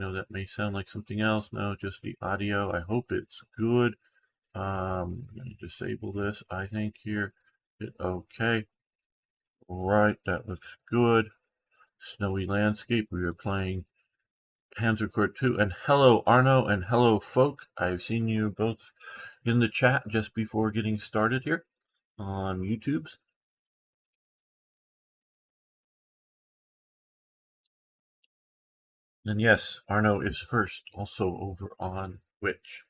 know that may sound like something else. No, just the audio. I hope it's good. I'm going to disable this, I think, here. Okay. Right, that looks good. Snowy landscape. We are playing Panzer Corps 2. And hello, Arno, and hello, folk. I've seen you both in the chat just before getting started here on YouTube's. And yes, Arno is first, also over on Twitch.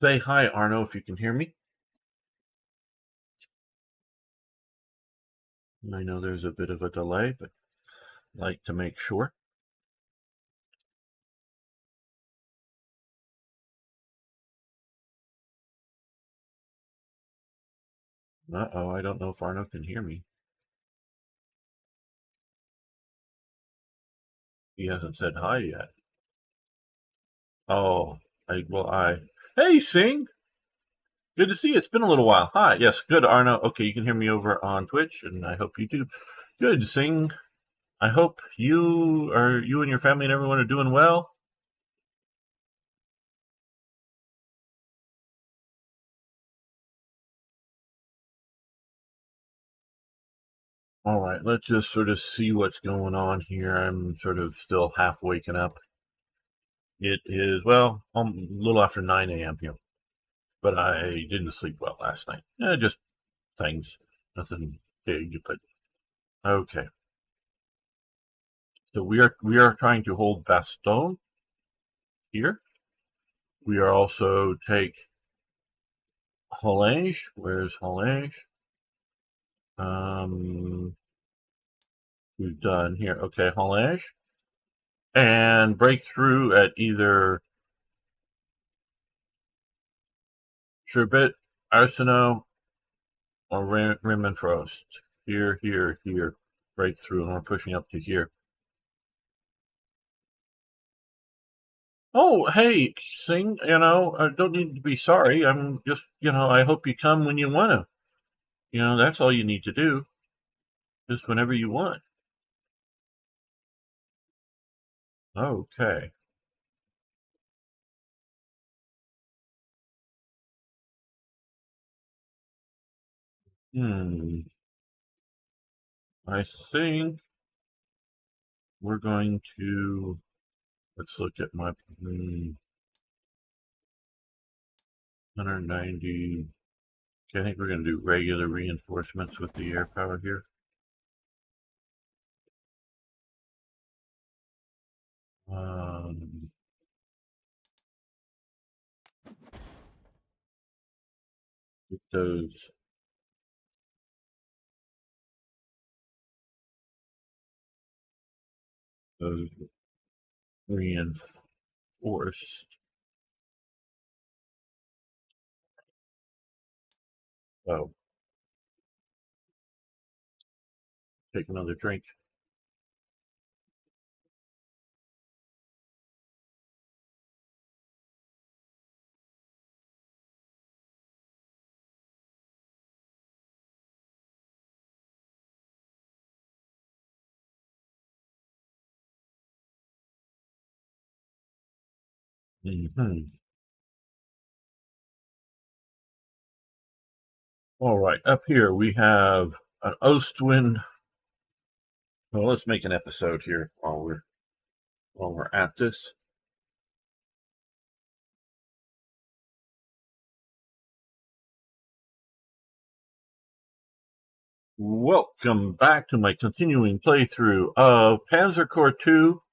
Say hi, Arno, if you can hear me. I know there's a bit of a delay, but I'd like to make sure. Uh-oh, I don't know if Arno can hear me. He hasn't said hi yet. Oh, Hey, Sing! Good to see you. It's been a little while. Hi, yes, good, Arno. Okay, you can hear me over on Twitch, and I hope you do. Good, Sing. I hope you and your family and everyone are doing well. All right, let's just sort of see what's going on here. I'm sort of still half waking up. It is, well, a little after 9 a.m. here, but I didn't sleep well last night. Just things, nothing big, but okay. So we are trying to hold Bastogne here. We are also take Hollange. Where's Hollange? We've done here. Okay, Hollange. And break through at either Sherbet, Arsenault, or Rimenfrost. Here, here, here. Break through, and we're pushing up to here. Oh, hey, Sing, I don't need to be sorry. I'm just, I hope you come when you want to. That's all you need to do. Just whenever you want. Okay. I think we're going to, let's look at my 190. Okay, I think we're going to do regular reinforcements with the air power here. Get those reinforced. Oh, take another drink. All right, up here we have an Ostwind. Well, let's make an episode here while we're at this. Welcome back to my continuing playthrough of Panzer Corps 2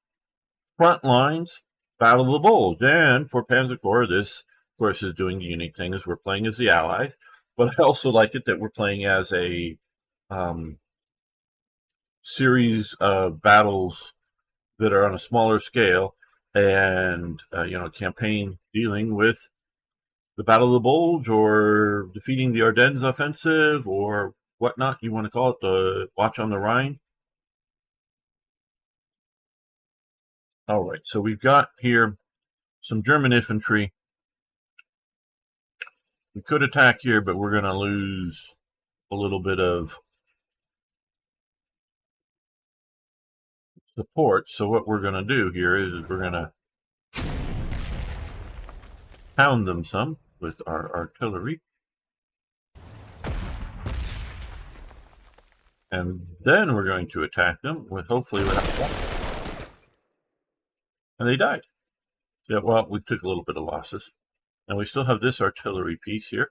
Front Lines Battle of the Bulge. And for Panzer Corps, this, of course, is doing the unique thing is we're playing as the Allies, but I also like it that we're playing as a series of battles that are on a smaller scale and, campaign dealing with the Battle of the Bulge or defeating the Ardennes Offensive or whatnot you want to call it, the Watch on the Rhine. All right, so we've got here some German infantry. We could attack here, but we're going to lose a little bit of support. So what we're going to do here is we're going to pound them some with our artillery. And then we're going to attack them with hopefully without one. And they died. Yeah, well, we took a little bit of losses. And we still have this artillery piece here.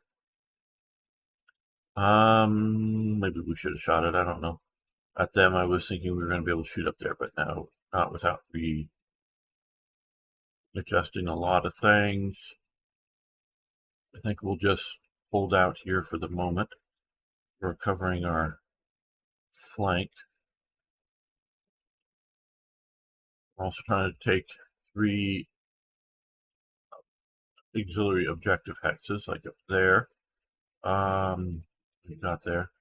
Maybe we should have shot it. I don't know. At them, I was thinking we were going to be able to shoot up there, but no, not without readjusting a lot of things. I think we'll just hold out here for the moment. We're covering our flank. I'm also trying to take 3 auxiliary objective hexes, like up there. We got there.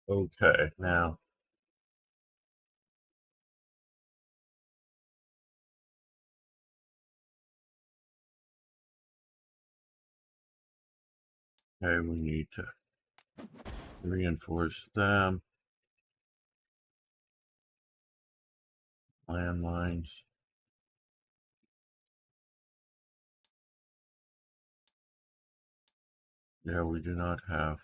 Okay, now. Okay, we need to reinforce them. Landmines. Yeah, we do not have.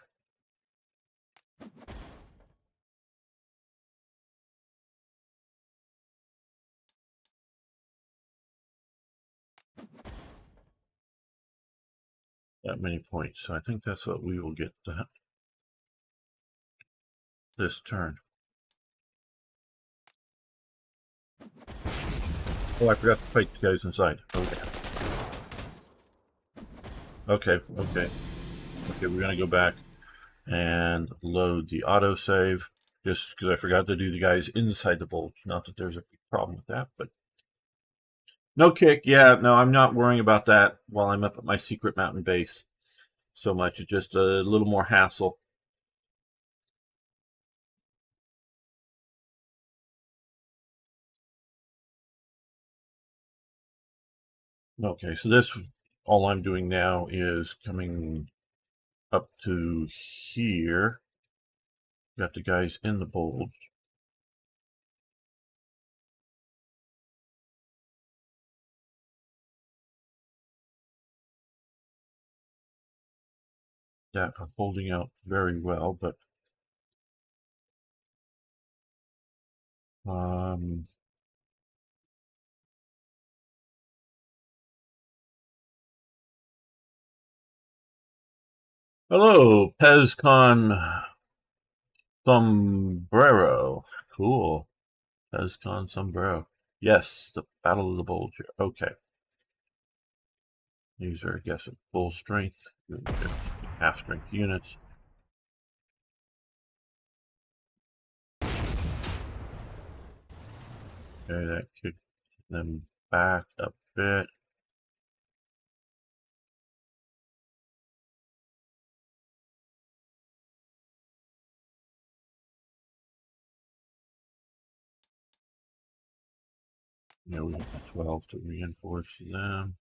That many points, so I think that's what we will get this turn. Oh, I forgot to fight the guys inside. Okay. Okay, we're gonna go back and load the autosave, just because I forgot to do the guys inside the Bulge. Not that there's a big problem with that, but no kick. Yeah, no, I'm not worrying about that while I'm up at my secret mountain base so much. It's just a little more hassle. Okay, so this, all I'm doing now is coming up to here. Got the guys in the Bulge. That are holding out very well, but hello, Pezcon Sombrero. Cool. Pezcon Sombrero. Yes, the Battle of the Bulge. Okay. These are, I guess, at full strength, half strength units. Okay, that kicked them back a bit. Yeah, we have 12 to reinforce them.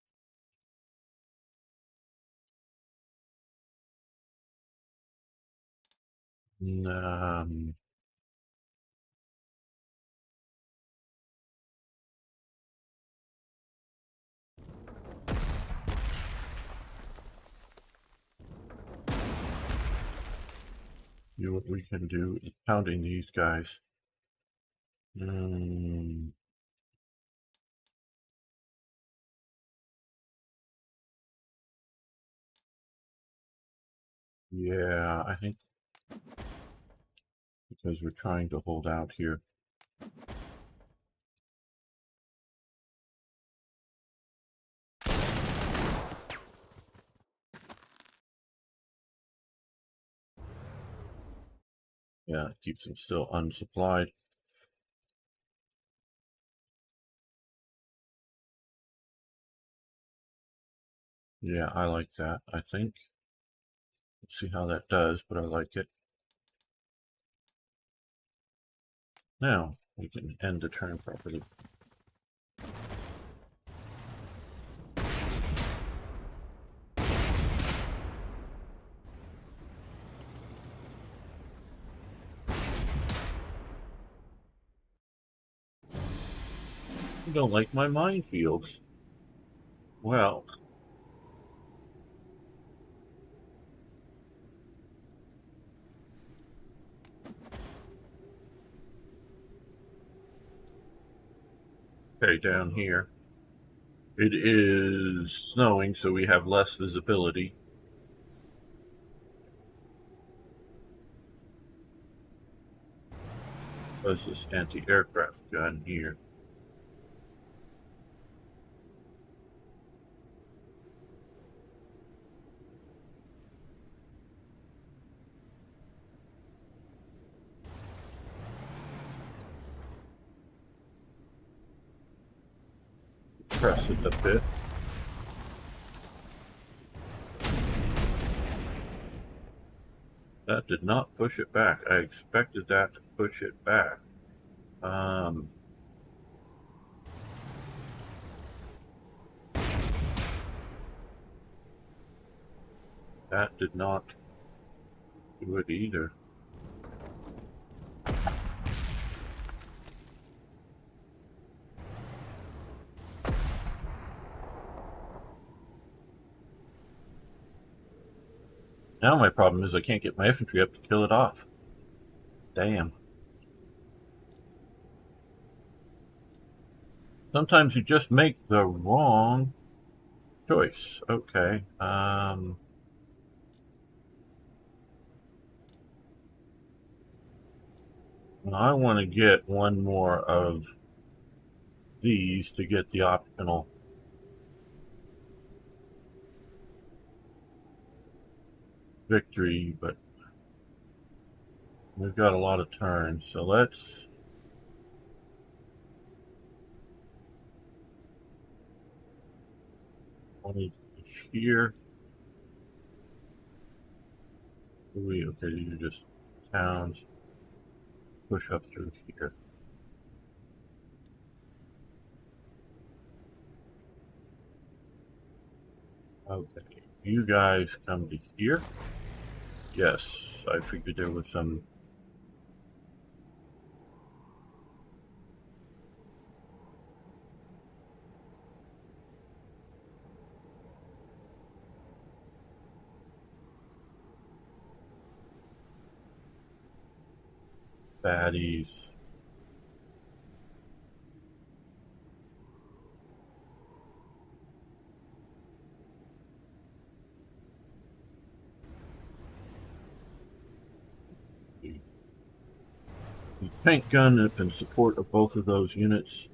And, see what we can do is pounding these guys. Yeah, I think because we're trying to hold out here. Yeah, it keeps them still unsupplied. Yeah, I like that, I think. Let's see how that does, but I like it. Now, we can end the turn properly. You don't like my minefields. Well, okay, down here. It is snowing, so we have less visibility. What's this anti-aircraft gun here? Press it a bit. That did not push it back. I expected that to push it back. That did not do it either. Now my problem is I can't get my infantry up to kill it off. Damn. Sometimes you just make the wrong choice. Okay. I want to get one more of these to get the optional victory, but we've got a lot of turns, so let's only here. Okay, these are just towns. Push up through here. Okay, you guys come to here. Yes, I figured there was some baddies. The tank gun up in support of both of those units.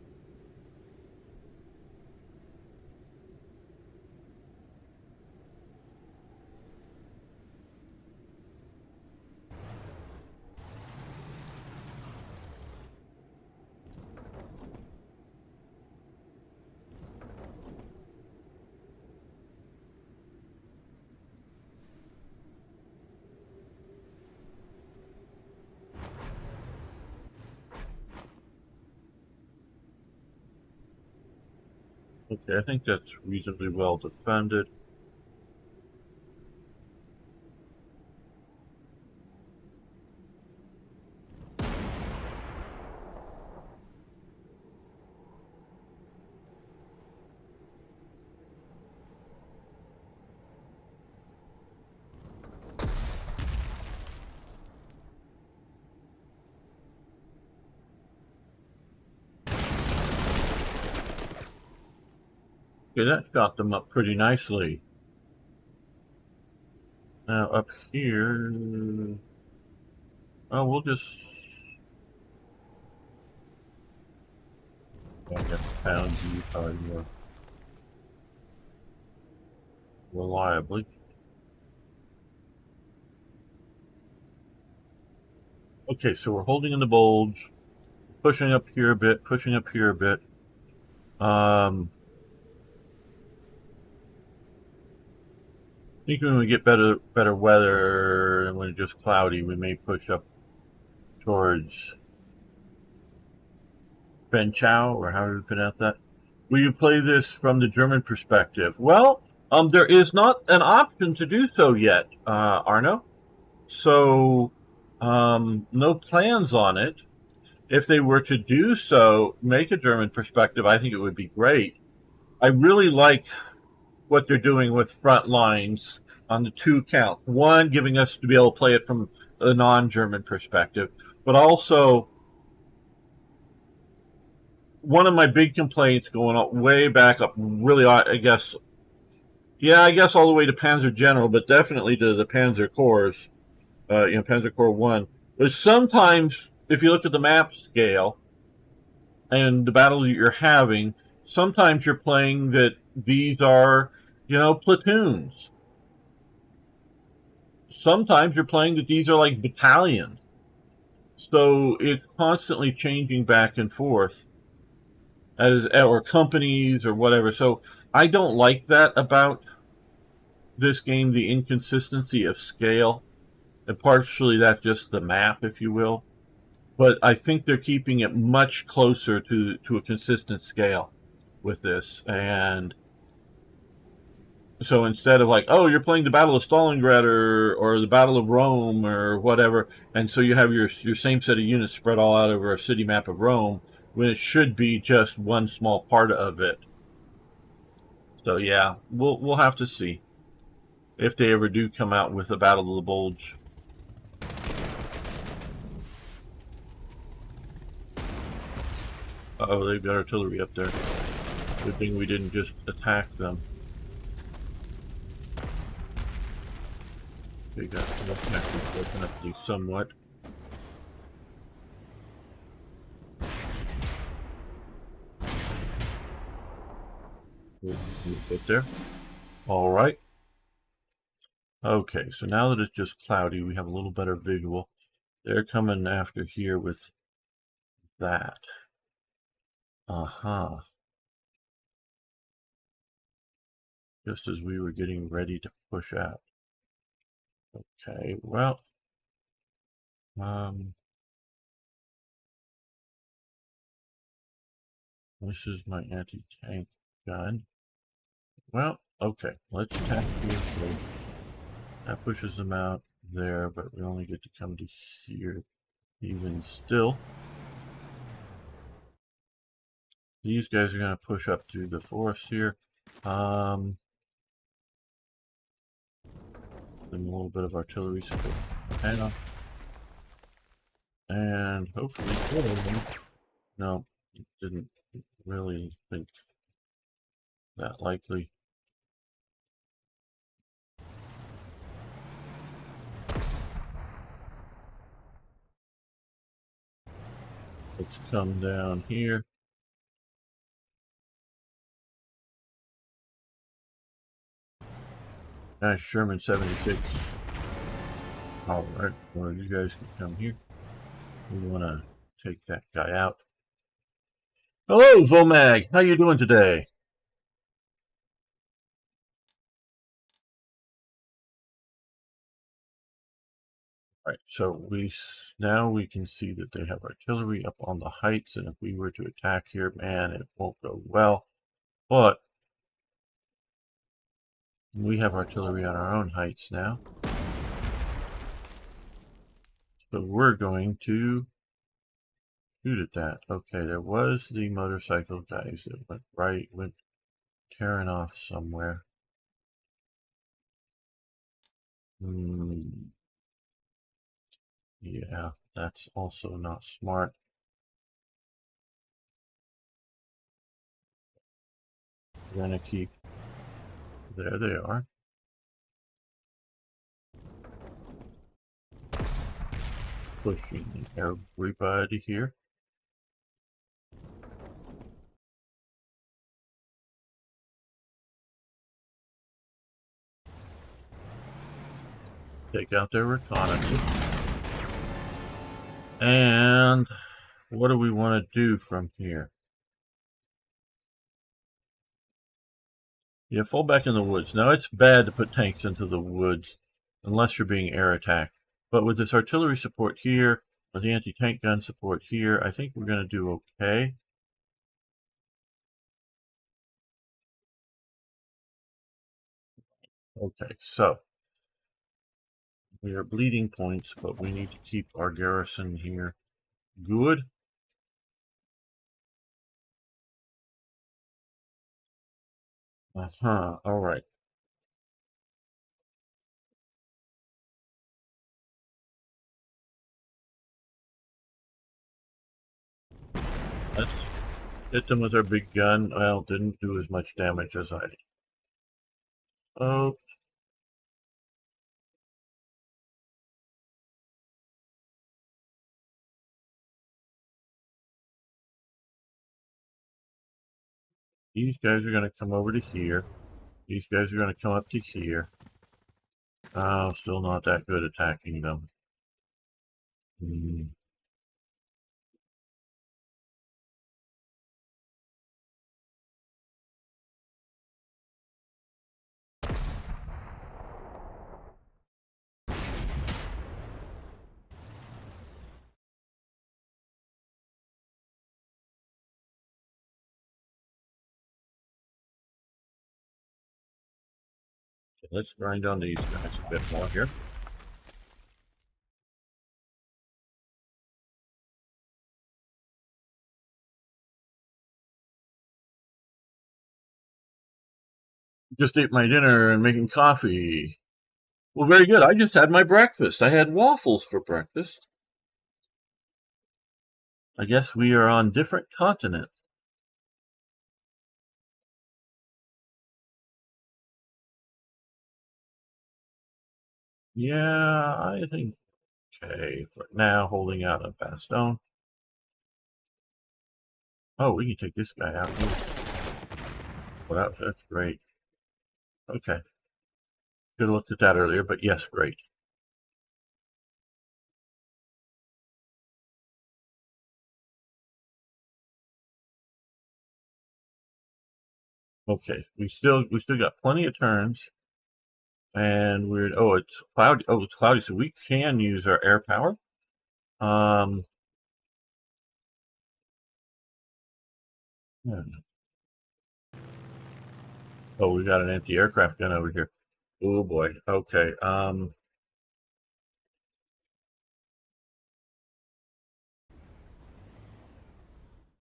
Okay, I think that's reasonably well defended. Okay, that got them up pretty nicely. Now up here, oh, we'll just pound you more reliably. Okay, so we're holding in the Bulge, pushing up here a bit, pushing up here a bit. I think when we get better weather and when it's just cloudy, we may push up towards Ben Chow, or how do you pronounce that? Will you play this from the German perspective? Well, there is not an option to do so yet, Arno. So, no plans on it. If they were to do so, make a German perspective, I think it would be great. I really like what they're doing with front lines on the 2 count. One, giving us to be able to play it from a non-German perspective, but also one of my big complaints going up way back up, really, I guess, I guess all the way to Panzer General, but definitely to the Panzer Corps, Panzer Corps 1, was sometimes, if you look at the map scale and the battle that you're having, sometimes you're playing that these are, platoons. Sometimes you're playing that these are like battalions. So it's constantly changing back and forth, or companies or whatever. So I don't like that about this game, the inconsistency of scale. And partially that's just the map, if you will. But I think they're keeping it much closer to a consistent scale with this. And so instead of like, oh, you're playing the Battle of Stalingrad or the Battle of Rome or whatever, and so you have your same set of units spread all out over a city map of Rome, when it should be just one small part of it. So yeah, we'll have to see if they ever do come out with the Battle of the Bulge. Uh-oh, they've got artillery up there. Good thing we didn't just attack them. They got enough broken up at least somewhat. Get there. All right. Okay, so now that it's just cloudy, we have a little better visual. They're coming after here with that. Just as we were getting ready to push out. Okay, well, this is my anti-tank gun. Well, okay, let's attack here first. That pushes them out there, but we only get to come to here. Even still, these guys are going to push up through the forest here. Then a little bit of artillery support. And hopefully kill them. No, didn't really think that likely. Let's come down here. Nice Sherman 76. Alright, well, you guys can come here. We want to take that guy out. Hello, Vomag. How you doing today? All right, so now we can see that they have artillery up on the heights, and if we were to attack here, man, it won't go well. But we have artillery on our own heights now. So we're going to shoot at that. Okay, there was the motorcycle guys that went tearing off somewhere. Yeah, that's also not smart. We're gonna keep, there they are. Pushing everybody here. Take out their reconnaissance. And what do we want to do from here? Yeah, fall back in the woods. Now, it's bad to put tanks into the woods unless you're being air attacked. But with this artillery support here, with the anti-tank gun support here, I think we're going to do okay. Okay, so we are bleeding points, but we need to keep our garrison here good. All right. Let's hit them with our big gun. Well, didn't do as much damage as I. Oh, these guys are going to come over to here. These guys are going to come up to here. Oh, still not that good attacking them. Hmm. Okay, let's grind on these guys a bit more here. Just ate my dinner and making coffee. Well, very good. I just had my breakfast. I had waffles for breakfast. I guess we are on different continents. Yeah, I think, okay, for now, holding out a Bastone. Oh, we can take this guy out. Well, that's great. Okay. Could have looked at that earlier, but yes, great. Okay, we still got plenty of turns, and we're it's cloudy. Oh, it's cloudy, so we can use our air power. Yeah. Oh, we got an anti-aircraft gun over here. Oh boy. Okay.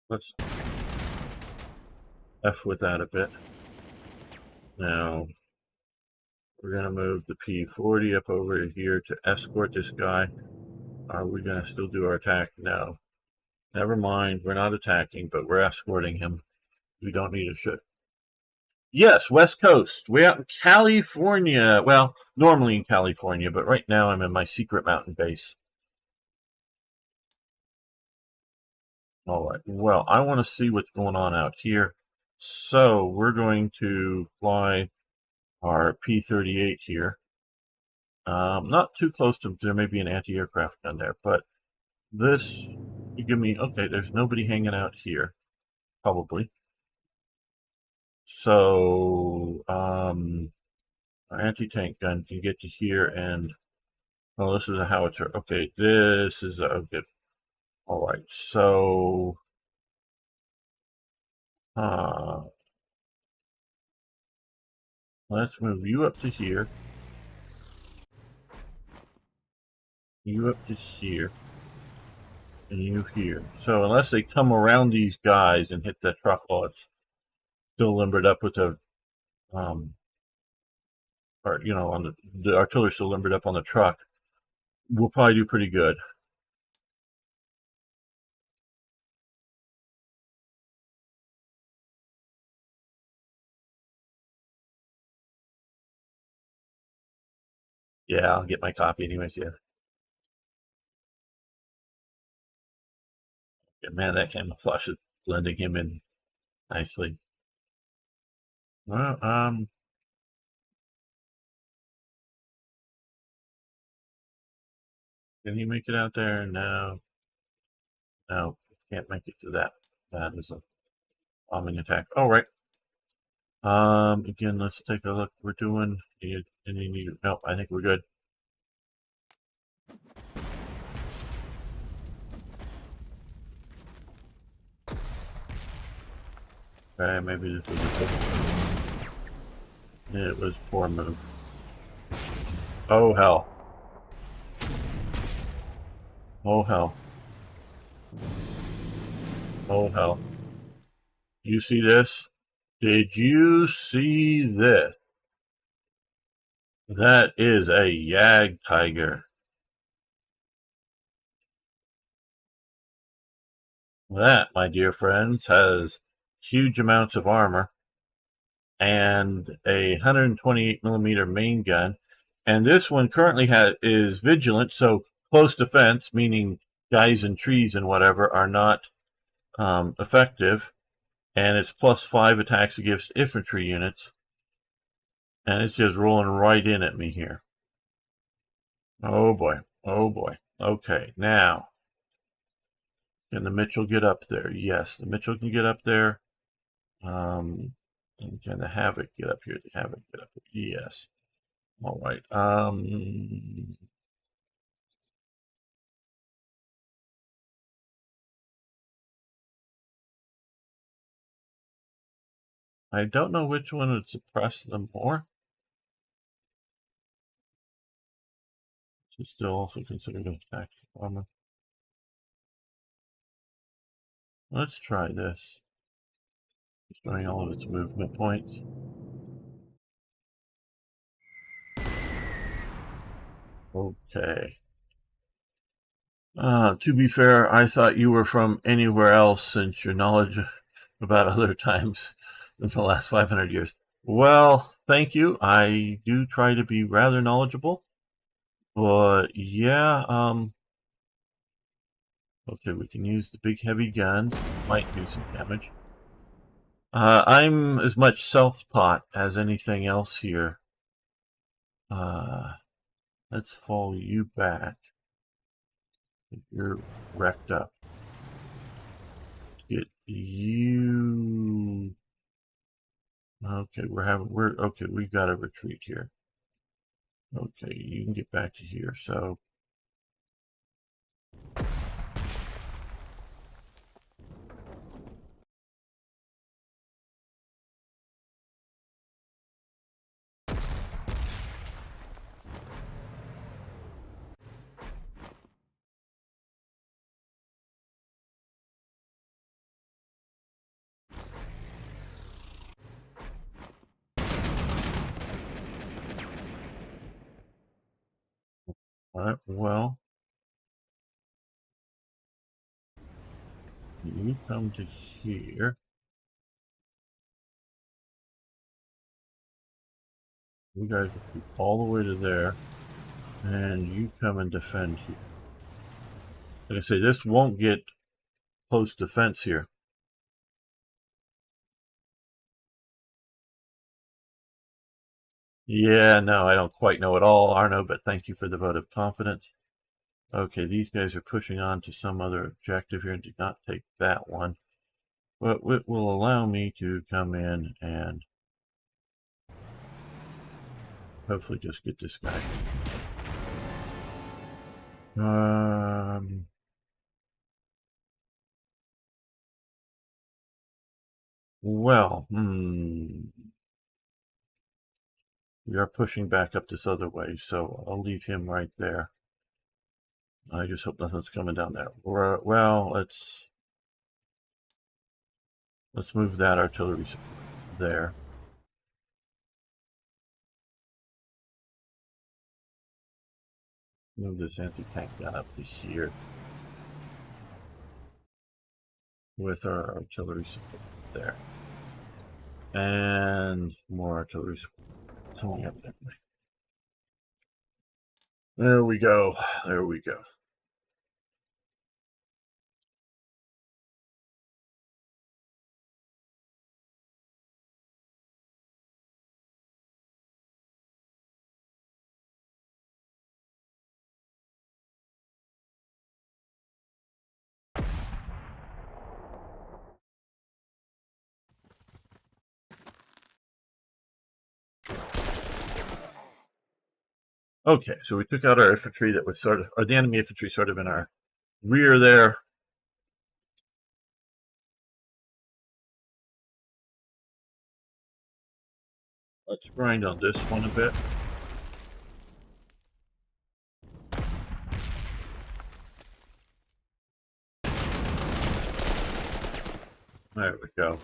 Let's F with that a bit. Now we're gonna move the P-40 up over here to escort this guy. Are we gonna still do our attack? No. Never mind. We're not attacking, but we're escorting him. We don't need a ship. Yes, West Coast. We're out in California. Well, normally in California, but right now I'm in my secret mountain base. All right. Well, I want to see what's going on out here. So we're going to fly our P-38 here. Not too close to, there may be an anti-aircraft gun there, but this, you give me, okay, there's nobody hanging out here, probably. So, our anti-tank gun can get to here and, oh, this is a howitzer. Okay, this is a good. All right, so, uh, let's move you up to here. You up to here. And you here. So unless they come around these guys and hit that truck while it's still limbered up with the, or on the artillery still limbered up on the truck, we'll probably do pretty good. Yeah, I'll get my copy anyways. Yeah. Yeah, man, that camouflage is blending him in nicely. Well, can he make it out there? No, no, can't make it to that. That is a bombing attack. All right. Again, let's take a look. We're doing. No, I think we're good. Okay, maybe this is a good. It was poor move. Oh hell. Oh hell. Oh hell. You see this? Did you see this? That is a Yag Tiger. That, my dear friends, has huge amounts of armor and a 128 millimeter main gun. And this one currently is vigilant, so close defense, meaning guys in trees and whatever are not effective. And it's +5 attacks against infantry units. And it's just rolling right in at me here. Oh boy. Oh boy. Okay, now, can the Mitchell get up there? Yes, the Mitchell can get up there. And can the Havoc get up here? The Havoc get up here? Yes. All right. I don't know which one would suppress them more. It's still also considered an attack armor. Let's try this. Destroying all of its movement points. Okay. To be fair, I thought you were from anywhere else since your knowledge about other times in the last 500 years. Well, thank you. I do try to be rather knowledgeable. But yeah, okay, we can use the big heavy guns. Might do some damage. I'm as much self-taught as anything else here. Let's follow you back. You're wrecked up. Get you. Okay, okay, we've got to retreat here. Okay, you can get back to here. So all right, well, you come to here. You guys will all the way to there, and you come and defend here. Like I say, this won't get close defense here. Yeah, no, I don't quite know at all, Arno, but thank you for the vote of confidence. Okay, these guys are pushing on to some other objective here and did not take that one. But it will allow me to come in and hopefully just get this guy. Well, we are pushing back up this other way, so I'll leave him right there. I just hope nothing's coming down there. Well, let's move that artillery there. Move this anti-tank gun up to here with our artillery support there. And more artillery support coming up that way. There we go. There we go. Okay, so we took out our infantry that was sort of, or the enemy infantry sort of in our rear there. Let's grind on this one a bit. There we go.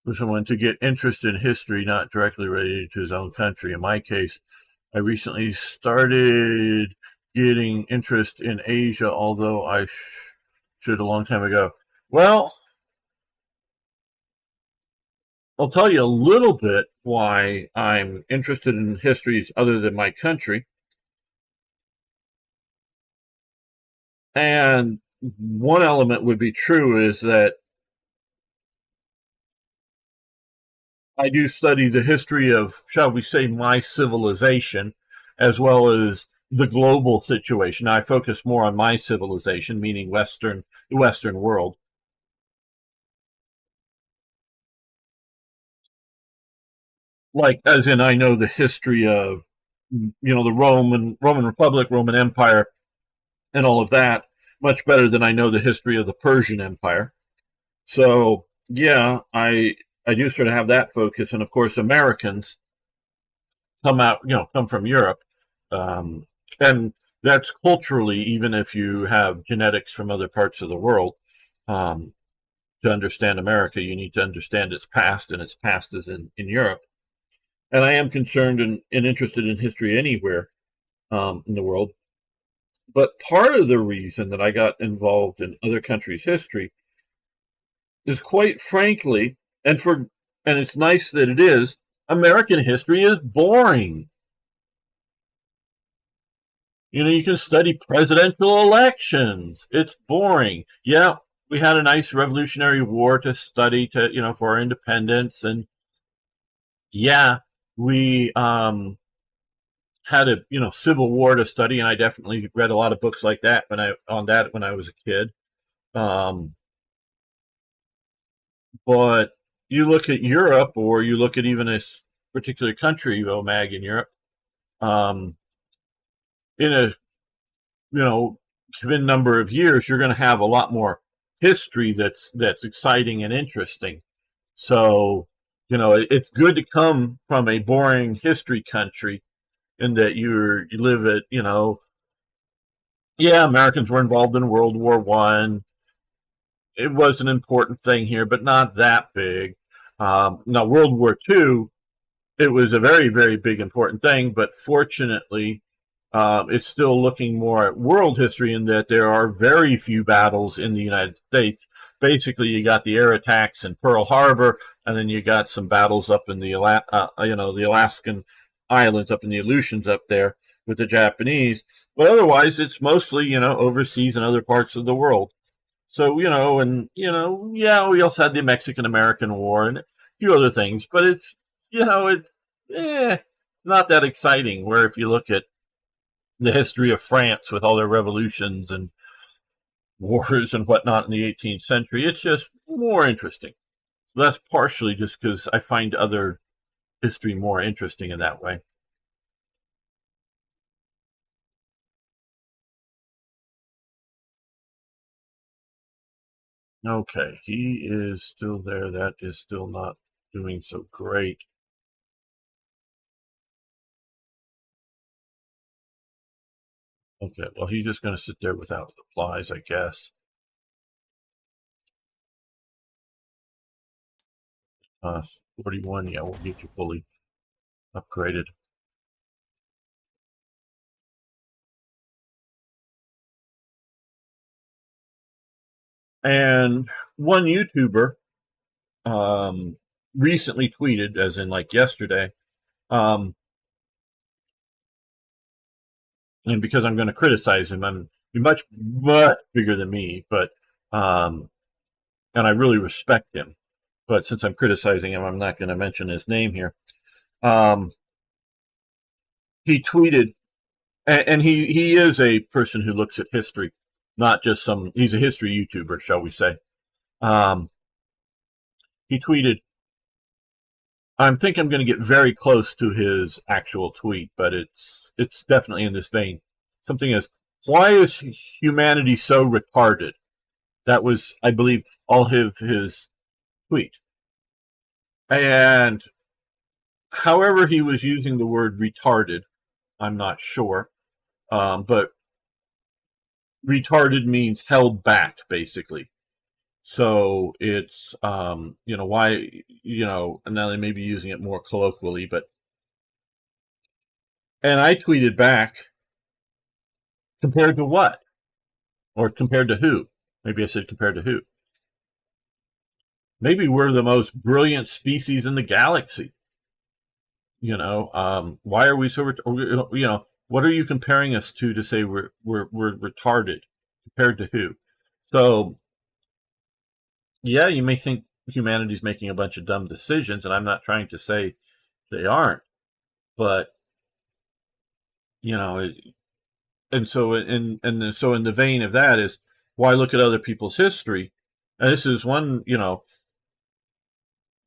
For someone to get interest in history not directly related to his own country. In my case, I recently started getting interest in Asia, although I should a long time ago. Well, I'll tell you a little bit why I'm interested in histories other than my country. And one element would be true is that I do study the history of, shall we say, my civilization, as well as the global situation. I focus more on my civilization, meaning the Western world. Like, as in, I know the history of, the Roman Republic, Roman Empire, and all of that much better than I know the history of the Persian Empire. So, yeah, I do sort of have that focus, and of course, Americans come from Europe, um, and that's culturally, even if you have genetics from other parts of the world, um, to understand America, you need to understand its past, and its past is in Europe. And I am concerned and interested in history anywhere in the world. But part of the reason that I got involved in other countries' history is, quite frankly, and it's nice that it is, American history is boring. You can study presidential elections. It's boring. Yeah, we had a nice Revolutionary War to study for our independence, and yeah, we had a Civil War to study, and I definitely read a lot of books like that when I was a kid. Um, but you look at Europe, or you look at even a particular country, OMAG in Europe, um, in a given number of years, you're going to have a lot more history that's exciting and interesting. So, it's good to come from a boring history country in that you live at, yeah, Americans were involved in World War One. It was an important thing here, but not that big. Now, World War Two, it was a very, very big, important thing, but fortunately, it's still looking more at world history in that there are very few battles in the United States. Basically, you got the air attacks in Pearl Harbor, and then you got some battles up in the Alaskan islands, up in the Aleutians up there with the Japanese. But otherwise, it's mostly overseas and other parts of the world. So yeah, we also had the Mexican-American War and a few other things, but it's not that exciting. Where if you look at the history of France with all their revolutions and wars and whatnot in the 18th century, it's just more interesting. So that's partially just because I find other history more interesting in that way. Okay, he is still there. That is still not doing so great. Okay, well, he's just going to sit there without supplies, I guess. 41, yeah, we'll get you fully upgraded. And one YouTuber recently tweeted, as in like yesterday, um, and because I'm going to criticize him, I'm much, much bigger than me, but and I really respect him. But since I'm criticizing him, I'm not going to mention his name here. Um, he tweeted, and he is a person who looks at history, not just he's a history YouTuber, shall we say. Um, he tweeted, I think I'm going to get very close to his actual tweet, but it's definitely in this vein. Something is, why is humanity so retarded? That was, I believe, all of his tweet. And however he was using the word retarded, I'm not sure. But retarded means held back, basically. So it's, why, and now they may be using it more colloquially, but, and I tweeted back, compared to what? Or compared to who? Maybe I said compared to who? Maybe we're the most brilliant species in the galaxy. Why are we so, what are you comparing us to say we're retarded? Compared to who? So, yeah, you may think humanity's making a bunch of dumb decisions, and I'm not trying to say they aren't, but you know, and so in the vein of that is why look at other people's history, and this is one,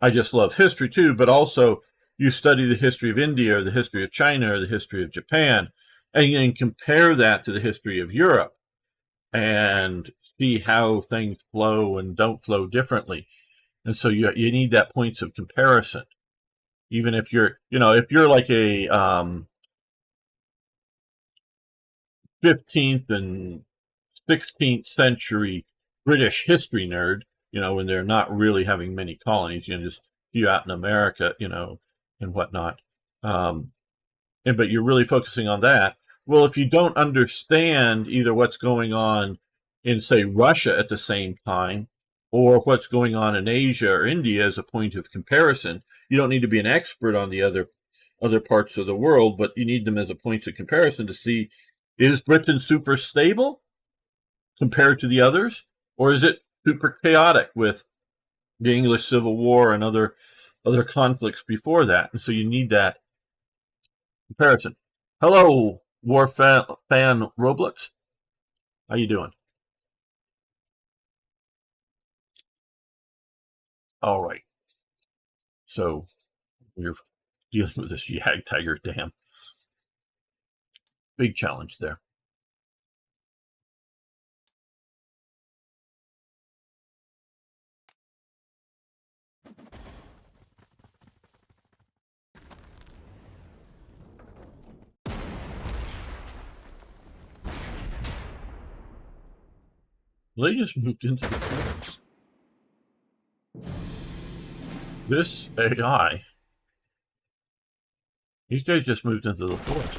I just love history too, but also you study the history of India or the history of China or the history of Japan, and you can compare that to the history of Europe and see how things flow and don't flow differently. And so you need that points of comparison. Even if you're like a 15th and 16th century British history nerd, when they're not really having many colonies, just you out in America, and whatnot. But you're really focusing on that. Well, if you don't understand either what's going on in, say, Russia at the same time, or what's going on in Asia or India as a point of comparison, you don't need to be an expert on the other parts of the world, but you need them as a point of comparison to see, is Britain super stable compared to the others, or is it super chaotic with the English Civil War and other conflicts before that? And so you need that comparison. Hello, War fan Roblox. How you doing? All right. So we're dealing with this Yag Tiger Dam. Big challenge there. They just moved into the forest. This AI, these guys just moved into the forest.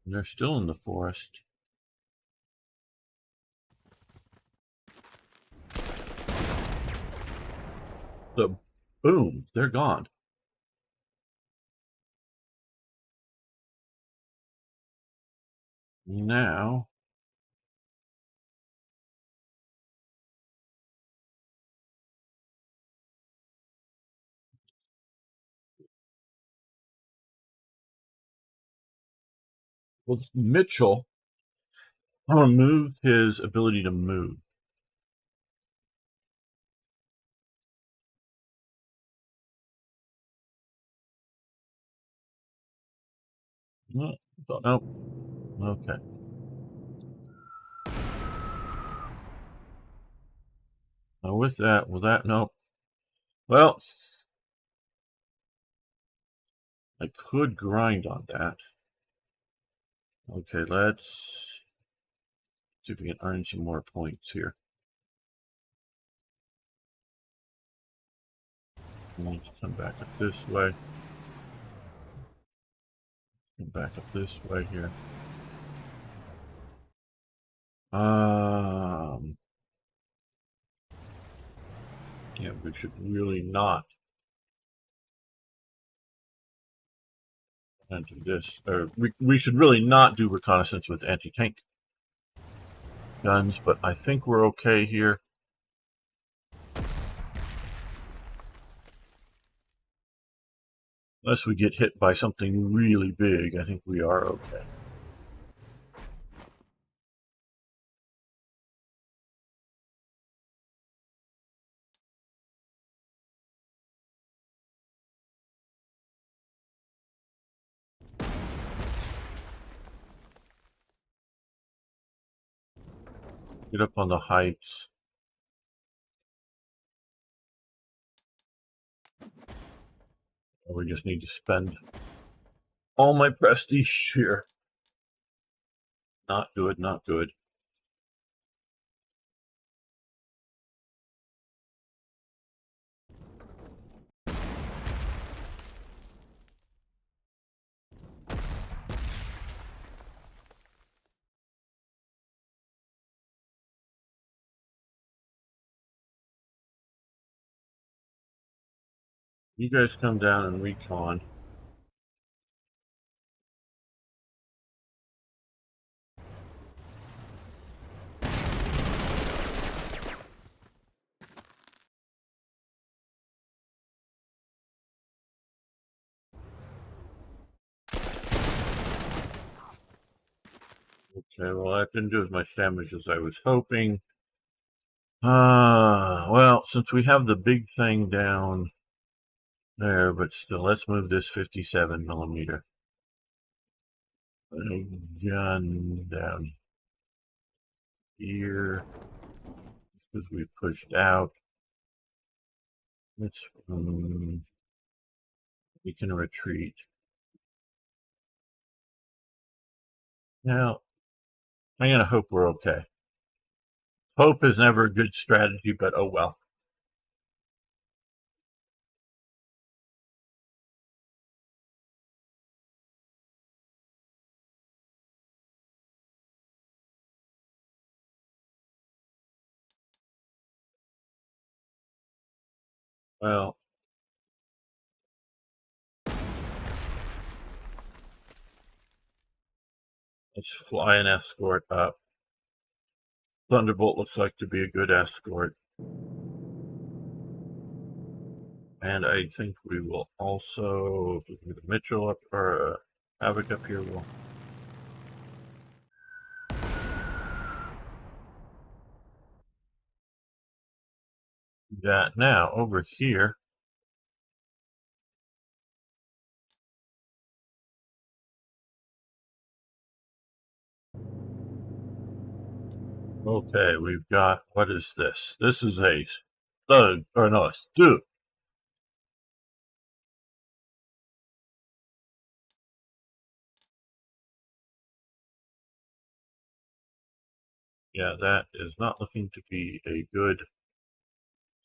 And they're still in the forest. So, boom, they're gone. Now, with Mitchell, removed his ability to move. No, nope. Okay. Now with that, nope. Well, I could grind on that. Okay, let's see if we can earn some more points here. Let's come back up this way. Come back up this way here. Yeah, we should really not do this. Or we should really not do reconnaissance with anti-tank guns, but I think we're okay here. Unless we get hit by something really big, I think we are okay. Get up on the heights. We just need to spend all my prestige here. Not good, not good. You guys come down and recon. Okay, well, that didn't do as much damage as I was hoping. Well, since we have the big thing down there, but still, let's move this 57 millimeter gun down here because we pushed out. Let's we can retreat. Now, I'm gonna hope we're okay. Hope is never a good strategy, but oh well. Well, let's fly an escort up. Thunderbolt looks like to be a good escort. And I think we will also, if we can get a Mitchell up, or Havoc up here, we'll... that. Now, over here, okay, we've got, what is this? This is a thug, or no, a stew. Yeah, that is not looking to be a good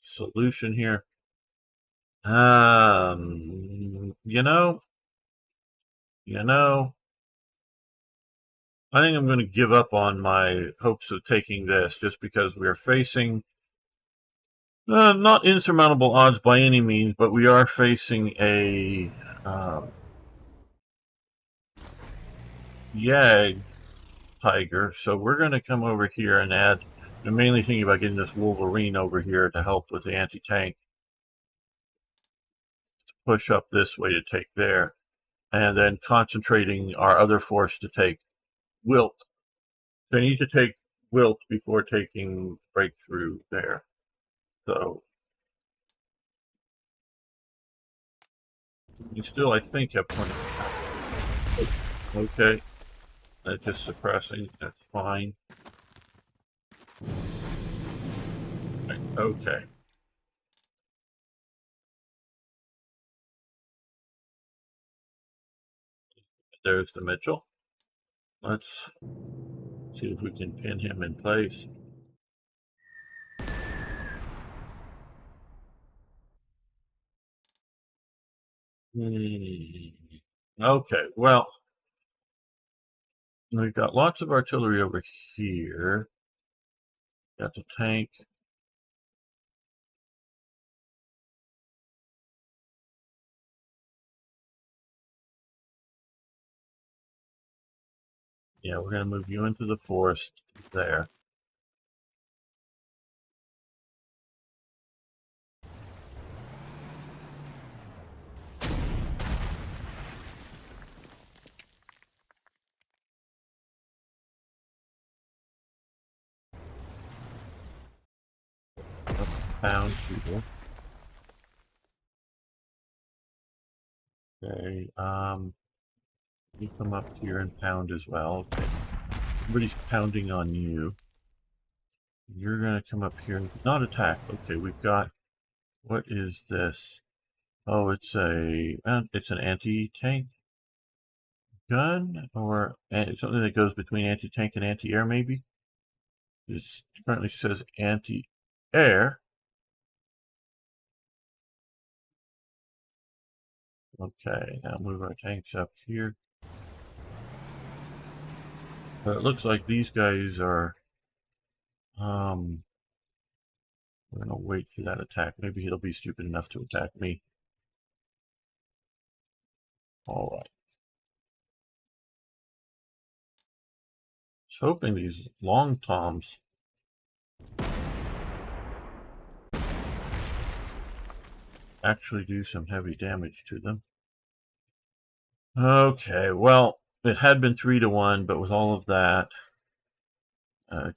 solution here. You know, I think I'm going to give up on my hopes of taking this just because we are facing not insurmountable odds by any means, but we are facing a Yag tiger. So we're going to come over here and add, I'm mainly thinking about getting this Wolverine over here to help with the anti-tank. Push up this way to take there. And then concentrating our other force to take Wilt. They need to take Wilt before taking Breakthrough there. So you still, I think, have plenty of time. Okay. That's just suppressing. That's fine. Right. Okay. There's the Mitchell. Let's see if we can pin him in place. Okay, well, we've got lots of artillery over here. Got the tank. Yeah, we're going to move you into the forest there. Pound people. Okay, you come up here and pound as well. Okay. Everybody's pounding on you. You're going to come up here and not attack. Okay, we've got, what is this? Oh, it's an anti-tank gun, or something that goes between anti-tank and anti-air, maybe? It currently says anti-air. Okay, now move our tanks up here. But it looks like these guys are, we're gonna wait for that attack. Maybe he'll be stupid enough to attack me. All right. I was hoping these long toms actually do some heavy damage to them. Okay, well, it had been 3-1, but with all of that,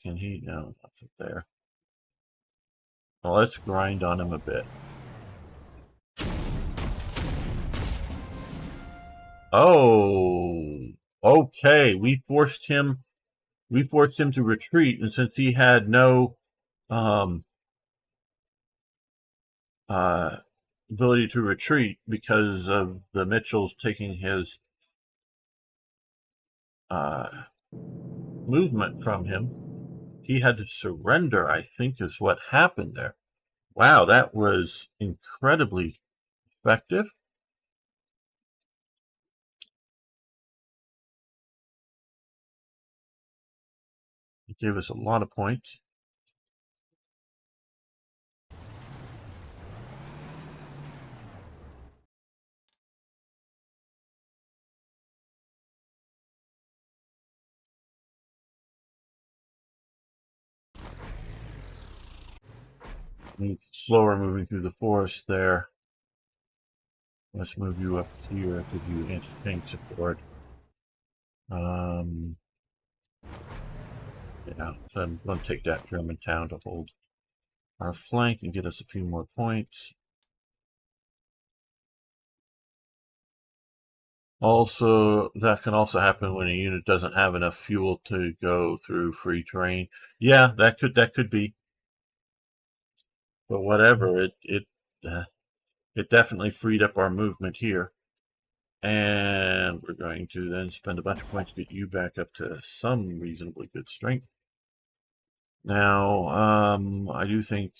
can he? No, not there. Well, let's grind on him a bit. Oh, okay. We forced him to retreat, and since he had no ability to retreat because of the Mitchells taking his movement from him, he had to surrender, I think is what happened there. Wow, that was incredibly effective. It gave us a lot of points. Slower moving through the forest there. Let's move you up here, give you anti-tank support. Yeah, so I'm going to take that German town to hold our flank and get us a few more points. Also, that can also happen when a unit doesn't have enough fuel to go through free terrain. Yeah, that could be. But whatever, it definitely freed up our movement here. And we're going to then spend a bunch of points to get you back up to some reasonably good strength. Now, I do think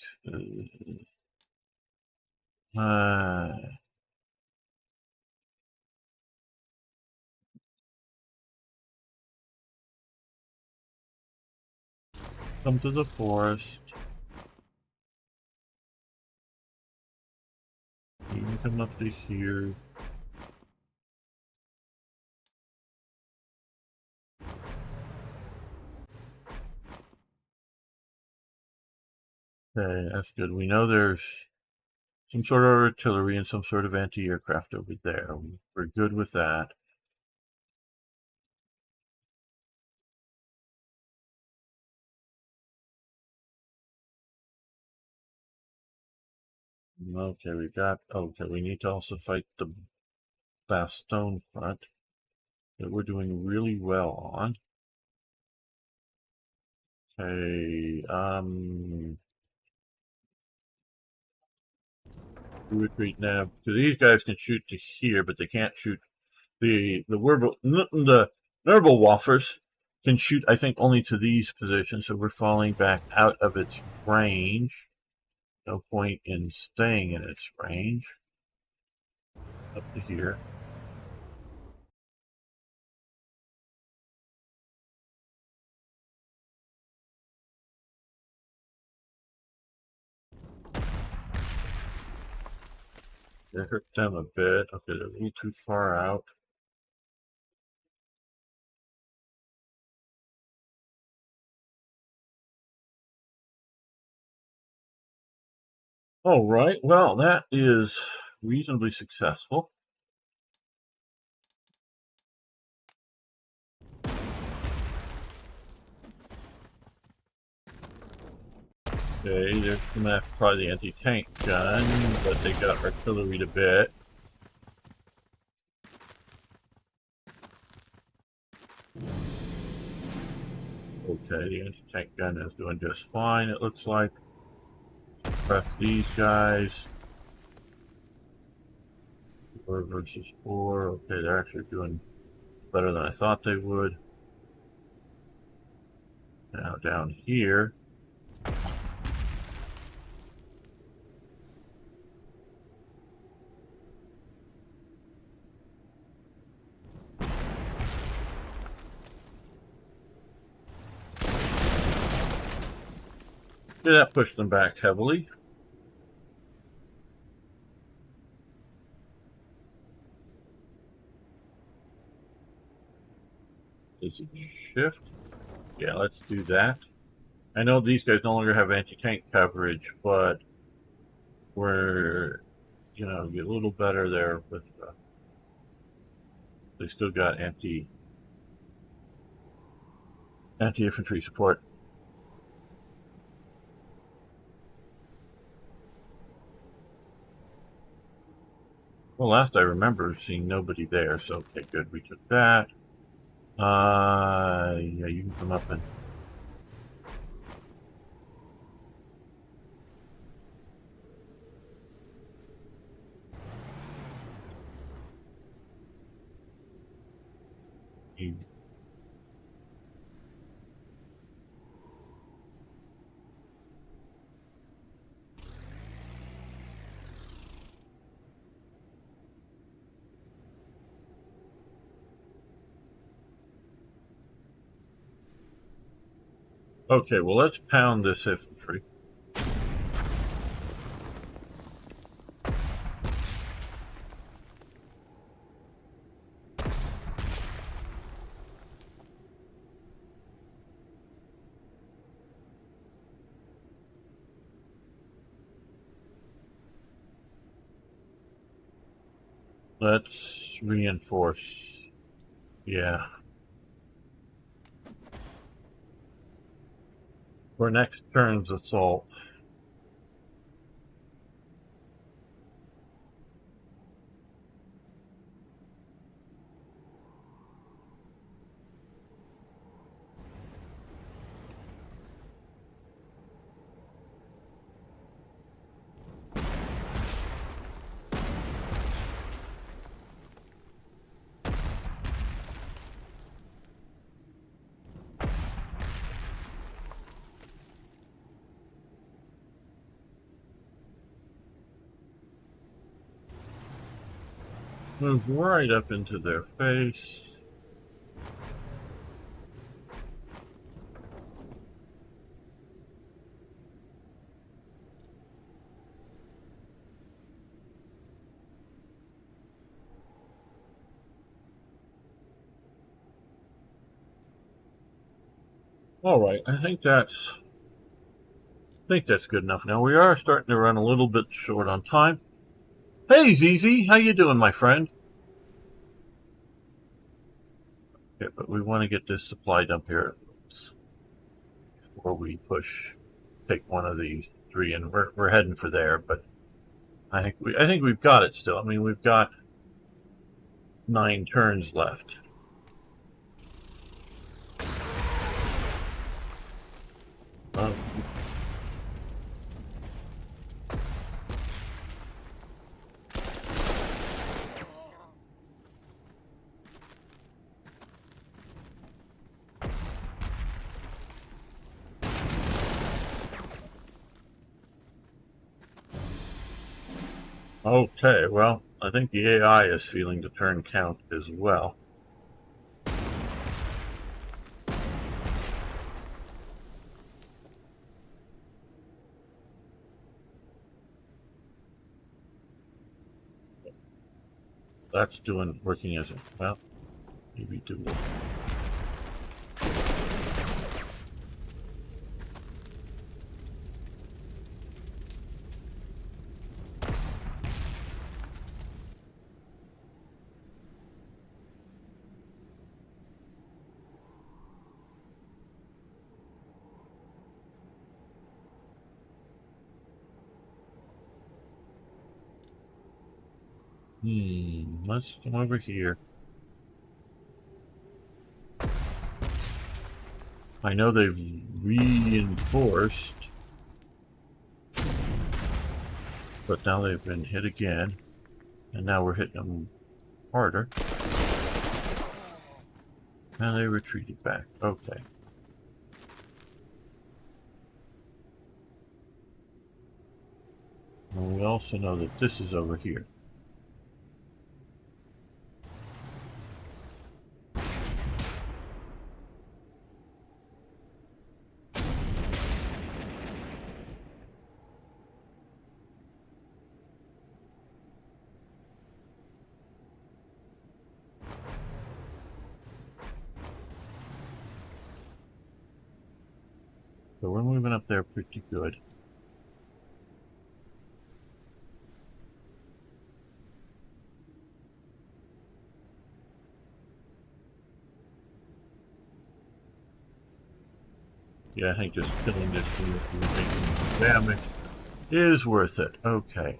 come to the forest. You can come up to here. Okay, that's good. We know there's some sort of artillery and some sort of anti-aircraft over there. We're good with that. Okay, we need to also fight the Bastogne front that we're doing really well on. Okay, retreat now, because these guys can shoot to here, but they can't shoot the Nurbelwaffers can shoot, I think, only to these positions, so we're falling back out of its range. No point in staying in its range. Up to here. It hurt them a bit. Okay, they're a little too far out. All right, well, that is reasonably successful. Okay, they're gonna have to try the anti-tank gun, but they got artillery a bit. Okay, the anti-tank gun is doing just fine, it looks like. Press these guys. 4 versus 4. Okay, they're actually doing better than I thought they would. Now down here. Yeah, that pushed them back heavily. Is it shift? Yeah, let's do that. I know these guys no longer have anti-tank coverage, but we're, you know, get a little better there with, they still got anti-infantry support. Well, last I remember seeing nobody there, so okay, good, we took that. Yeah, you can come up and you. Okay, well, let's pound this infantry. Let's reinforce. Yeah. For next turn's assault. Move right up into their face. All right, I think that's good enough. Now we are starting to run a little bit short on time. Hey, ZZ, how you doing, my friend? Yeah, but we want to get this supply dump here before we take one of these 3, and we're heading for there. But I think we've got it still. I mean, we've got 9 turns left. Okay, well, I think the AI is feeling the turn count as well. That's working as well. Maybe do. Let's come over here. I know they've reinforced, but now they've been hit again. And now we're hitting them harder. And they retreated back. Okay. And we also know that this is over here. So we're moving up there pretty good. Yeah, I think just killing this thing if we're taking damage is worth it. Okay.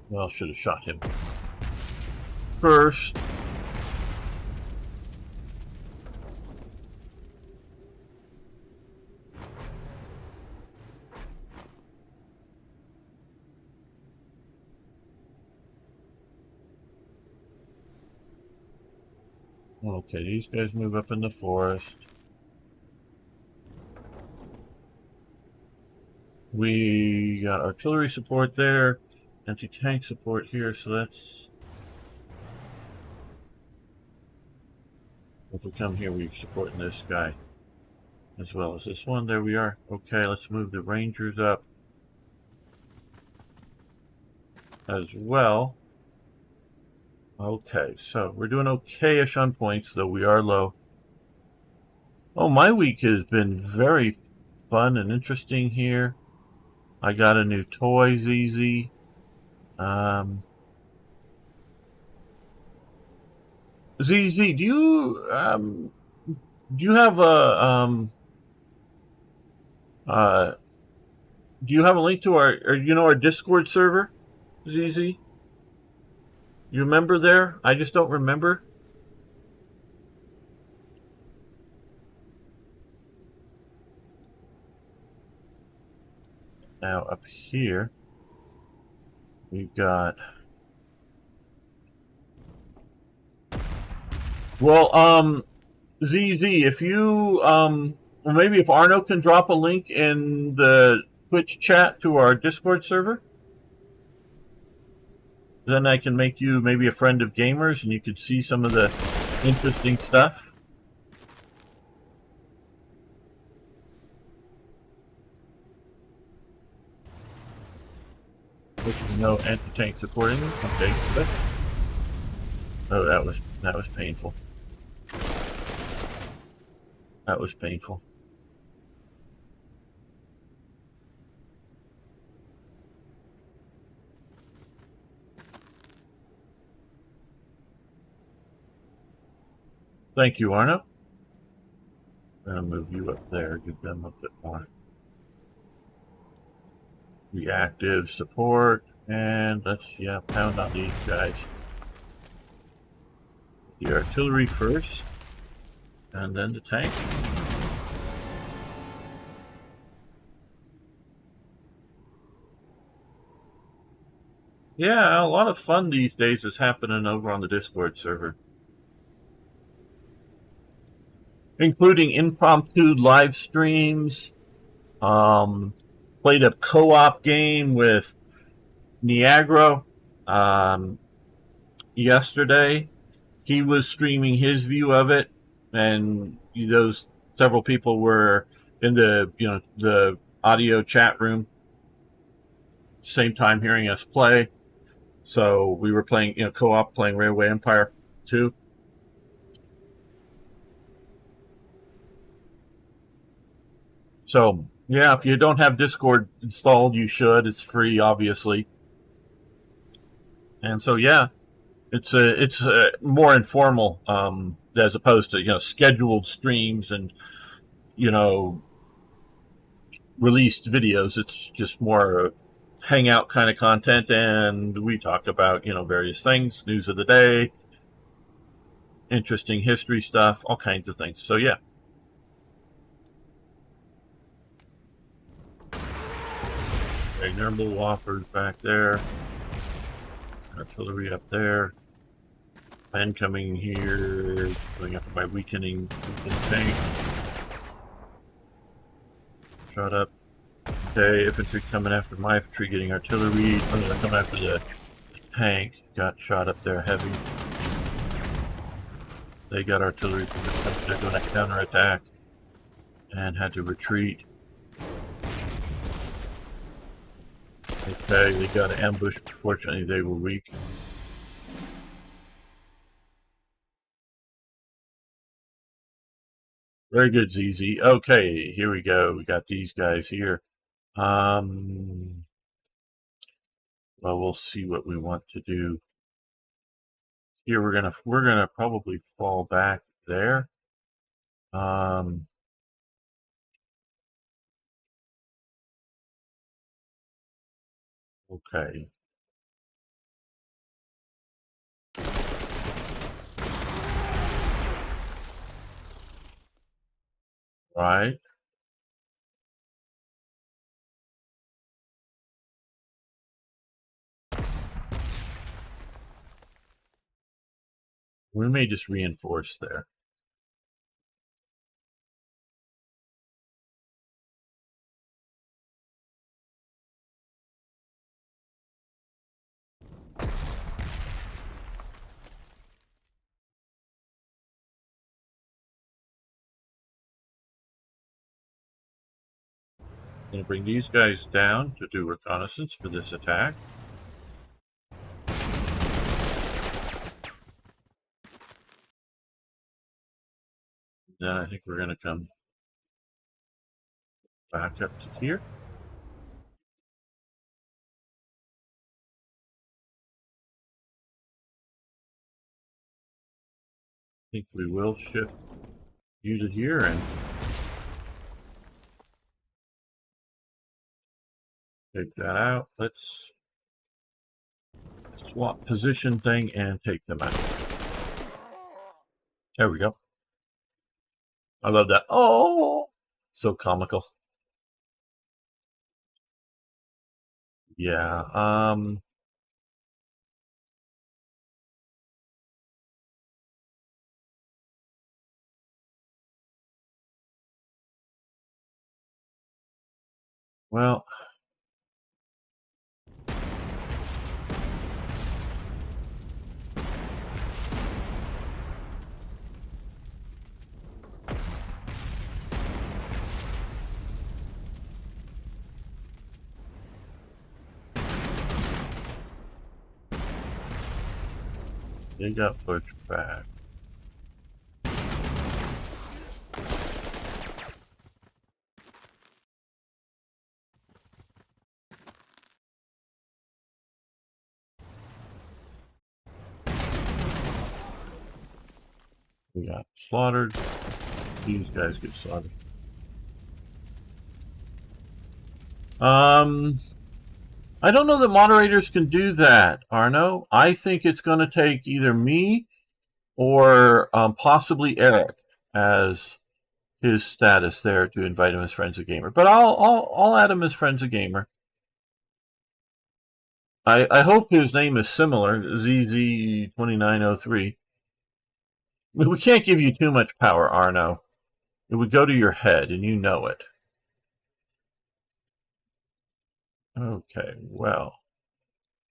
Well, should have shot him first. Okay, these guys move up in the forest. We got artillery support there, anti-tank support here, so that's... If we come here, we're supporting this guy as well as this one. There we are. Okay, let's move the Rangers up as well. Okay, so we're doing okay-ish on points, though we are low. Oh, my week has been very fun and interesting here. I got a new toy, ZZ. ZZ, do you have a do you have a link to our Discord server, ZZ? You remember there? I just don't remember. Now up here, we've got... Well, ZZ, if you, well, maybe if Arno can drop a link in the Twitch chat to our Discord server, then I can make you maybe a friend of gamers and you could see some of the interesting stuff. No anti-tank supporting. Okay, good. Oh, that was painful. That was painful. Thank you, Arno. I'm going to move you up there, give them a bit more reactive support, and let's, pound on these guys. The artillery first, and then the tank. Yeah, a lot of fun these days is happening over on the Discord server, including impromptu live streams. Played a co-op game with Niagara yesterday. He was streaming his view of it, and those several people were in the the audio chat room, same time hearing us play. So we were playing co-op, playing Railway Empire 2. So yeah, if you don't have Discord installed, you should. It's free, obviously. And so yeah, it's more informal as opposed to scheduled streams and released videos. It's just more hangout kind of content, and we talk about, various things, news of the day, interesting history stuff, all kinds of things. So yeah. Okay, Nimble Woffers back there. Artillery up there. Men coming here, going after my weakening tank. Shot up. Okay, infantry coming after my infantry, getting artillery. Coming after the tank. Got shot up there heavy. They got artillery. They're going to counterattack and had to retreat. Okay, they got ambushed. Fortunately, they were weak. Very good, ZZ. Okay, here we go. We got these guys here. Well, we'll see what we want to do. Here we're gonna probably fall back there. Okay. Right. We may just reinforce there. I'm going to bring these guys down to do reconnaissance for this attack. Then I think we're going to come back up to here. I think we will shift you to here and take that out. Let's swap position thing and take them out. There we go. I love that. Oh, so comical. Yeah. Well, they got pushed back. We got slaughtered. These guys get slaughtered. I don't know that moderators can do that, Arno. I think it's going to take either me or possibly Eric as his status there to invite him as Friends of Gamer. But I'll add him as Friends of Gamer. I hope his name is similar, ZZ2903. We can't give you too much power, Arno. It would go to your head, and you know it. Okay, well.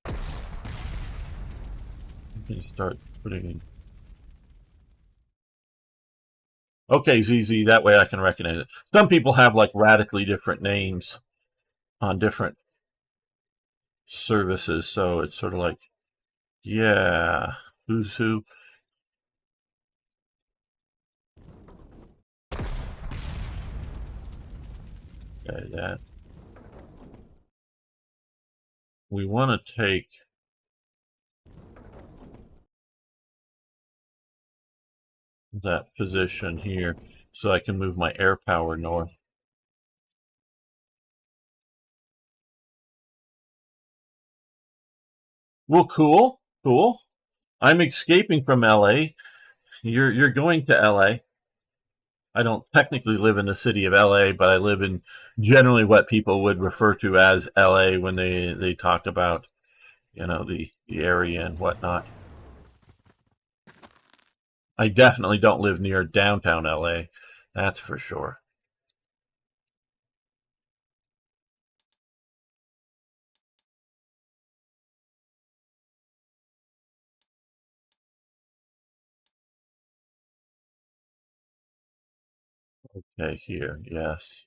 We can start putting in. Okay, ZZ, that way I can recognize it. Some people have like radically different names on different services, so it's sort of like, yeah, who's who? Okay, that. We want to take that position here so I can move my air power north. Well, cool, cool. I'm escaping from LA. You're going to LA. I don't technically live in the city of LA, but I live in generally what people would refer to as LA when they talk about, the area and whatnot. I definitely don't live near downtown LA. That's for sure. Okay, here, yes.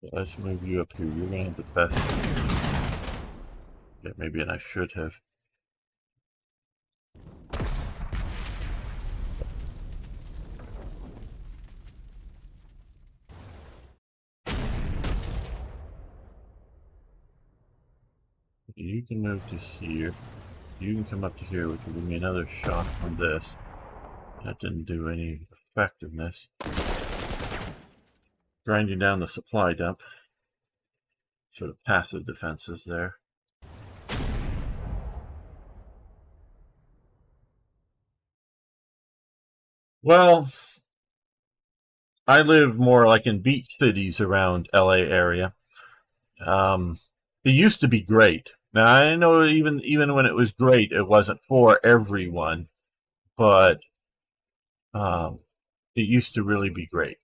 So let's move you up here. You're gonna have the best. Yeah, maybe, and I should have. You can move to here. You can come up to here, which will give me another shot from this. That didn't do any effectiveness. Grinding down the supply dump. Sort of passive defenses there. Well, I live more like in beach cities around LA area. Um, it used to be great. Now I know even when it was great, it wasn't for everyone, but um, it used to really be great.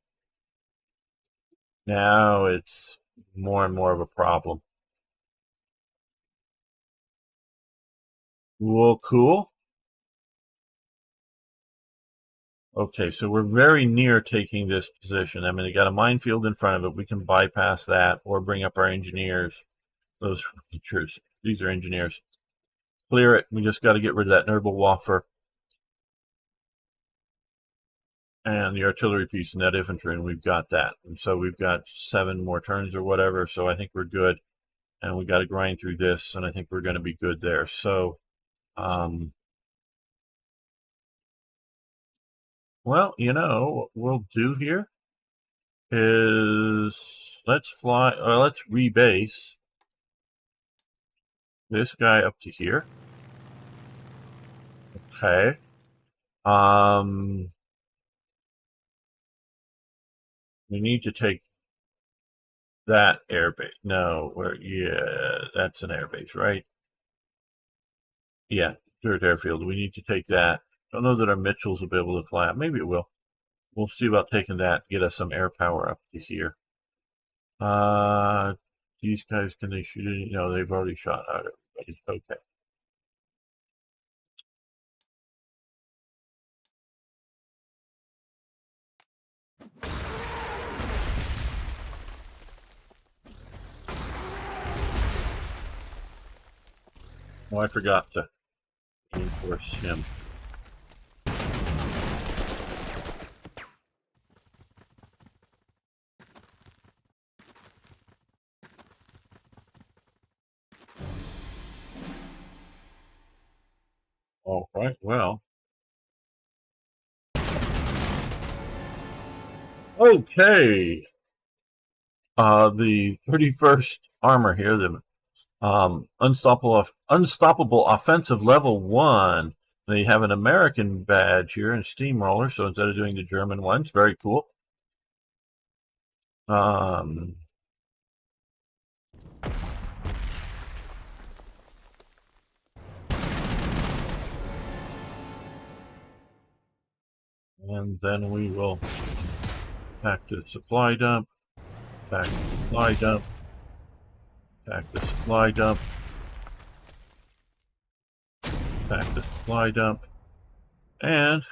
Now it's more and more of a problem. Well, cool. Okay, so we're very near taking this position. I mean, they got a minefield in front of it. We can bypass that or bring up our engineers. Those features. These are engineers. Clear it. We just got to get rid of that Waffer and the artillery piece and that infantry, and we've got that. And so we've got 7 more turns or whatever, so I think we're good. And we got to grind through this, and I think we're going to be good there. So, well, what we'll do here is let's rebase this guy up to here. Okay. We need to take that airbase. No, yeah, that's an airbase, right? Yeah, dirt airfield. We need to take that. Don't know that our Mitchells will be able to fly. Maybe it will. We'll see about taking that. Get us some air power up to here. These guys, can they shoot it? No, they've already shot at everybody. Okay. Oh, I forgot to reinforce him. All right, well. Okay. The 31st Armor here, the Unstoppable Offensive Level 1. They have an American badge here and Steamroller, so instead of doing the German ones, very cool. And then we will back to the supply dump, back to the supply dump, back to the supply dump, back to the supply dump, and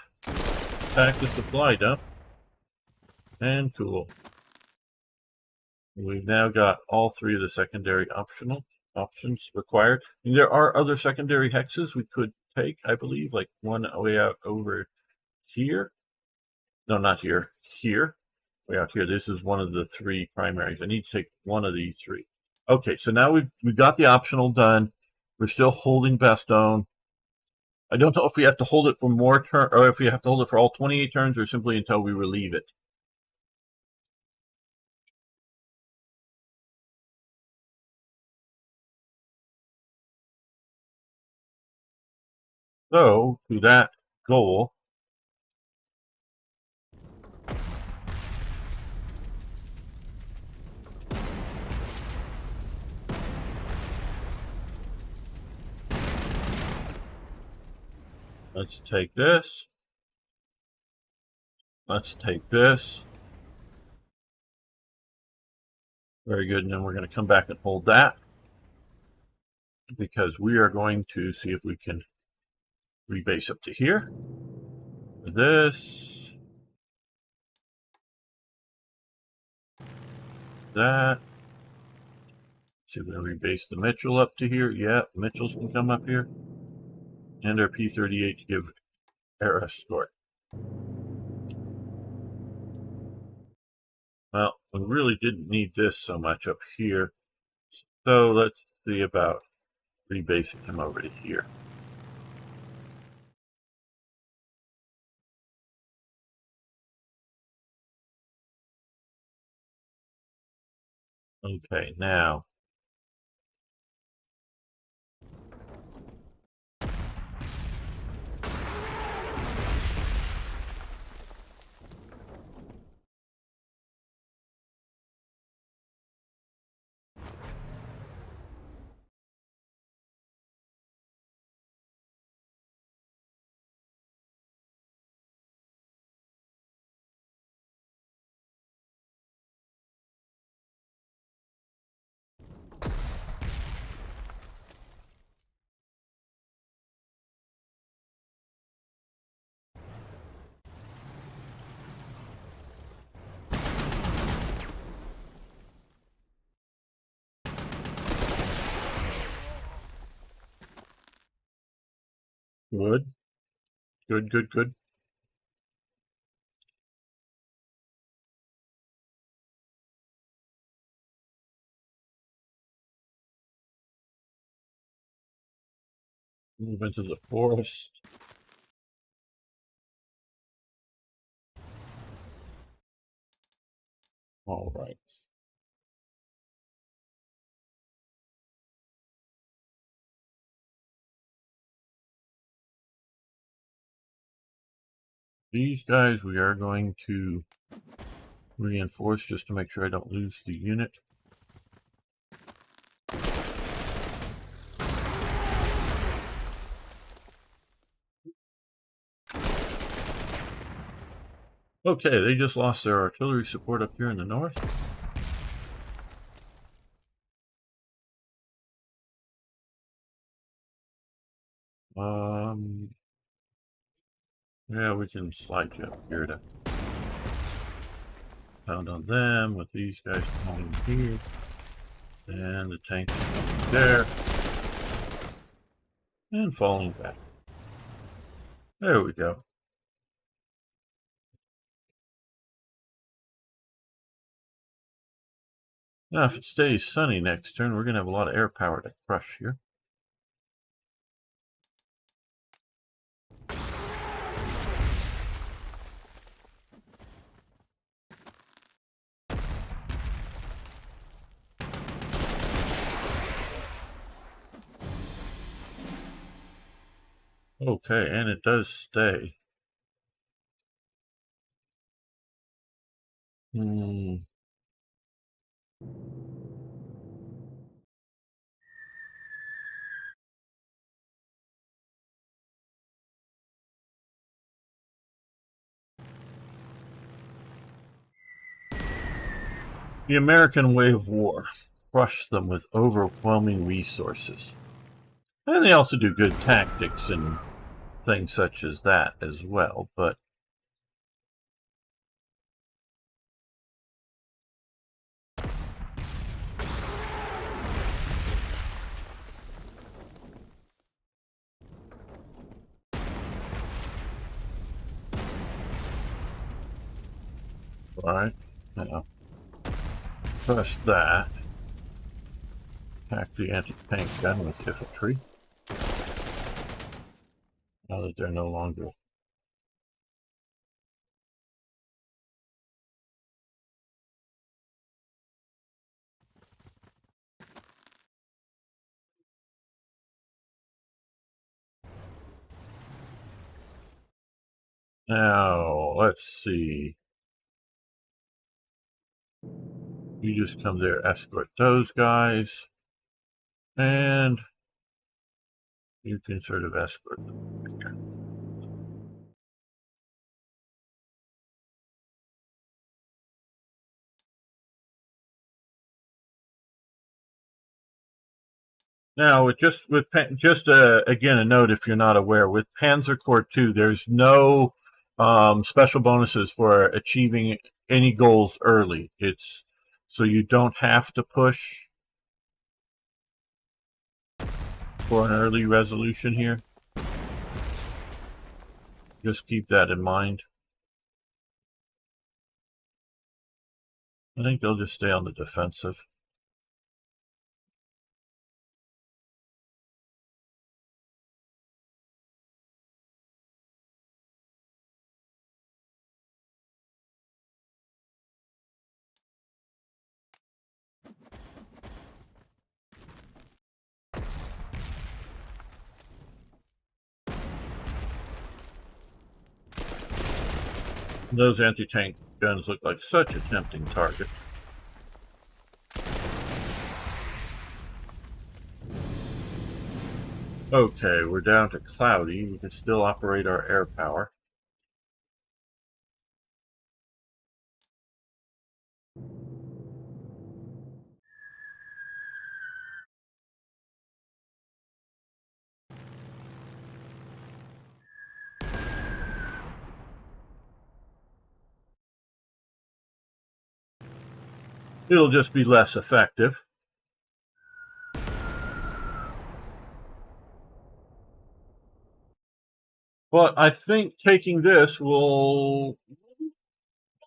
back to the supply dump, and cool. We've now got all 3 of the secondary options required. And there are other secondary hexes we could take, I believe, like one way out over here. No, not here. Here. Way out here. This is one of the 3 primaries. I need to take one of these 3. Okay, so now we've got the optional done. We're still holding Bastogne. I don't know if we have to hold it for more turns, or if we have to hold it for all 28 turns, or simply until we relieve it. So, to that goal, let's take this. Let's take this. Very good. And then we're going to come back and hold that, because we are going to see if we can rebase up to here. This. That. See if we can rebase the Mitchell up to here. Yeah, Mitchells can come up here. And our P-38 to give air escort. Well, we really didn't need this so much up here. So let's see about rebasing him over to here. Okay, now. Good. Good, good, good. Move into the forest. All right. These guys we are going to reinforce just to make sure I don't lose the unit. Okay, they just lost their artillery support up here in the north. Yeah, we can slide you up here to pound on them with these guys coming here. And the tanks coming there. And falling back. There we go. Now, if it stays sunny next turn, we're going to have a lot of air power to crush here. Okay, and it does stay. The American way of war. Crush them with overwhelming resources. And they also do good tactics and things such as that as well, but right now, crush that. Attack the anti-tank gun with infantry. Now that they're no longer. Now, let's see. You just come there, escort those guys, and you can sort of escort them here. Now, again a note if you're not aware, with Panzer Corps 2, there's no special bonuses for achieving any goals early. It's so you don't have to push for an early resolution here. Just keep that in mind. I think they'll just stay on the defensive. Those anti-tank guns look like such a tempting target. Okay, we're down to cloudy. We can still operate our air power. It'll just be less effective. But I think taking this will...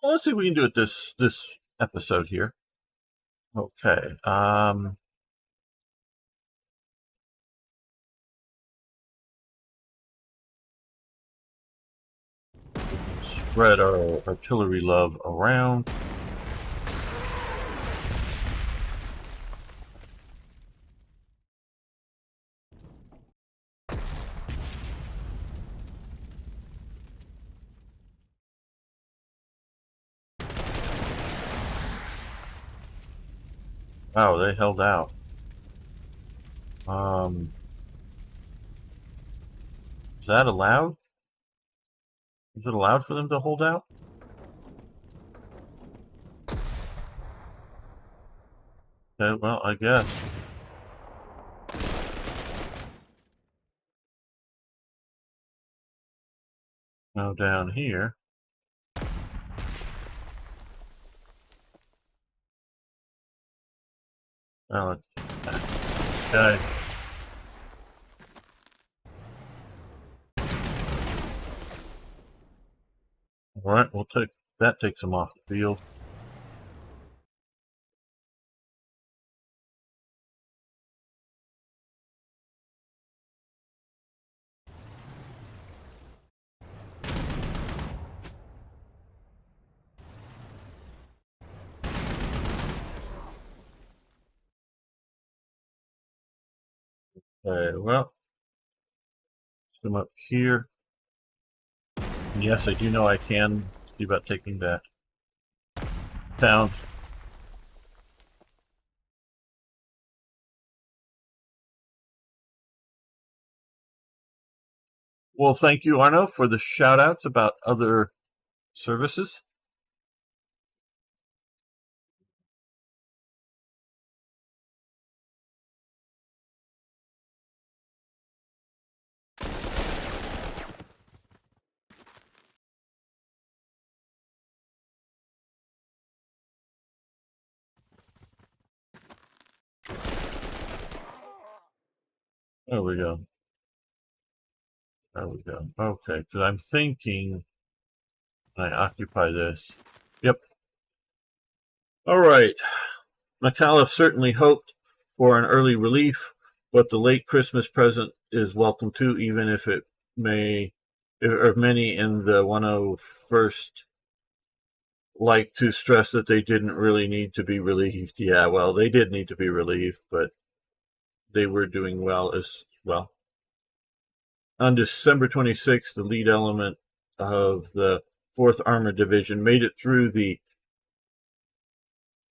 Let's see if we can do it this episode here. Okay. Spread our artillery love around. Wow, they held out. Is that allowed? Is it allowed for them to hold out? Okay, well, I guess. Now down here. Oh, okay. All right, we'll take that. Takes them off the field. Okay, well, come up here. And yes, I do know I can see about taking that town. Well, thank you, Arno, for the shout outs about other services. There we go. There we go. Okay, because I'm thinking I occupy this. Yep. All right. McAuliffe certainly hoped for an early relief, but the late Christmas present is welcome too, even if it may, or many in the 101st like to stress that they didn't really need to be relieved. Yeah, well, they did need to be relieved, but they were doing well as well. On December 26th, the lead element of the 4th Armored Division made it through the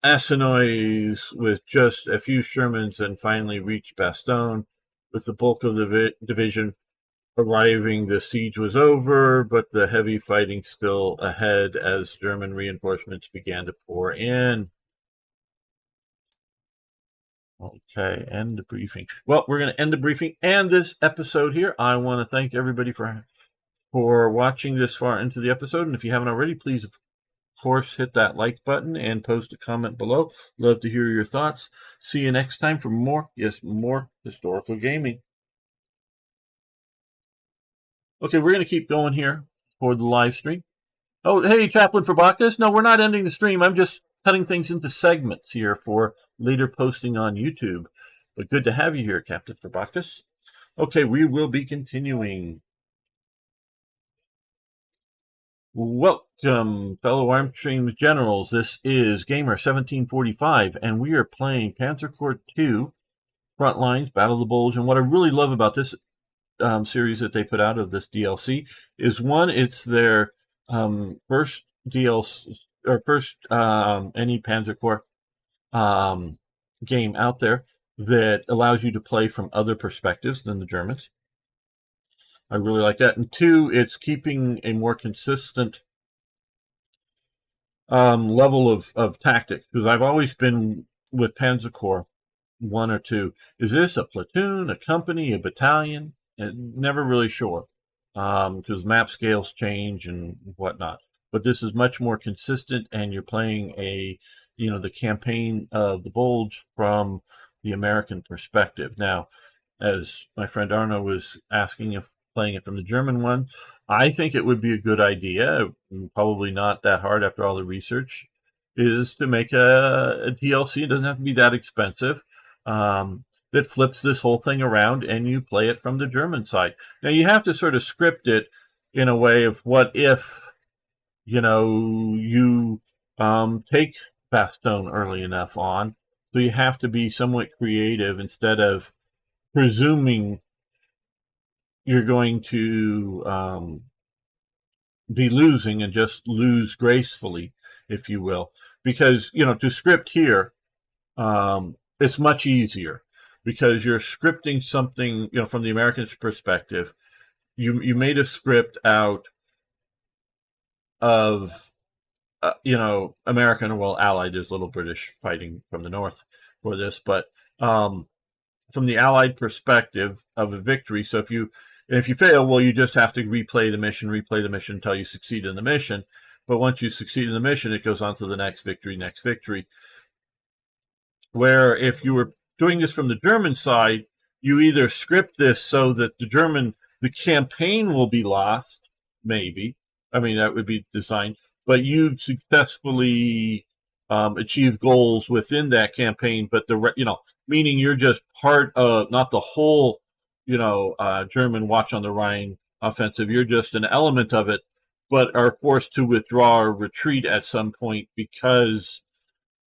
Assinois with just a few Shermans and finally reached Bastogne. With the bulk of the division arriving, the siege was over, but the heavy fighting still ahead as German reinforcements began to pour in. Okay, end the briefing. Well, we're going to end the briefing and this episode here. I want to thank everybody for watching this far into the episode. And if you haven't already, please, of course, hit that like button and post a comment below. Love to hear your thoughts. See you next time for more historical gaming. Okay, we're going to keep going here for the live stream. Oh, hey, Chaplain for Bacchus. No, we're not ending the stream. I'm just cutting things into segments here for later posting on YouTube. But good to have you here, Captain for Bacchus. Okay, we will be continuing. Welcome, fellow Armstream generals. This is Gamer 1745, and we are playing Panzer Corps 2, Frontlines, Battle of the Bulge. And what I really love about this series that they put out of this DLC is, one, it's their first DLC, or first any Panzer Corps game out there that allows you to play from other perspectives than the Germans. I really like that. And two, it's keeping a more consistent level of tactics, because I've always been with Panzer Corps 1 or 2. Is this a platoon, a company, a battalion? And never really sure, because map scales change and whatnot. But this is much more consistent, and you're playing the campaign of the Bulge from the American perspective. Now, as my friend Arno was asking if playing it from the German one, I think it would be a good idea, probably not that hard after all the research, is to make a DLC. It doesn't have to be that expensive. That flips this whole thing around and you play it from the German side. Now, you have to sort of script it in a way of what if, you take Bastogne early enough on. So you have to be somewhat creative instead of presuming you're going to be losing and just lose gracefully, if you will. Because, to script here, it's much easier because you're scripting something, from the American's perspective. You made a script out of, American, well, Allied. There's little British fighting from the north for this, but from the Allied perspective of a victory. So if you fail, well, you just have to replay the mission until you succeed in the mission. But once you succeed in the mission, it goes on to the next victory. Where if you were doing this from the German side, you either script this so that the campaign will be lost, maybe. I mean, that would be designed, but you successfully achieve goals within that campaign, but meaning you're just part of, not the whole, German Watch on the Rhine offensive. You're just an element of it, but are forced to withdraw or retreat at some point because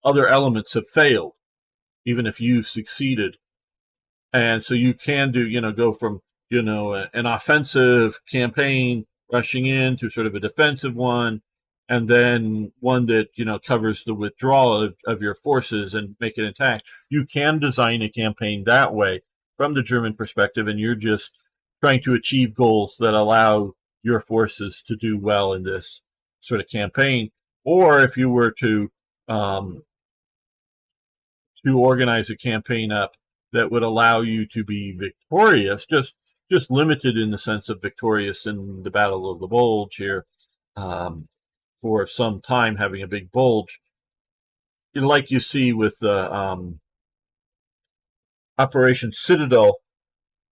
other elements have failed, even if you've succeeded. And so you can go from, an offensive campaign rushing in to sort of a defensive one, and then one that, covers the withdrawal of your forces and make it intact. You can design a campaign that way from the German perspective, and you're just trying to achieve goals that allow your forces to do well in this sort of campaign. Or if you were to organize a campaign up that would allow you to be victorious, just limited in the sense of victorious in the Battle of the Bulge here, for some time, having a big bulge, like you see with Operation Citadel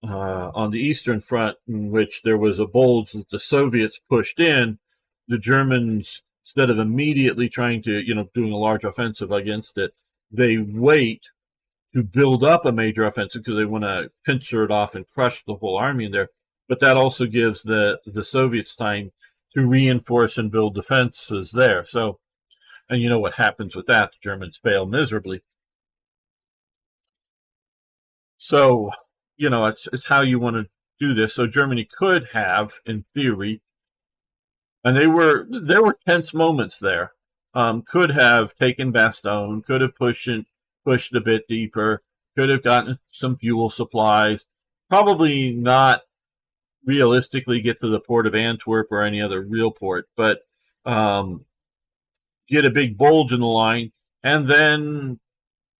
on the Eastern Front, in which there was a bulge that the Soviets pushed in. The Germans, instead of immediately trying to, doing a large offensive against it, they wait to build up a major offensive because they want to pincer it off and crush the whole army in there. But that also gives the Soviets time to reinforce and build defenses there. So, and you know what happens with that? The Germans fail miserably. So, it's how you want to do this. So Germany could have, in theory, and there were tense moments there. Could have taken Bastogne, could have pushed a bit deeper, could have gotten some fuel supplies. Probably not realistically get to the port of Antwerp or any other real port, but um, get a big bulge in the line, and then,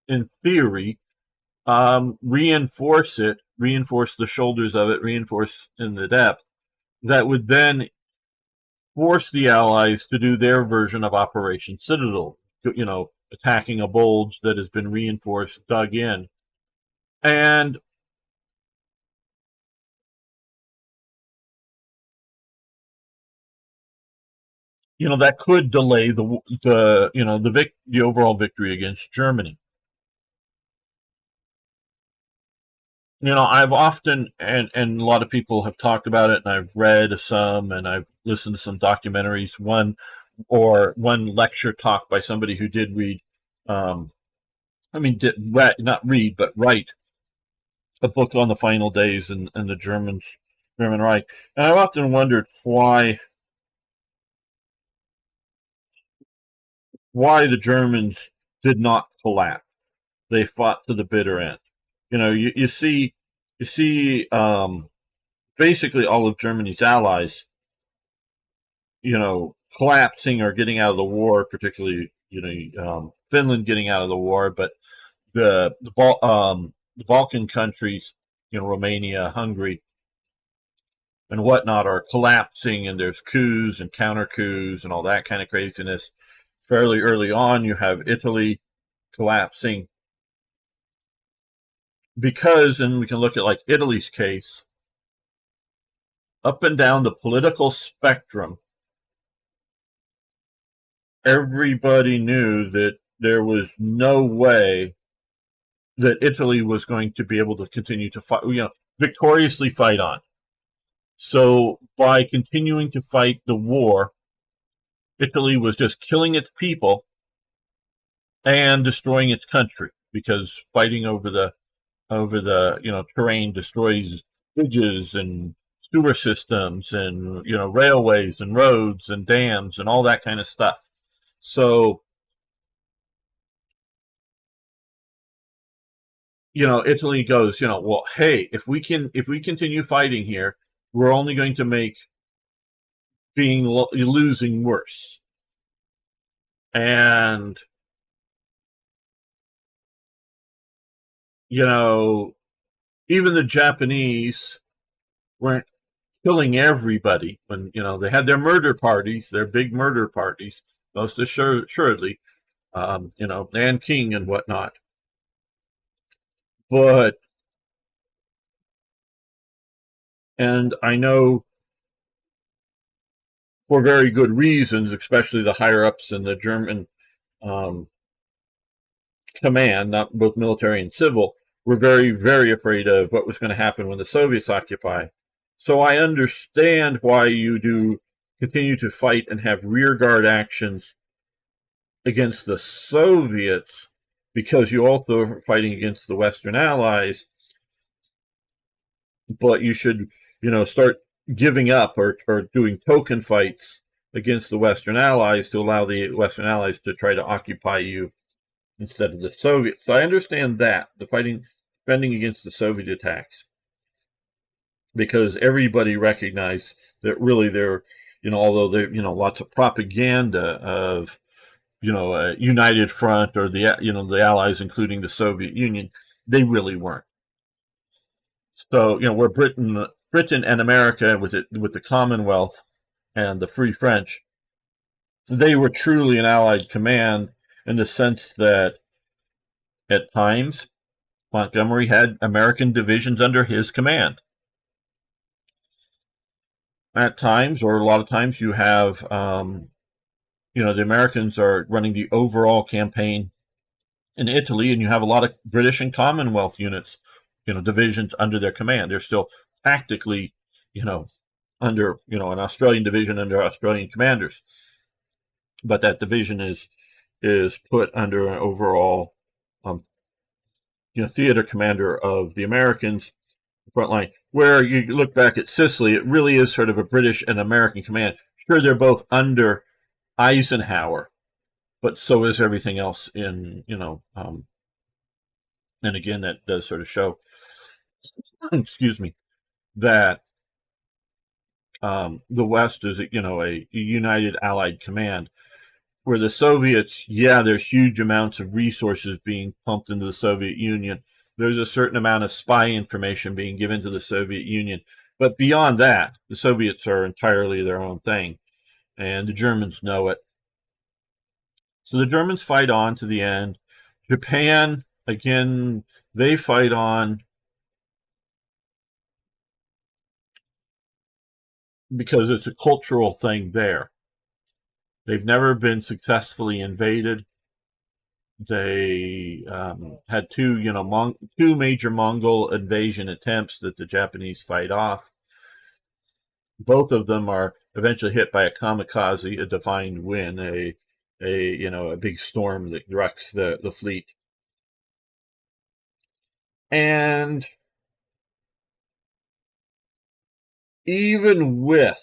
in theory, reinforce it, reinforce the shoulders of it, reinforce in the depth. That would then force the Allies to do their version of Operation Citadel, attacking a bulge that has been reinforced, dug in. And that could delay the overall victory against Germany. I've often and a lot of people have talked about it, and I've read some, and I've listened to some documentaries. One lecture talk by somebody who did read, not read, but write a book on the final days and the German Reich. And I've often wondered why the Germans did not collapse. They fought to the bitter end. You see, basically all of Germany's allies, collapsing or getting out of the war, particularly, Finland getting out of the war, but the Balkan countries, Romania, Hungary, and whatnot, are collapsing, and there's coups and counter coups and all that kind of craziness. Fairly early on, you have Italy collapsing because, and we can look at like Italy's case, up and down the political spectrum, everybody knew that there was no way that Italy was going to be able to continue to fight, victoriously fight on. So by continuing to fight the war, Italy was just killing its people and destroying its country, because fighting over the terrain destroys bridges and sewer systems and railways and roads and dams and all that kind of stuff. So Italy goes, well, hey, if we continue fighting here, we're only going to make losing worse. And even the Japanese weren't killing everybody when they had their murder parties, their big murder parties, most assuredly, Nanking and whatnot. But, and I know for very good reasons, especially the higher ups in the German command, not both military and civil, were very, very afraid of what was going to happen when the Soviets occupy. So I understand why you do continue to fight and have rearguard actions against the Soviets, because you also are fighting against the Western Allies. But you should, start giving up or doing token fights against the Western Allies to allow the Western Allies to try to occupy you instead of the Soviets. So I understand that, defending against the Soviet attacks, because everybody recognized that really there, although there, lots of propaganda of, a united front, or the Allies, including the Soviet Union, they really weren't. So, where Britain and America, with the Commonwealth and the Free French, they were truly an Allied command, in the sense that at times Montgomery had American divisions under his command. At times, or a lot of times, you have, the Americans are running the overall campaign in Italy, and you have a lot of British and Commonwealth units, divisions under their command. They're still tactically, under, an Australian division under Australian commanders. But that division is put under an overall, theater commander of the Americans front line. Where you look back at Sicily, it really is sort of a British and American command, Sure, they're both under Eisenhower, but so is everything else in, and again, that does sort of show, excuse me, that the West is, a united Allied command. Where the Soviets, yeah, there's huge amounts of resources being pumped into the Soviet Union. There's a certain amount of spy information being given to the Soviet Union. But beyond that, the Soviets are entirely their own thing. And the Germans know it. So the Germans fight on to the end. Japan, again, they fight on because it's a cultural thing there. They've never been successfully invaded. They had two major Mongol invasion attempts that the Japanese fight off. Both of them are eventually hit by a kamikaze, a divine wind, a big storm that wrecks the fleet. And even with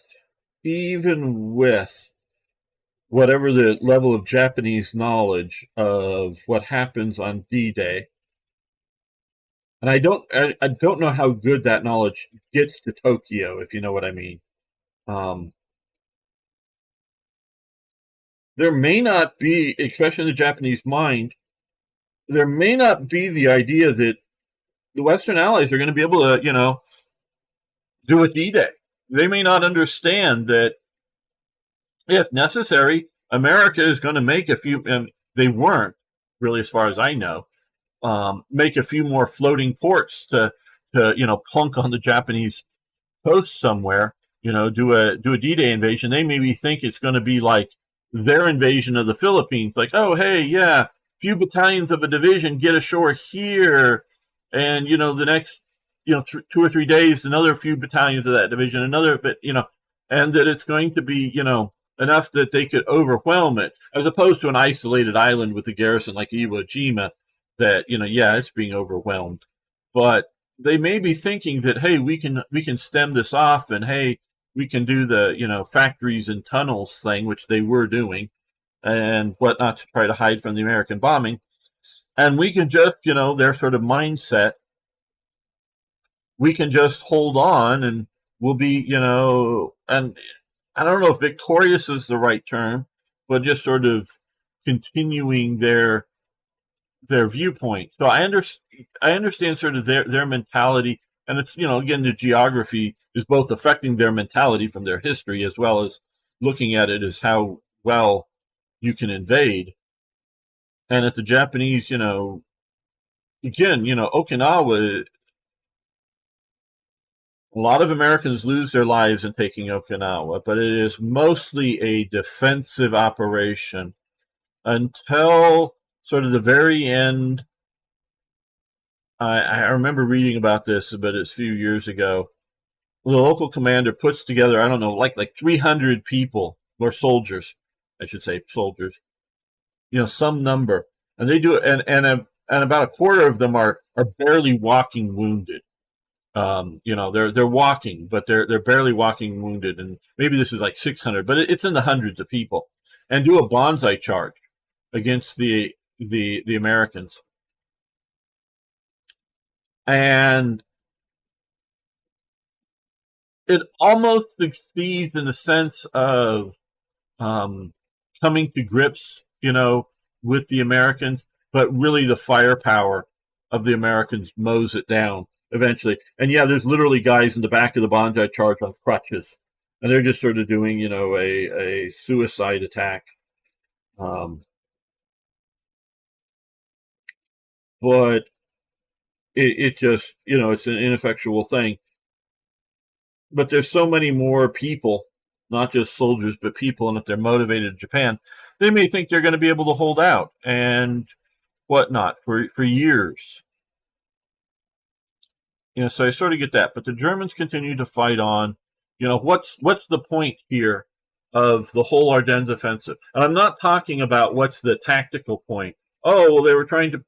whatever the level of Japanese knowledge of what happens on D-Day, and I don't know how good that knowledge gets to Tokyo, if you know what I mean. There may not be, especially in the Japanese mind, there may not be the idea that the Western Allies are going to be able to, do a D-Day. They may not understand that if necessary, America is going to make a few, and they weren't really, as far as I know, make a few more floating ports to plunk on the Japanese coast somewhere, do a D-Day invasion. They maybe think it's going to be like their invasion of the Philippines, like, oh, hey, yeah, few battalions of a division get ashore here, and the next 2 or 3 days, another few battalions of that division, another bit, and that it's going to be enough that they could overwhelm it, as opposed to an isolated island with a garrison like Iwo Jima that it's being overwhelmed. But they may be thinking that, hey, we can stem this off, and hey, we can do the factories and tunnels thing, which they were doing, and whatnot, to try to hide from the American bombing, and we can just their sort of mindset, we can just hold on, and we'll be and I don't know if victorious is the right term, but just sort of continuing their viewpoint. So I understand sort of their mentality, and it's again, the geography is both affecting their mentality from their history, as well as looking at it as how well you can invade. And if the Japanese, again, Okinawa, a lot of Americans lose their lives in taking Okinawa, but it is mostly a defensive operation until sort of the very end. I remember reading about this, but it's a few years ago. The local commander puts together, I don't know, like 300 people, or soldiers, I should say, soldiers, some number, and they do it, and about a quarter of them are barely walking wounded. They're walking, but they're barely walking wounded, and maybe this is like 600, but it's in the hundreds of people, and do a banzai charge against the Americans, and it almost succeeds in the sense of coming to grips, with the Americans, but really the firepower of the Americans mows it down eventually. And yeah, there's literally guys in the back of the banzai charge on crutches, and they're just sort of doing, a suicide attack. But it just, it's an ineffectual thing. But there's so many more people, not just soldiers, but people, and if they're motivated in Japan, they may think they're going to be able to hold out and whatnot for years. So I sort of get that. But the Germans continue to fight on. What's the point here of the whole Ardennes offensive? And I'm not talking about what's the tactical point. Oh, well, they were trying to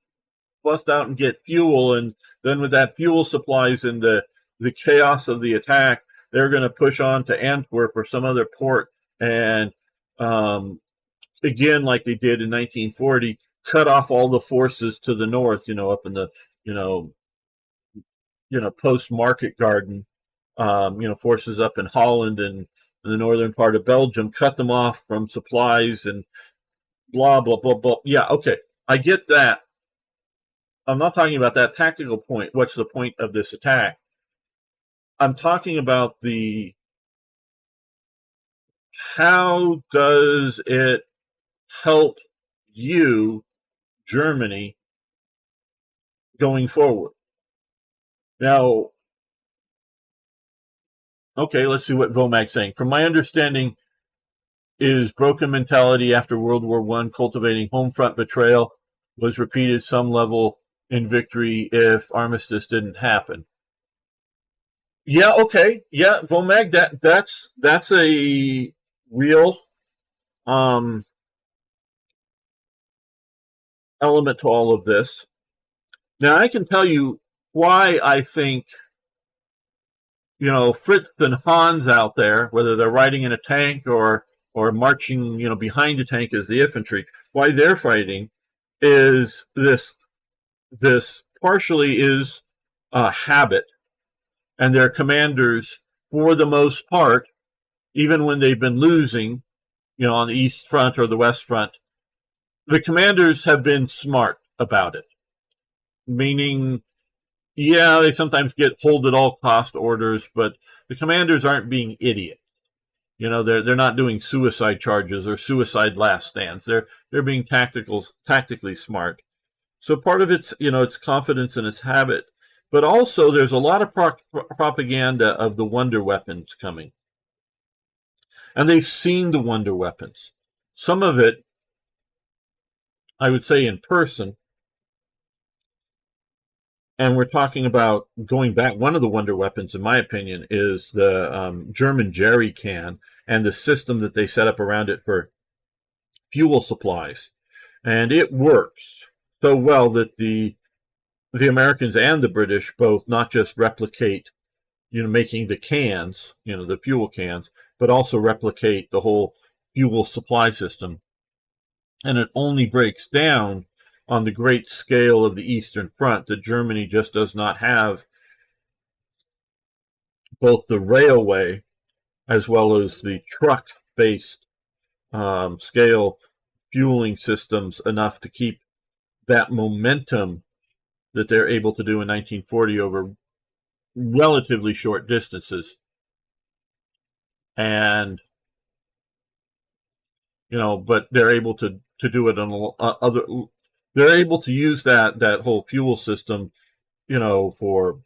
bust out and get fuel, and then with that fuel supplies and the chaos of the attack, they're going to push on to Antwerp or some other port and again, like they did in 1940, cut off all the forces to the north. Up in the you know post Market Garden, forces up in Holland and in the northern part of Belgium, cut them off from supplies and blah blah blah blah. Yeah, okay, I get that. I'm not talking about that tactical point. What's the point of this attack? I'm talking about the how does it help you, Germany, going forward? Now, okay, let's see what Vomag's saying. From my understanding, is broken mentality after World War I, cultivating home front betrayal was repeated some level in victory if armistice didn't happen. Yeah, okay. Yeah, Vomag, that's a real element to all of this. Now I can tell you why I think Fritz and Hans out there, whether they're riding in a tank or marching behind a tank as the infantry, why they're fighting is this partially is a habit, and their commanders, for the most part, even when they've been losing, on the East Front or the West Front, the commanders have been smart about it. Meaning, yeah, they sometimes get hold at all cost orders, but the commanders aren't being idiots. They're not doing suicide charges or suicide last stands. They're being tactically smart. So part of it's confidence in its habit, but also there's a lot of propaganda of the wonder weapons coming, and they've seen the wonder weapons. Some of it, I would say, in person. And we're talking about going back. One of the wonder weapons, in my opinion, is the German jerry can and the system that they set up around it for fuel supplies. And it works so well that the Americans and the British both not just replicate, making the cans, the fuel cans, but also replicate the whole fuel supply system. And it only breaks down on the great scale of the Eastern Front that Germany just does not have both the railway as well as the truck-based scale fueling systems enough to keep that momentum that they're able to do in 1940 over relatively short distances. And, but they're able to do it on other, they're able to use that whole fuel system, for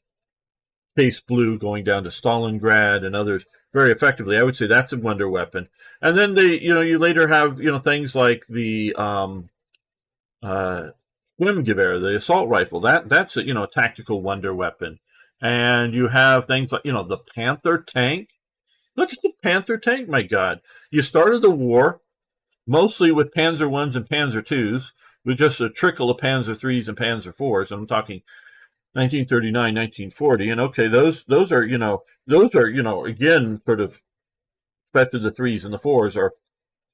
Case Blue going down to Stalingrad and others very effectively. I would say that's a wonder weapon. And then you later have, things like the Schwimmgewehr, the assault rifle. That's a tactical wonder weapon. And you have things like, the Panther tank. Look at the Panther tank, my God. You started the war mostly with Panzer Is and Panzer IIs, with just a trickle of Panzer IIIs and Panzer IVs. I'm talking 1939, 1940, and okay, those are again sort of, especially the threes and the fours are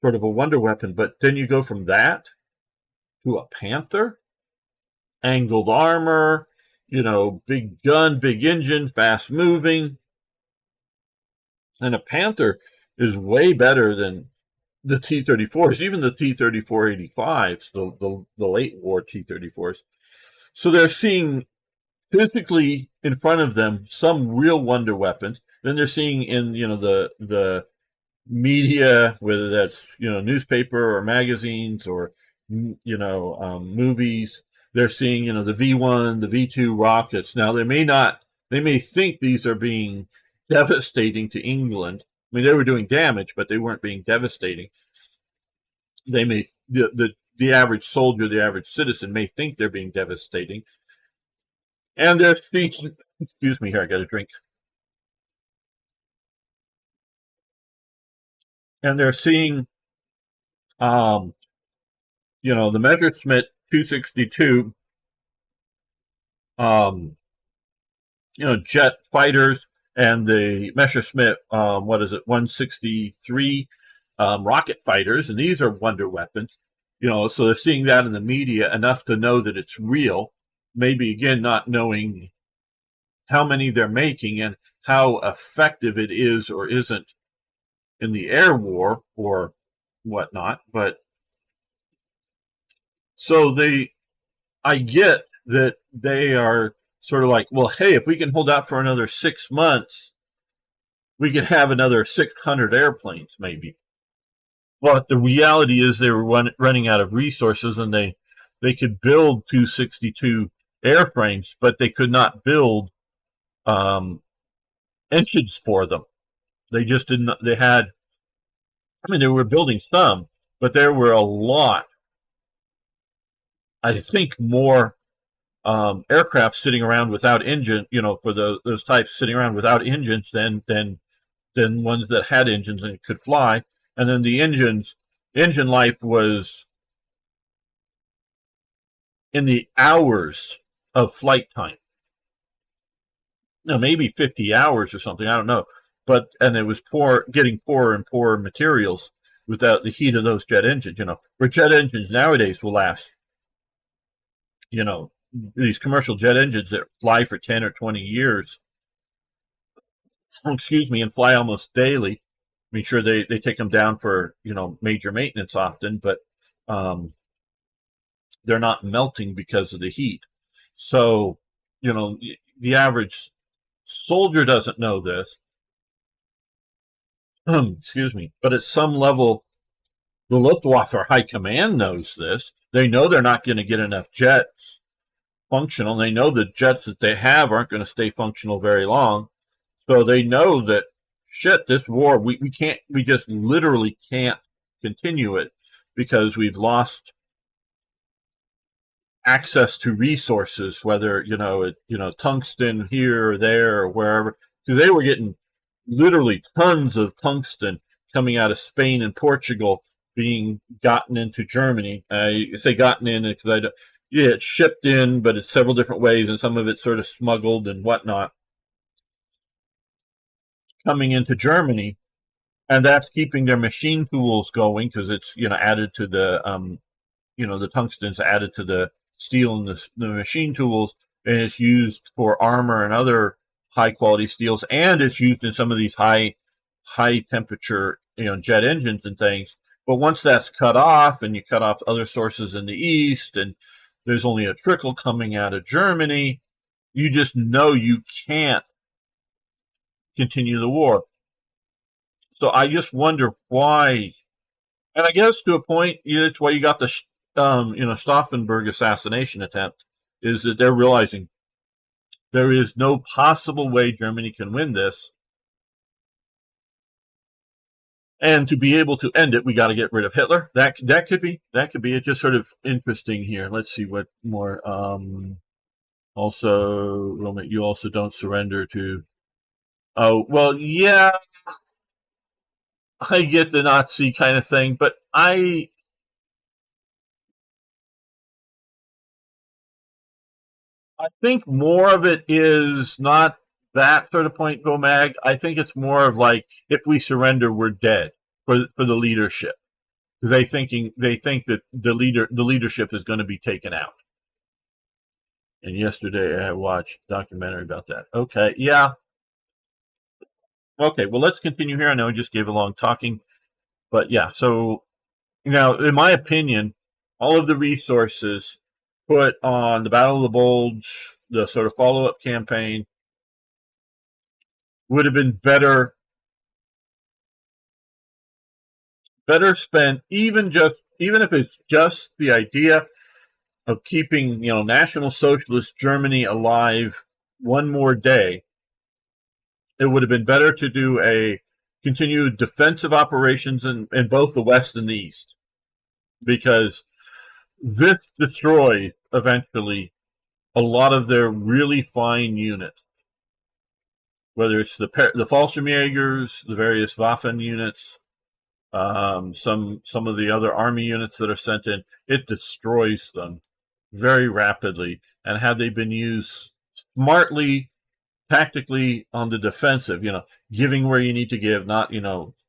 sort of a wonder weapon. But then you go from that to a Panther, angled armor, big gun, big engine, fast moving, and a Panther is way better than the T-34s, even the T-34-85s, the late war T-34s. So they're seeing physically in front of them some real wonder weapons. Then they're seeing in the media, whether that's newspaper or magazines or movies. They're seeing the V1, the V2 rockets. Now they may think these are being devastating to England. I mean, they were doing damage, but they weren't being devastating. They may the average soldier, the average citizen may think they're being devastating. And they're speaking, excuse me here, I got a drink. And they're seeing, the Messerschmitt 262, jet fighters, and the Messerschmitt, 163 rocket fighters, and these are wonder weapons. So they're seeing that in the media enough to know that it's real. Maybe again, not knowing how many they're making and how effective it is or isn't in the air war or whatnot. But so I get that they are sort of like, well, hey, if we can hold out for another 6 months, we could have another 600 airplanes, maybe. But the reality is they were running out of resources, and they could build 262 airframes, but they could not build engines for them. They just didn't. They had. I mean, they were building some, but there were a lot. I think more aircraft sitting around without engine. For those types sitting around without engines than ones that had engines and could fly. And then the engine life was in the hours of flight time. Maybe 50 hours or something. I don't know. And it was getting poorer and poorer materials without the heat of those jet engines. Where jet engines nowadays will last. These commercial jet engines that fly for 10 or 20 years. Excuse me, and fly almost daily. I mean, sure, they take them down for major maintenance often, but they're not melting because of the heat. So the average soldier doesn't know this. Excuse me, but at some level, the Luftwaffe or high command knows this. They know they're not going to get enough jets functional. They know the jets that they have aren't going to stay functional very long. So they know that, shit, this war, we just literally can't continue it because we've lost access to resources, whether, tungsten here or there or wherever. Because they were getting literally tons of tungsten coming out of Spain and Portugal being gotten into Germany. I say gotten in because it's shipped in, but it's several different ways, and some of it's sort of smuggled and whatnot coming into Germany, and that's keeping their machine tools going because it's added to the the tungsten's added to the steel and the machine tools, and it's used for armor and other high quality steels, and it's used in some of these high temperature jet engines and things. But once that's cut off, and you cut off other sources in the east, and there's only a trickle coming out of Germany, you just know you can't continue the war. So I just wonder why, and I guess to a point, it's why you got the Stauffenberg assassination attempt, is that they're realizing there is no possible way Germany can win this, and to be able to end it, we got to get rid of Hitler. That could be it. Just sort of interesting here. Let's see what more. Also, Roman, you also don't surrender to. Oh, well, yeah, I get the Nazi kind of thing, but I think more of it is not that sort of point, Go Mag. I think it's more of like, if we surrender, we're dead for the leadership, because they think that the leadership is going to be taken out. And yesterday I watched a documentary about that. Okay, yeah. Okay, well, let's continue here. I know I just gave a long talking, but yeah. So now, in my opinion, all of the resources put on the Battle of the Bulge, the sort of follow-up campaign, would have been better spent, even if it's just the idea of keeping National Socialist Germany alive one more day. It would have been better to do a continued defensive operations in both the West and the East, because this destroys eventually a lot of their really fine units, whether it's the Fallschirmjägers, the various Waffen units, some of the other army units that are sent in. It destroys them very rapidly, and had they been used smartly, tactically on the defensive, giving where you need to give, not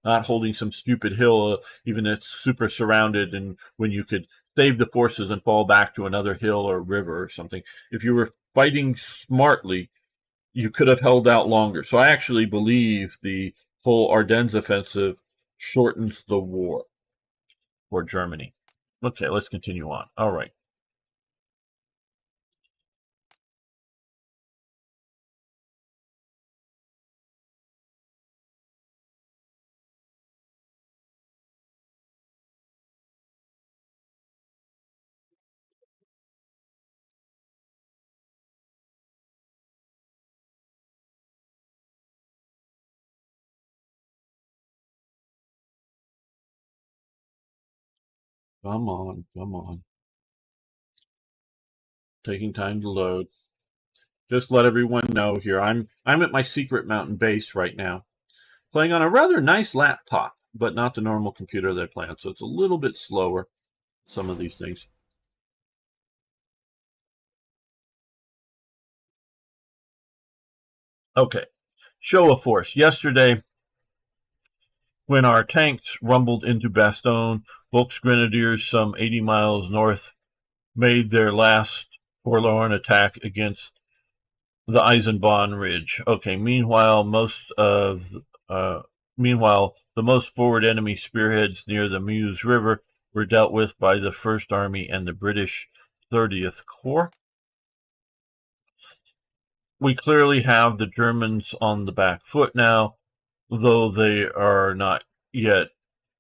not holding some stupid hill, even if it's super surrounded, and when you could save the forces and fall back to another hill or river or something. If you were fighting smartly, you could have held out longer. So I actually believe the whole Ardennes offensive shortens the war for Germany. Okay, let's continue on. All right. Come on, come on. Taking time to load. Just let everyone know here. I'm at my secret mountain base right now, playing on a rather nice laptop, but not the normal computer that I play on, so it's a little bit slower, some of these things. Okay. Show of force. Yesterday, when our tanks rumbled into Bastogne, Volk's Grenadiers, some 80 miles north, made their last forlorn attack against the Eisenbahn Ridge. Okay. Meanwhile, the most forward enemy spearheads near the Meuse River were dealt with by the First Army and the British 30th Corps. We clearly have the Germans on the back foot now, though they are not yet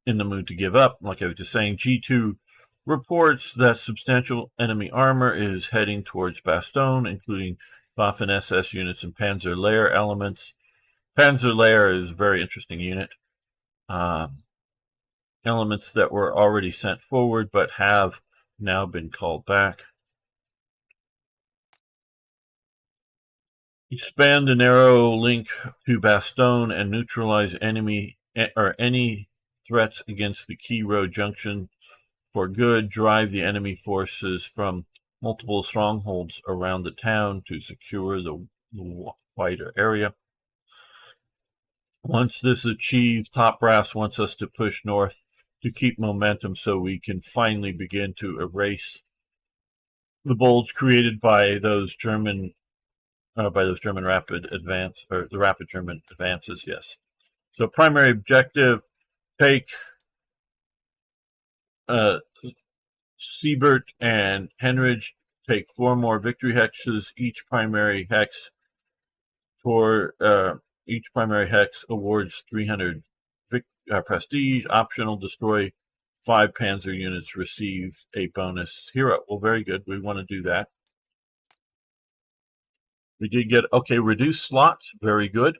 in the mood to give up. Like I was just saying, G2 reports that substantial enemy armor is heading towards Bastogne, including Waffen SS units and Panzer Lehr elements. Panzer Lehr is a very interesting unit. Elements that were already sent forward but have now been called back. Expand the narrow link to Bastogne and neutralize any threats against the key road junction for good. Drive the enemy forces from multiple strongholds around the town to secure the wider area. Once this is achieved, Top Brass wants us to push north to keep momentum so we can finally begin to erase the bulge created by those German rapid advance, or the rapid German advances. Yes. So primary objective: take Siebert and Henrich. Take 4 more victory hexes. Each primary hex awards 300 prestige. Optional: destroy 5 panzer units. Receive a bonus hero. Well, very good. We want to do that. We did get, okay, reduced slots. Very good.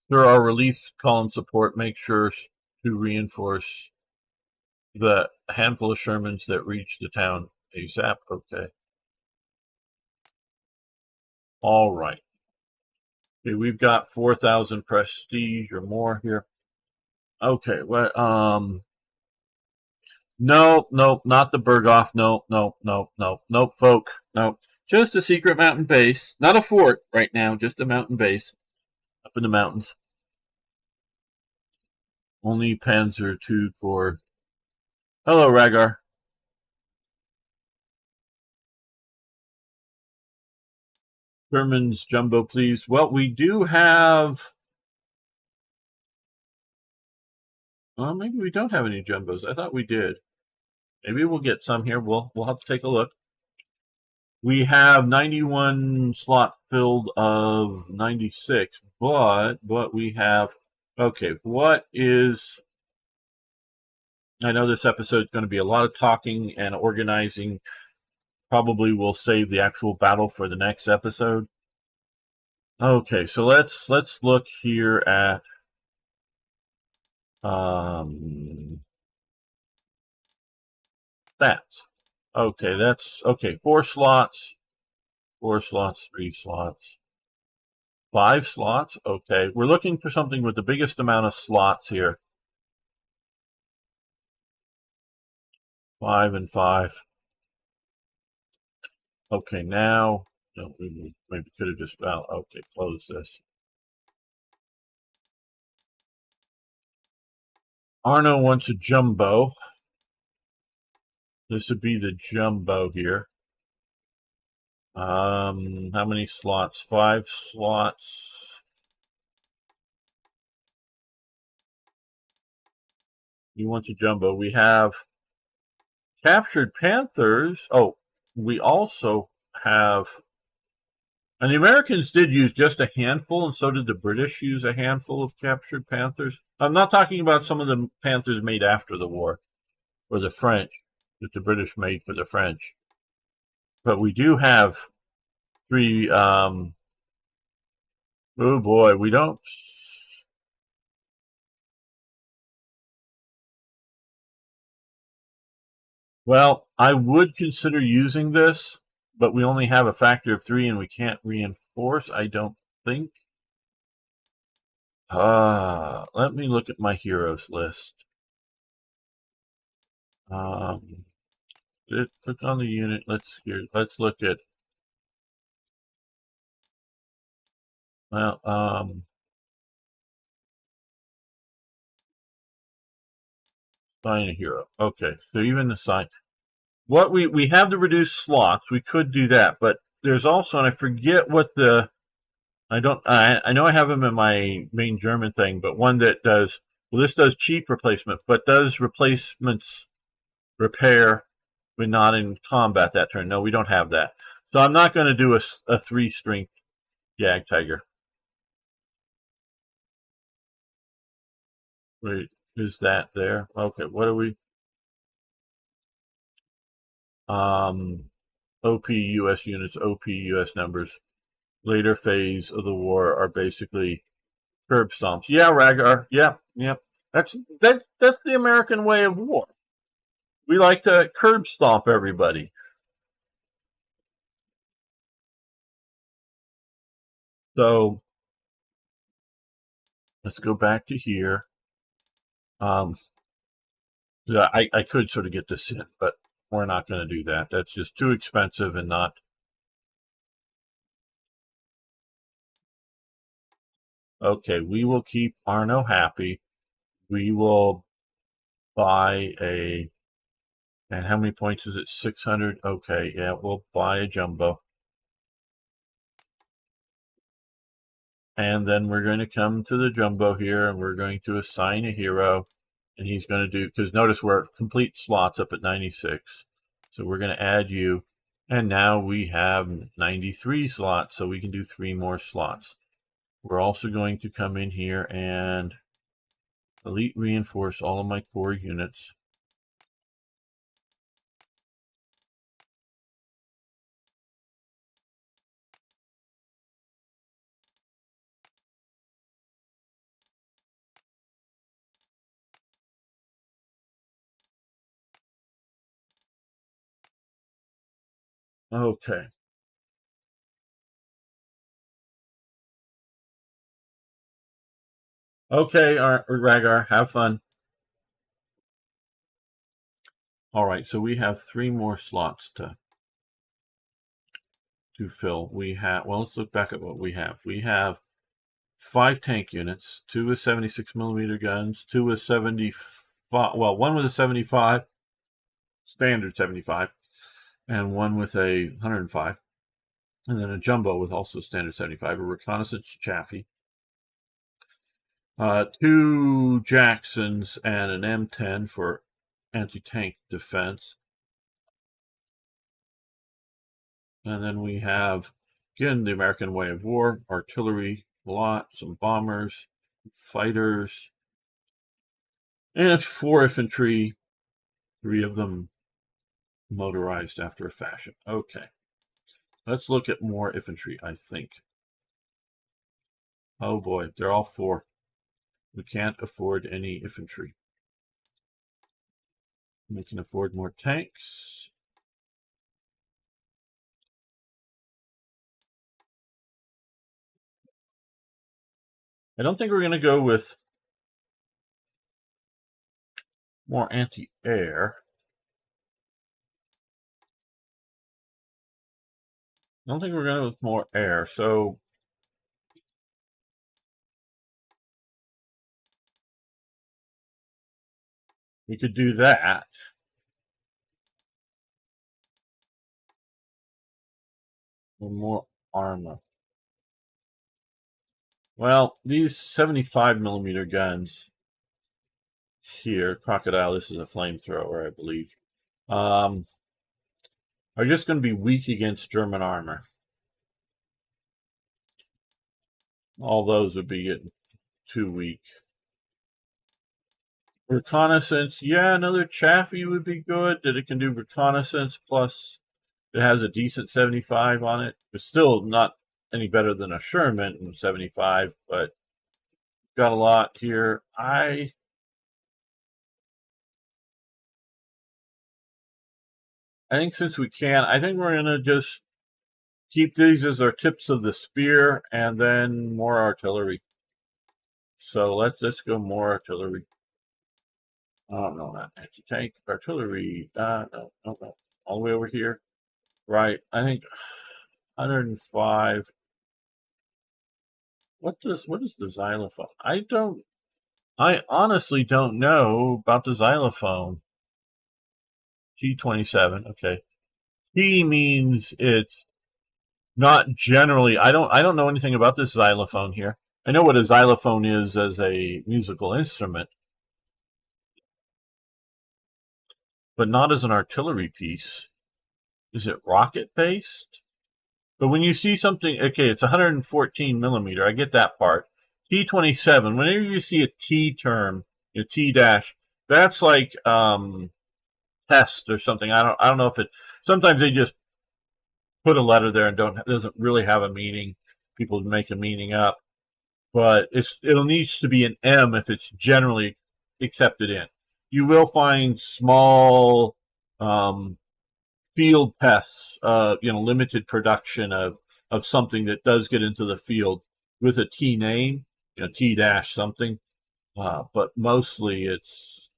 There are relief column support. Make sure to reinforce the handful of Shermans that reach the town ASAP. Okay. All right. Okay, we've got 4,000 prestige or more here. Okay. Well, nope, not the Berghoff. Nope, folk. Nope. Just a secret mountain base. Not a fort right now, just a mountain base up in the mountains. Only Panzer II Corps. Hello, Ragar. Germans jumbo, please. Well, we do have. Well, maybe we don't have any jumbos. I thought we did. Maybe we'll get some here. We'll have to take a look. We have 91 slot filled of 96, but we have. Okay, what is? I know this episode is going to be a lot of talking and organizing. Probably we'll save the actual battle for the next episode. Okay, so let's look here at stats. Okay, that's okay. 4 slots, 3 slots, 5 slots. Okay, we're looking for something with the biggest amount of slots here. 5 and 5. Okay, now we maybe could have just okay, close this. Arno wants a jumbo. This would be the jumbo here. How many slots? 5 slots. He wants a jumbo. We have captured panthers. Oh, we also have, and the Americans did use just a handful, and so did the British use a handful of captured panthers. I'm not talking about some of the panthers made after the war, or the French, that the British made for the French. But we do have 3, oh boy, we don't, well, I would consider using this, but we only have a factor of 3 and we can't reinforce, I don't think. Let me look at my heroes list. Click on the unit. Let's look at, well, sign a hero. Okay, so even the sign. What we have the reduced slots. We could do that, but there's also, and I forget what the, I know I have them in my main German thing, but one that does, well, this does cheap replacement, but does replacements repair when not in combat that turn? No, we don't have that. So I'm not going to do a 3 strength Jag Tiger. Wait, is that there? Okay, what are we? OP US units, OP US numbers. Later phase of the war are basically curb stomps. Yeah, Ragar. Yeah. That's the American way of war. We like to curb stomp everybody. So let's go back to here. I could sort of get this in, but we're not going to do that. That's just too expensive and not. Okay, we will keep Arno happy. We will buy a, and how many points is it? 600. Okay, yeah, we'll buy a jumbo. And then we're going to come to the jumbo here and we're going to assign a hero. And he's going to do, because notice we're complete slots up at 96. So we're going to add you. And now we have 93 slots, so we can do 3 more slots. We're also going to come in here and elite reinforce all of my core units. Okay. Okay, Ragar, have fun. All right, so we have 3 more slots to fill. We have, well, let's look back at what we have. We have 5 tank units, 2 with 76 millimeter guns, 2 with 75, well, 1 with a 75, standard 75, and 1 with a 105. And then a jumbo with also standard 75, a reconnaissance Chaffee. 2 Jacksons and an M10 for anti-tank defense. And then we have, again, the American way of war, artillery, a lot, some bombers, fighters, and 4 infantry, 3 of them motorized after a fashion. Okay. Let's look at more infantry, I think. Oh boy, they're all 4. We can't afford any infantry. We can afford more tanks. I don't think we're going to go with more anti-air. I don't think we're going to go with more air. So We could do that. Or more armor. Well, these 75mm guns here, Crocodile, this is a flamethrower, I believe, are just going to be weak against German armor. All those would be getting too weak. Reconnaissance, yeah, another Chaffee would be good, that it can do reconnaissance, plus it has a decent 75 on it. It's still not any better than a Sherman in 75, but got a lot here. I think since we can, I think we're going to just keep these as our tips of the spear, and then more artillery. So let's go more artillery. Oh no, not anti-tank artillery. No, all the way over here. Right. I think 105. What is the xylophone? I honestly don't know about the xylophone. T27. Okay. T means it's not generally. I don't know anything about this xylophone here. I know what a xylophone is as a musical instrument, but not as an artillery piece. Is it rocket based? But when you see something, okay, it's 114mm. I get that part. T27. Whenever you see a T term, a T dash, that's like test or something. I don't know if it. Sometimes they just put a letter there and doesn't really have a meaning. People make a meaning up, but it'll needs to be an M if it's generally accepted in. You will find small field pests, limited production of something that does get into the field with a T name, T dash something, but mostly it's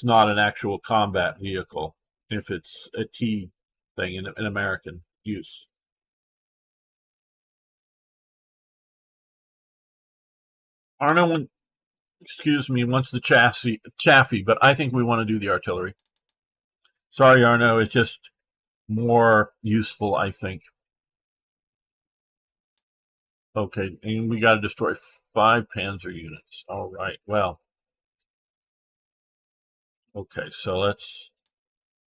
not an actual combat vehicle if it's a T thing in American use. Arno, excuse me, wants the Chaffee, but I think we want to do the artillery. Sorry, Arno, it's just more useful, I think. Okay, and we got to destroy 5 Panzer units. All right, well. Okay, so let's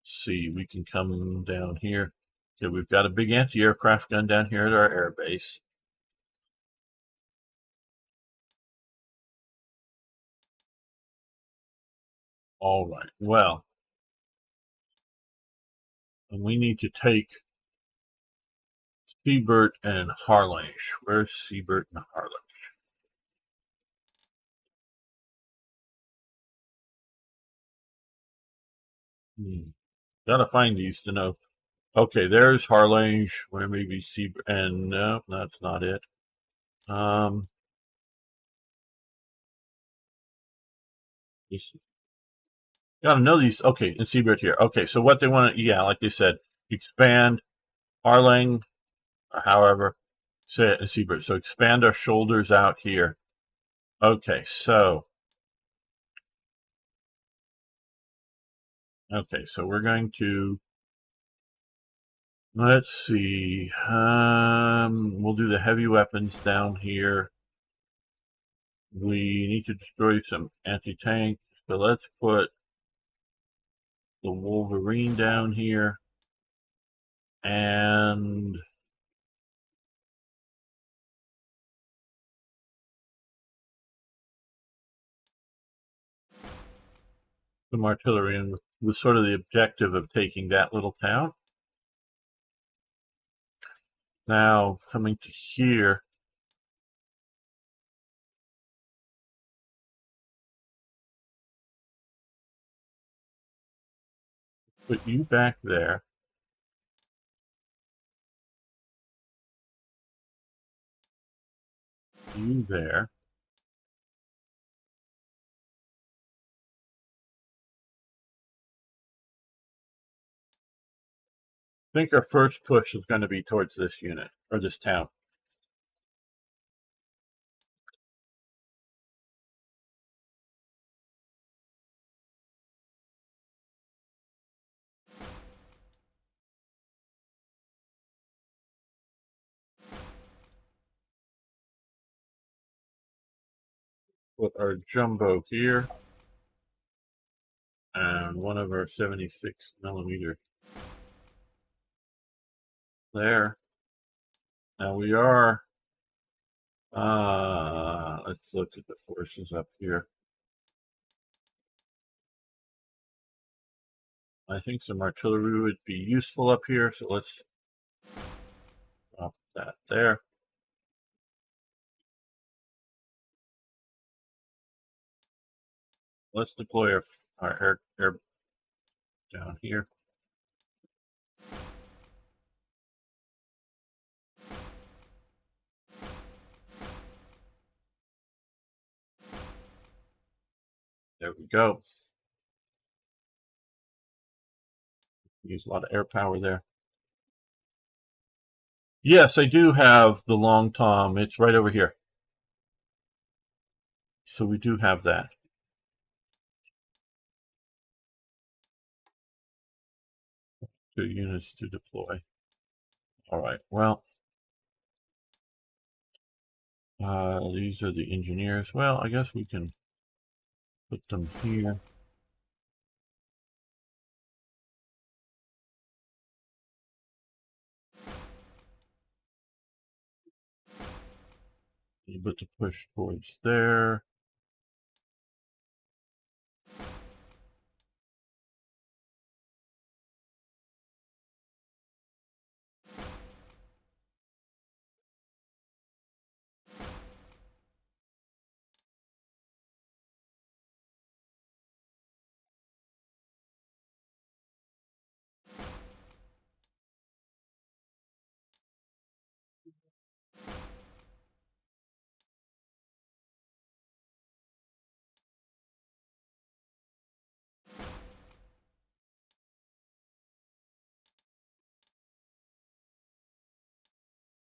see. We can come down here. Okay, we've got a big anti-aircraft gun down here at our air base. All right, well. And we need to take Siebert and Harlinge. Where's Siebert and Harlinge? Gotta find these to know. Okay, there's Harlinge. Where maybe Siebert, and no, that's not it. Just gotta know these. Okay, and Siebert here. Okay, so what they want to, yeah, like they said, expand Harling, or however, say it in Siebert. So expand our shoulders out here. Okay, so we're going to, let's see. We'll do the heavy weapons down here. We need to destroy some anti-tank. So let's put the Wolverine down here. And some artillery, and with sort of the objective of taking that little town. Now, coming to here, put you back there. You there. I think our first push is going to be towards this unit, or this town. put our jumbo here and one of our 76mm there. Now we are, let's look at the forces up here. I think some artillery would be useful up here, so let's drop that there. Let's deploy our air down here. There we go. Use a lot of air power there. Yes, I do have the long tom. It's right over here. So we do have that. 2 units to deploy. All right, well, these are the engineers. Well, I guess we can put them here. But to push towards there.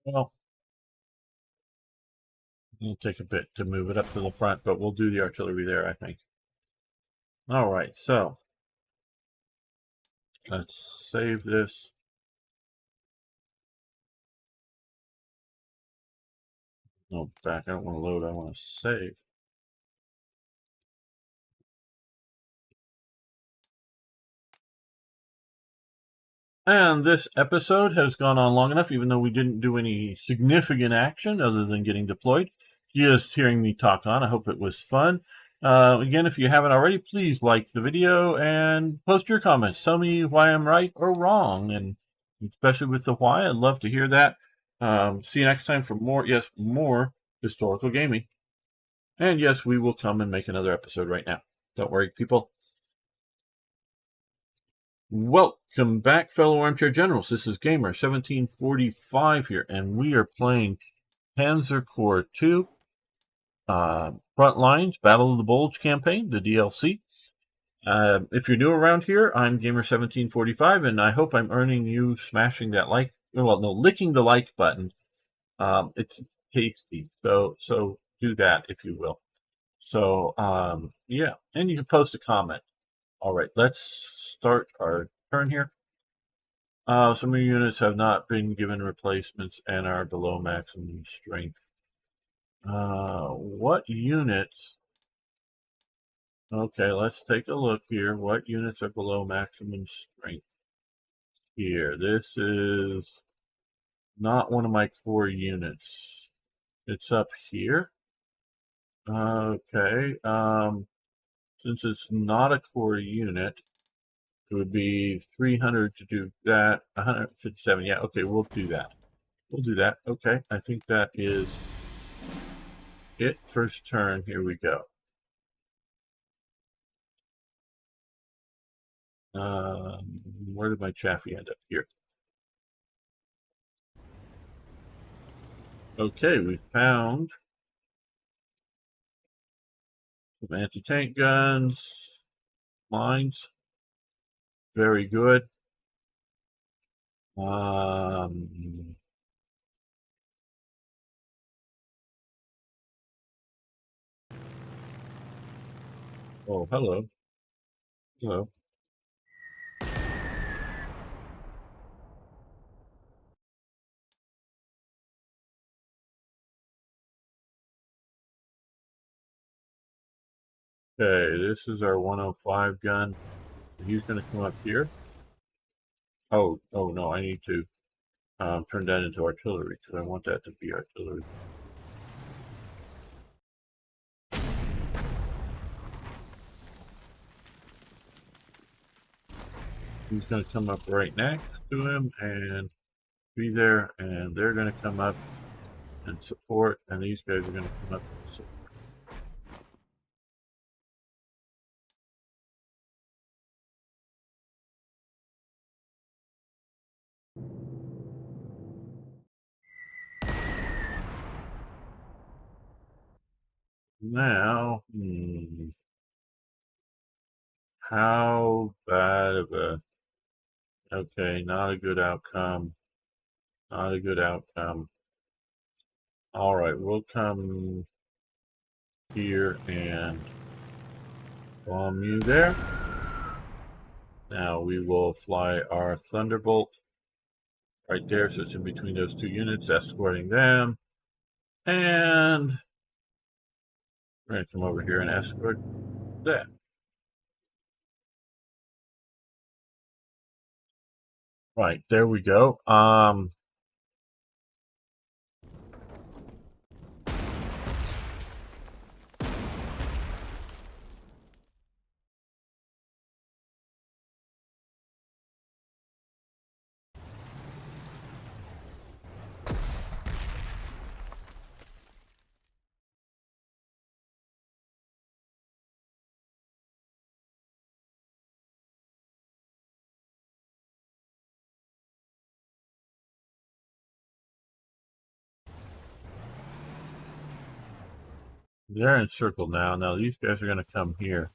Well, it'll take a bit to move it up to the front, but we'll do the artillery there, I think. All right, so let's save this. No, back. I don't want to load. I want to save. And this episode has gone on long enough, even though we didn't do any significant action other than getting deployed. Just hearing me talk on. I hope it was fun. Again, if you haven't already, please like the video and post your comments. Tell me why I'm right or wrong, and especially with the why, I'd love to hear that. See you next time for more, yes, more historical gaming. And yes, we will come and make another episode right now. Don't worry, people. Welcome back, fellow armchair generals. This is Gamer 1745 here, and we are playing Panzer Corps 2 Front Lines Battle of the Bulge campaign, the DLC. If you're new around here, I'm Gamer 1745, and I hope I'm earning you smashing that like, well, no, licking the like button. It's tasty, so do that if you will. So yeah, and you can post a comment. All right, let's start our turn here. Some of your units have not been given replacements and are below maximum strength. What units? Okay, let's take a look here. What units are below maximum strength? Here, this is not one of my core units. It's up here. Okay, since it's not a core unit, it would be 300 to do that. 157. Yeah, okay, we'll do that. We'll do that. Okay, I think that is it. First turn. Here we go. Where did my Chaffee end up? Here. Okay, we found some anti-tank guns, mines. Very good. Oh, hello. Hello. Okay, this is our 105 gun. He's going to come up here. Oh no, I need to turn that into artillery because I want that to be artillery. He's going to come up right next to him and be there, and they're going to come up and support, and these guys are going to come up and support. Now, how bad of a, okay, not a good outcome, not a good outcome. All right, we'll come here and bomb you there. Now we will fly our Thunderbolt right there, so it's in between those two units, escorting them. And we're going to come over here and escort that. Right, there we go. They're encircled now. Now these guys are going to come here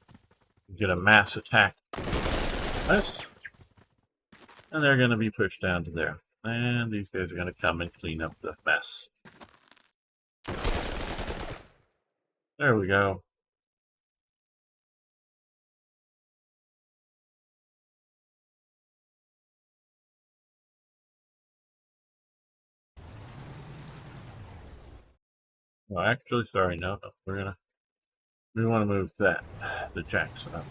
and get a mass attack. This, and they're going to be pushed down to there. And these guys are going to come and clean up the mess. There we go. Well, actually, sorry, no, we want to move that, the jacks up.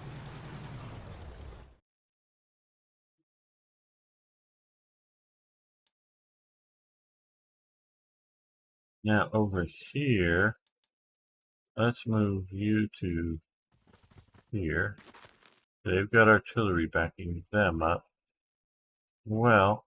Now over here, let's move you to here. They've got artillery backing them up. Well,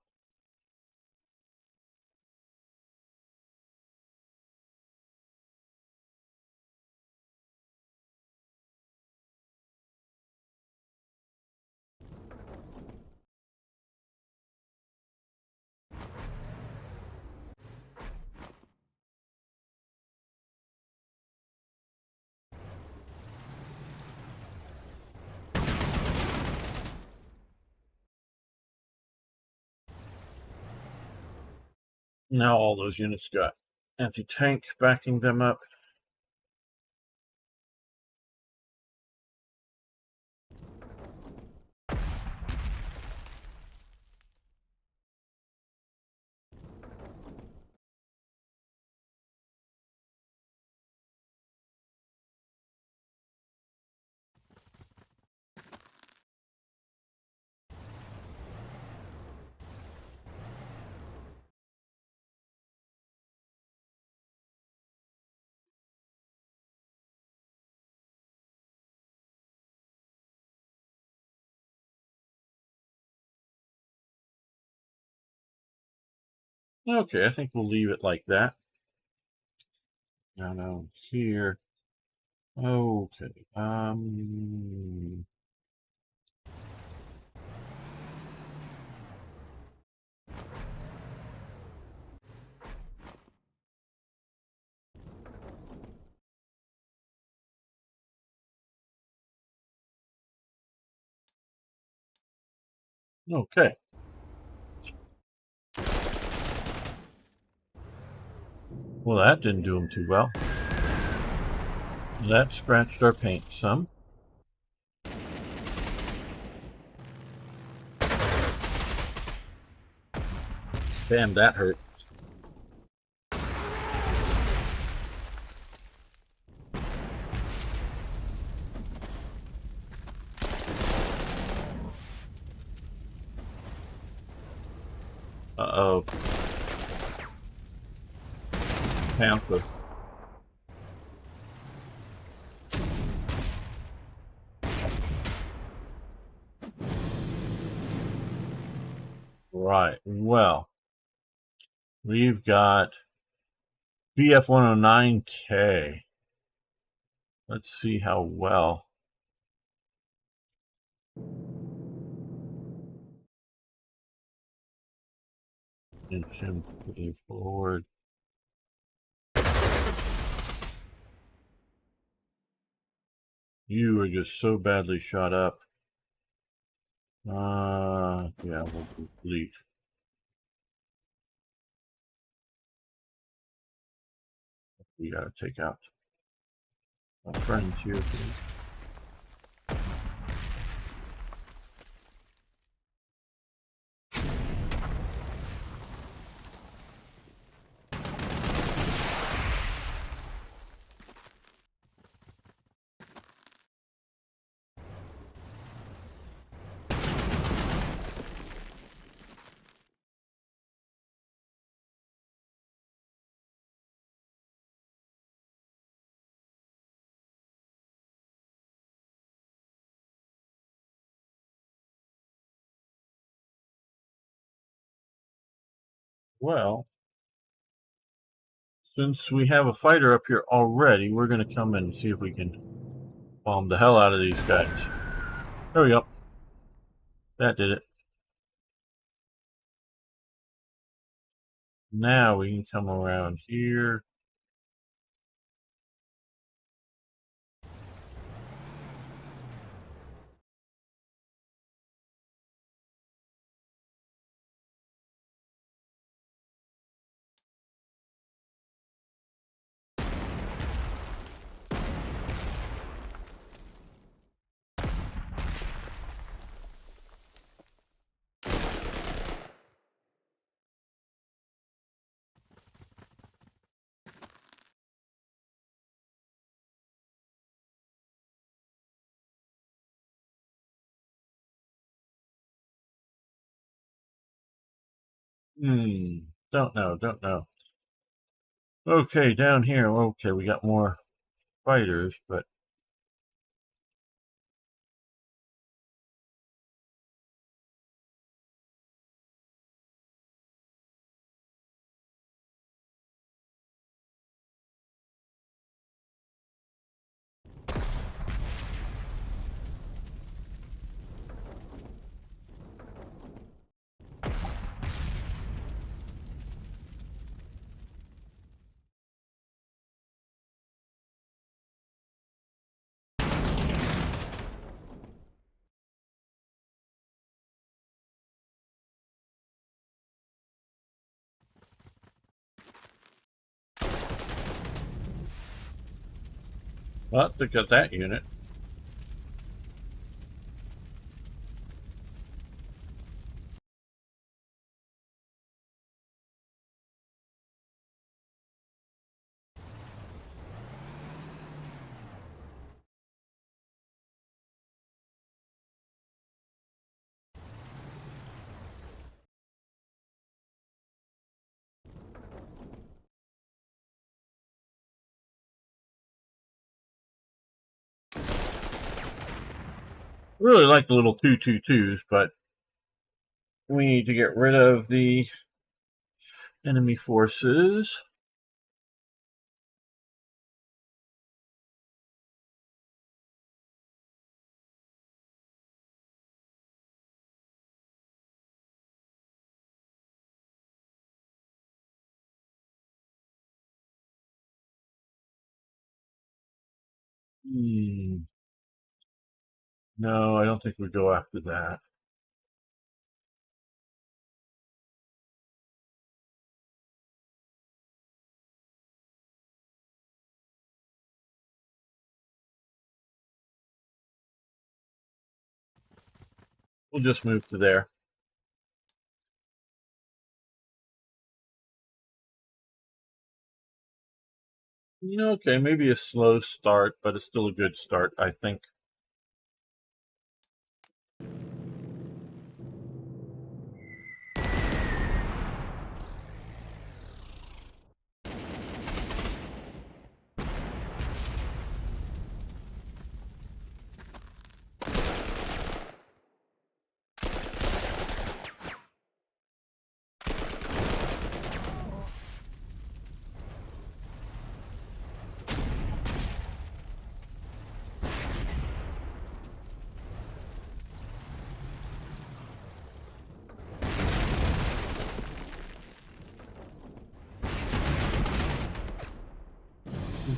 now all those units got anti-tank backing them up. Okay, I think we'll leave it like that. Now here. Okay. Okay. Well, that didn't do them too well. That scratched our paint some. Damn, that hurt. of Panther. Right. Well, we've got BF 109K. Let's see how well. And him putting forward. You are just so badly shot up. Yeah, we'll complete. We gotta take out our friends here, please. Well, since we have a fighter up here already, we're going to come in and see if we can bomb the hell out of these guys. There we go. That did it. Now we can come around here. Don't know. Okay, down here. Okay, we got more fighters, but they got that unit. Really like the little 222s, but we need to get rid of the enemy forces. No, I don't think we go after that. We'll just move to there. Okay, maybe a slow start, but it's still a good start, I think.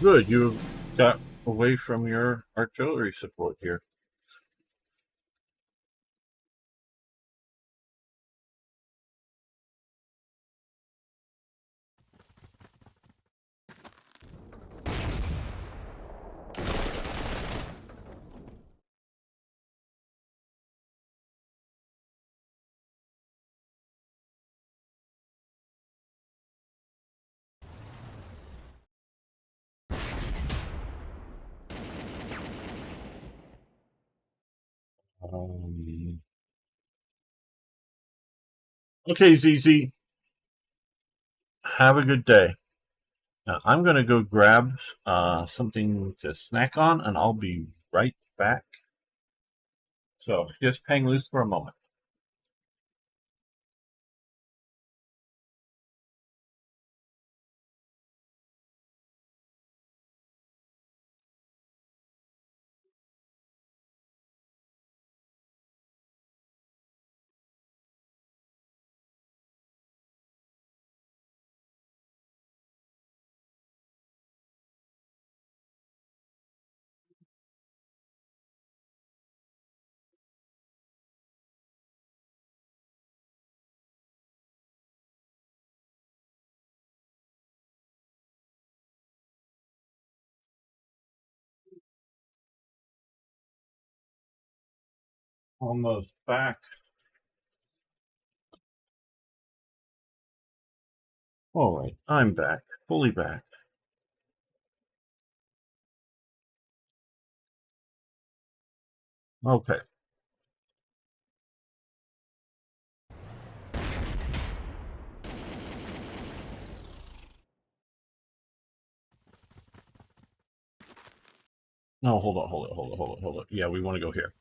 Good, you got away from your artillery support here. Okay, ZZ, have a good day. Now, I'm going to go grab something to snack on, and I'll be right back. So just hang loose for a moment. Almost back. All right, I'm back, fully back. Okay. No, hold on. Yeah, we want to go here.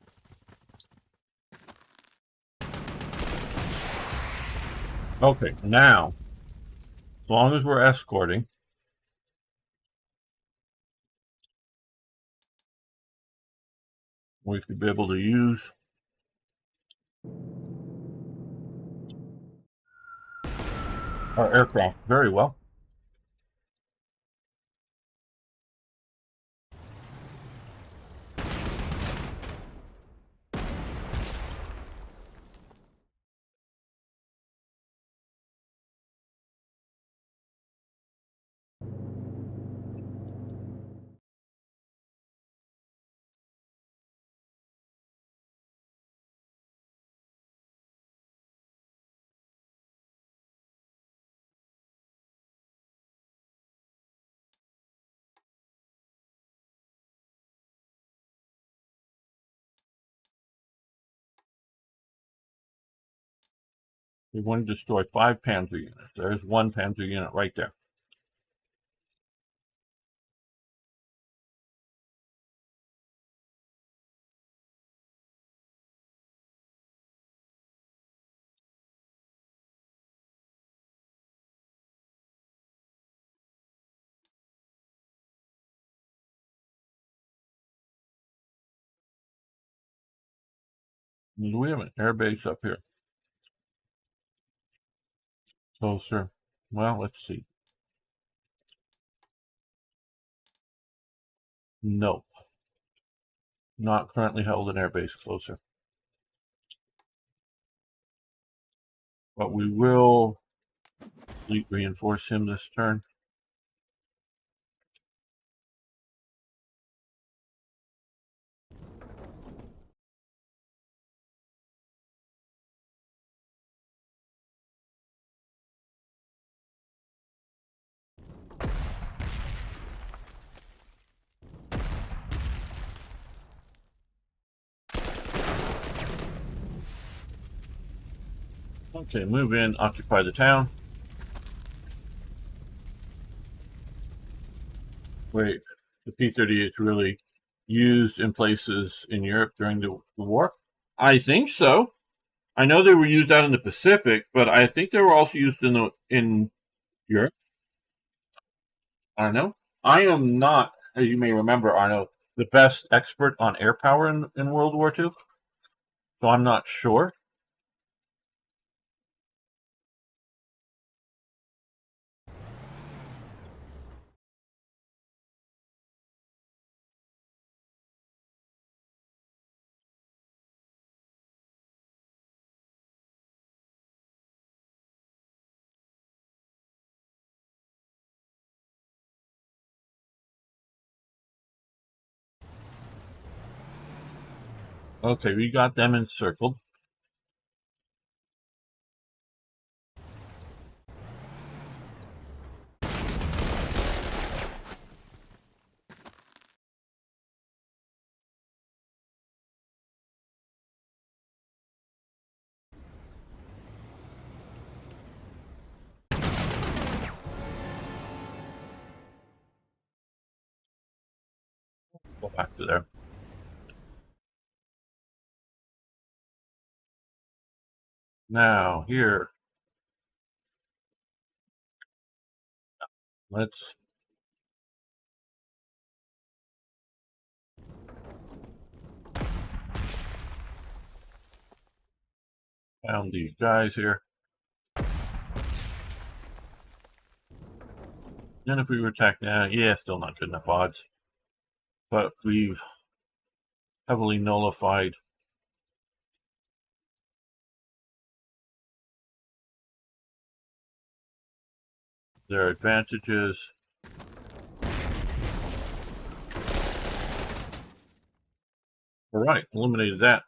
Okay, now, as long as we're escorting, we should be able to use our aircraft very well. We want to destroy 5 Panzer units. There's 1 Panzer unit right there. Do we have an air base up here? Closer. Well, let's see. Nope. Not currently held an air base closer. But we will fleet reinforce him this turn. Okay, move in, occupy the town. Wait, the P-38 is really used in places in Europe during the war? I think so. I know they were used out in the Pacific, but I think they were also used in Europe. I don't know. I am not, as you may remember, Arno, the best expert on air power in World War II, so I'm not sure. Okay, we got them encircled. Go back to there. Now, here, let's found these guys here. And if we were attacked now, yeah, still not good enough odds. But we've heavily nullified their advantages. All right, eliminated that.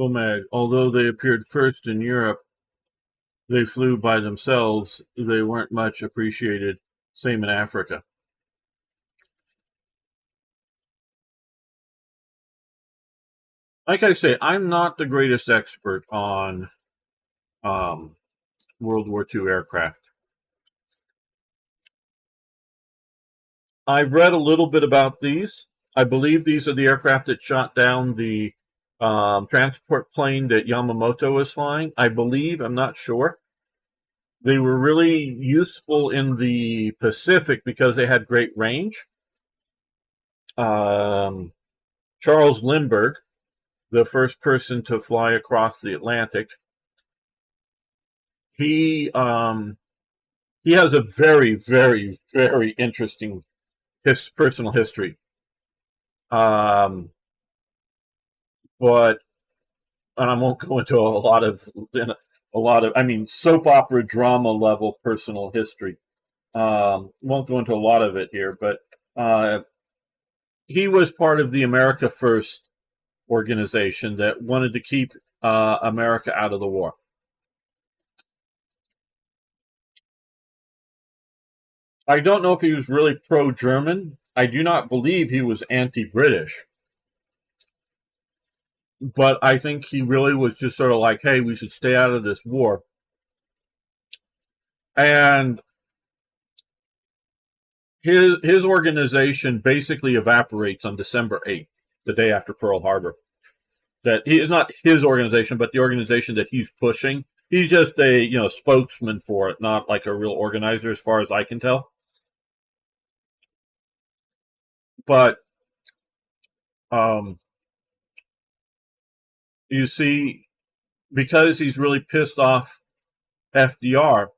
Bomag, although they appeared first in Europe, they flew by themselves. They weren't much appreciated. Same in Africa. Like I say, I'm not the greatest expert on World War II aircraft. I've read a little bit about these. I believe these are the aircraft that shot down the transport plane that Yamamoto was flying. I believe, I'm not sure. They were really useful in the Pacific because they had great range. Charles Lindbergh, the first person to fly across the Atlantic, he has a very, very, very interesting personal history. But and I won't go into I mean, soap opera drama level personal history. Won't go into a lot of it here, but he was part of the America First organization that wanted to keep America out of the war. I don't know if he was really pro-German. I do not believe he was anti-British. But I think he really was just sort of like, hey, we should stay out of this war. And his organization basically evaporates on December 8th, the day after Pearl Harbor. That he is not his organization, but the organization that he's pushing. He's just a spokesman for it, not like a real organizer, as far as I can tell. But you see, because he's really pissed off FDR,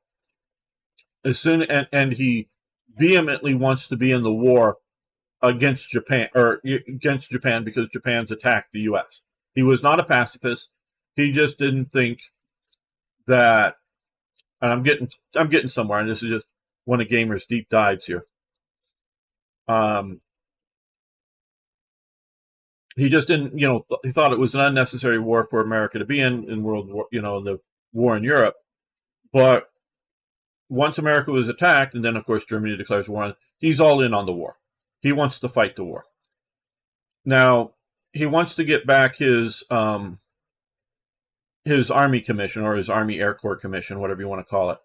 and he vehemently wants to be in the war against Japan because Japan's attacked the U.S. He was not a pacifist. He just didn't think that. And I'm getting somewhere, and this is just one of Gamer's deep dives here. He just didn't, he thought it was an unnecessary war for America to be in World War, the war in Europe. But once America was attacked, and then of course Germany declares war, he's all in on the war. He wants to fight the war. Now he wants to get back his Army commission or his Army Air Corps commission, whatever you want to call it.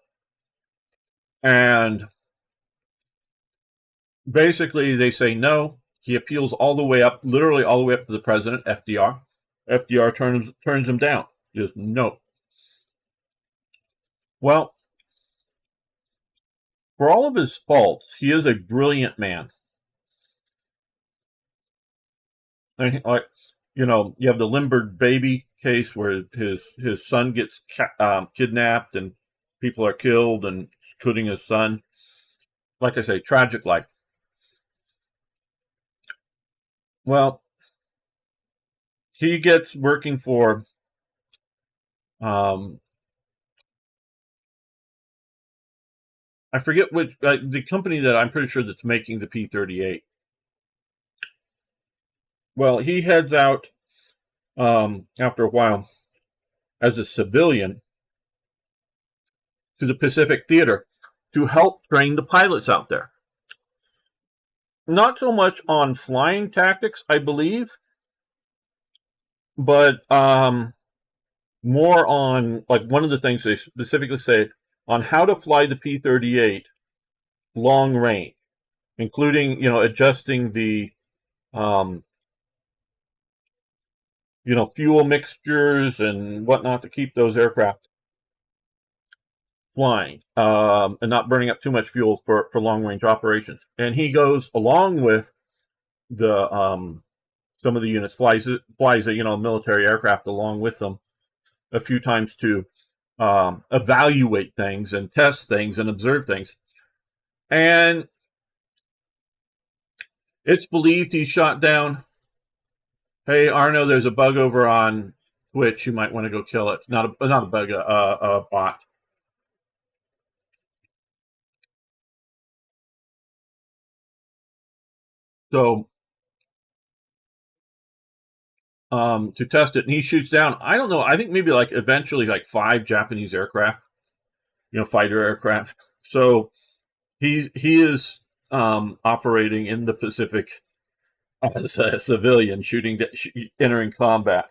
And basically they say no. He appeals all the way up, literally all the way up to the president, FDR. FDR turns him down. Just no. Well, for all of his faults, he is a brilliant man. And you have the Lindbergh baby case where his son gets kidnapped and people are killed, and including his son. Like I say, tragic life. Well, he gets working for I forget which, the company that I'm pretty sure that's making the P-38. Well, he heads out after a while as a civilian to the Pacific Theater to help train the pilots out there. Not so much on flying tactics, I believe, but more on, like, one of the things they specifically say on how to fly the P-38 long range, including, adjusting the, fuel mixtures and whatnot to keep those aircraft flying and not burning up too much fuel for long range operations. And he goes along with the some of the units, flies a military aircraft along with them a few times to evaluate things and test things and observe things. And it's believed he shot down, hey, Arno, there's a bug over on Twitch. You might want to go kill it. Not a bug, a bot. So to test it, and he shoots down, I don't know, I think maybe eventually 5 Japanese aircraft, fighter aircraft. So he is operating in the Pacific as a civilian, entering combat.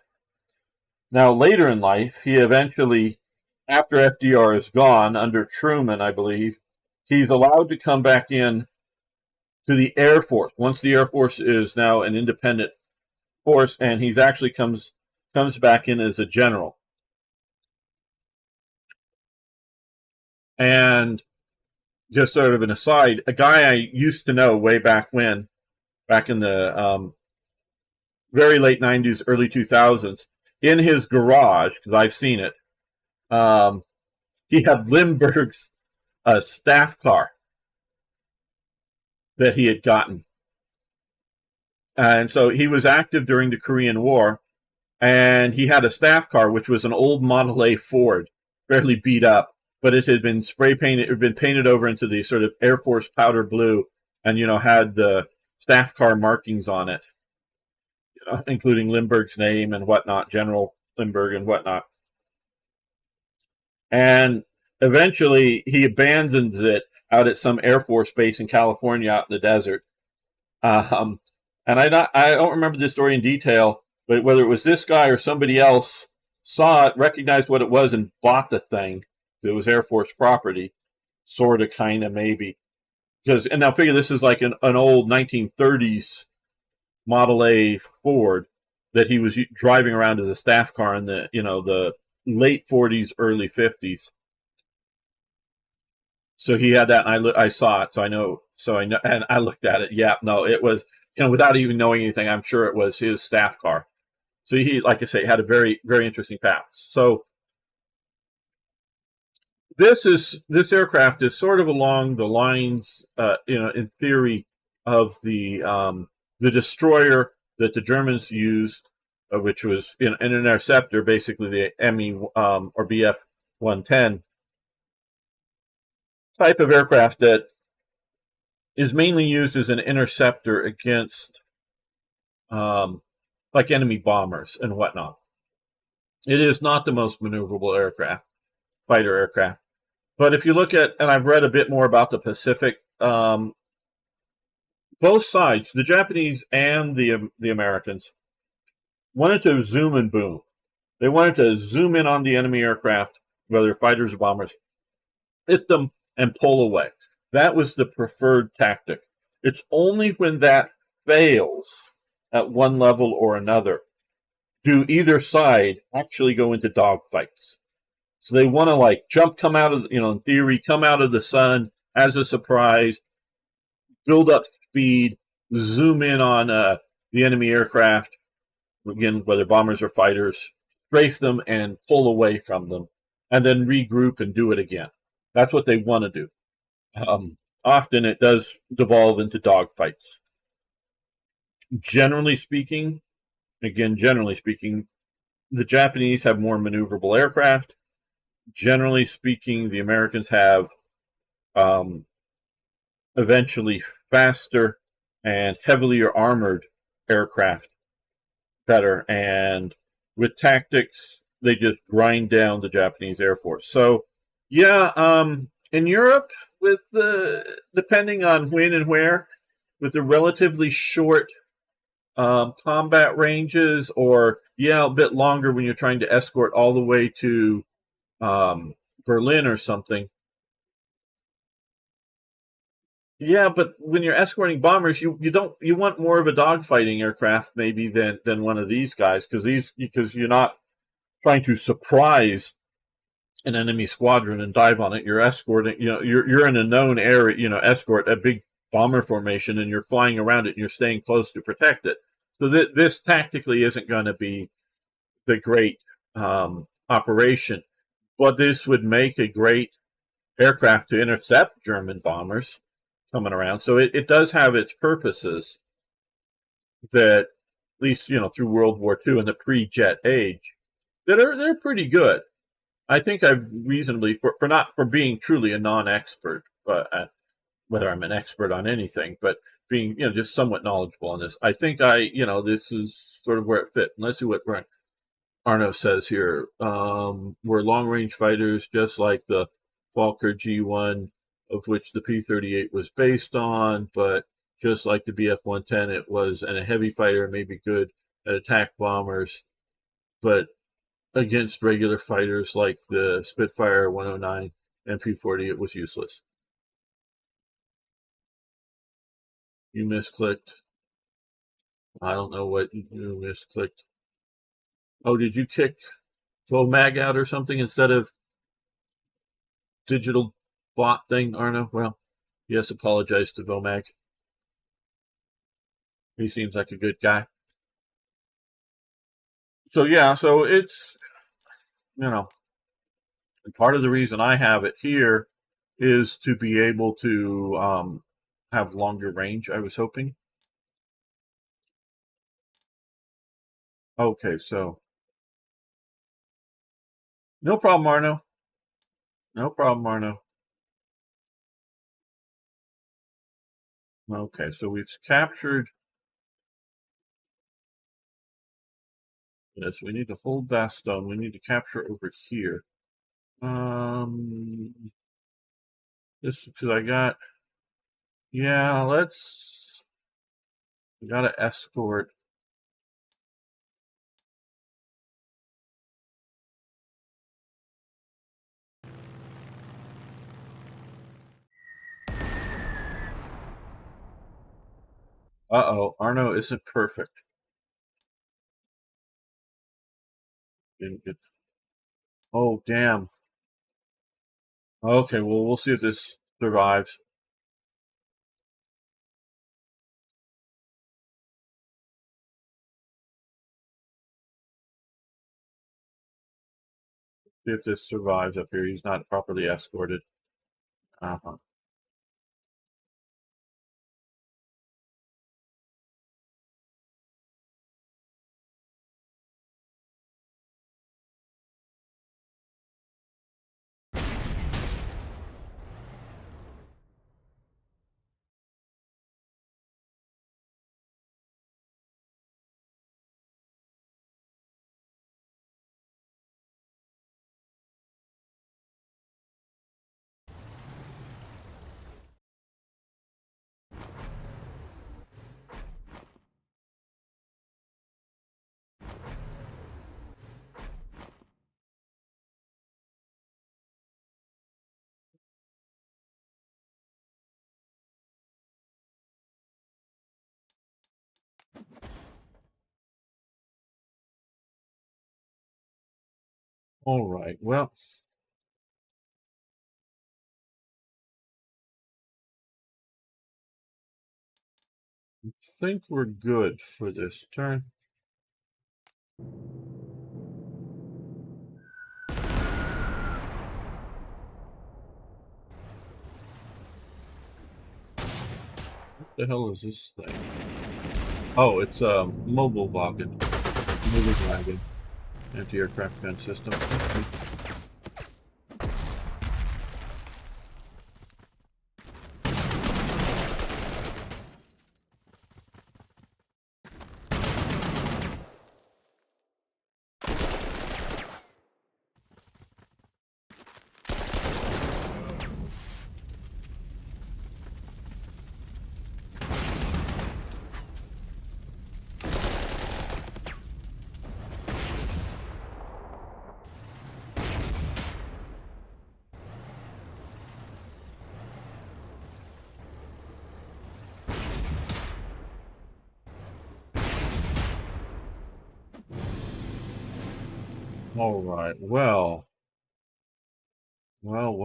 Now, later in life, he eventually, after FDR is gone, under Truman, I believe, he's allowed to come back in to the Air Force. Once the Air Force is now an independent force, and he's actually comes back in as a general. And just sort of an aside, a guy I used to know way back in the very late 90s, early 2000s, in his garage, because I've seen it, he had Lindbergh's staff car that he had gotten. And so he was active during the Korean War, and he had a staff car, which was an old Model A Ford, fairly beat up, but it had been spray painted, it had been painted over into the sort of Air Force powder blue, and, had the staff car markings on it, including Lindbergh's name and whatnot, General Lindbergh and whatnot. And eventually he abandons it out at some Air Force base in California out in the desert. And I don't remember this story in detail, but whether it was this guy or somebody else saw it, recognized what it was, and bought the thing. It was Air Force property, sort of, kind of, maybe. And now figure this is like an old 1930s Model A Ford that he was driving around as a staff car in the late 40s, early 50s. So he had that, and I saw it, so I know, and I looked at it. Yeah, no, it was, without even knowing anything, I'm sure it was his staff car. So he, like I say, had a very, very interesting path. So this aircraft is sort of along the lines, in theory, of the destroyer that the Germans used, which was an interceptor, basically the ME or BF-110 type of aircraft that is mainly used as an interceptor against enemy bombers and whatnot. It is not the most maneuverable fighter aircraft. But if you look at, and I've read a bit more about the Pacific, both sides, the Japanese and the Americans, wanted to zoom and boom. They wanted to zoom in on the enemy aircraft, whether fighters or bombers, hit them and pull away. That was the preferred tactic. It's only when that fails at one level or another do either side actually go into dogfights. So they want to come out of, in theory, come out of the sun as a surprise, build up speed, zoom in on the enemy aircraft, again, whether bombers or fighters, strafe them and pull away from them, and then regroup and do it again. That's what they want to do. Often it does devolve into dogfights. Generally speaking, the Japanese have more maneuverable aircraft. Generally speaking, the Americans have eventually faster and heavier armored aircraft better. And with tactics, they just grind down the Japanese Air Force. So, yeah, in Europe, with the depending on when and where, with the relatively short combat ranges, or a bit longer when you're trying to escort all the way to Berlin or something. Yeah, but when you're escorting bombers, you want more of a dogfighting aircraft maybe than one of these guys, because you're not trying to surprise an enemy squadron and dive on it. You're escorting, you're in a known area, escort a big bomber formation, and you're flying around it and you're staying close to protect it. So this tactically isn't going to be the great operation, but this would make a great aircraft to intercept German bombers coming around. So it does have its purposes that, at least, through World War II and the pre-jet age, they're pretty good. I think I've reasonably, for being truly a non-expert, but whether I'm an expert on anything, but being, just somewhat knowledgeable on this, I think this is sort of where it fit. And let's see what Arno says here. We're long-range fighters, just like the Fokker G1, of which the P-38 was based on, but just like the Bf-110, it was and a heavy fighter, maybe good at attack bombers, but against regular fighters like the Spitfire 109 and P-40, it was useless. You misclicked. I don't know what you misclicked. Oh, did you kick VOMAG out or something instead of digital bot thing, Arno? Well, yes, apologize to VOMAG. He seems like a good guy. So yeah, so it's, and part of the reason I have it here is to be able to have longer range, I was hoping. Okay, so no problem, Arno. No problem, Arno. Okay, so we've captured. Yes, we need to hold Bastogne. We need to capture over here. This because I got. Yeah, we gotta escort. Uh-oh, Arno isn't perfect. Oh, damn. Okay, well, we'll see if this survives. See if this survives up here. He's not properly escorted. Uh-huh. All right, well. I think we're good for this turn. What the hell is this thing? Oh, it's a mobile wagon. Moving wagon. Anti-aircraft gun system. Okay. All right. Well. Well.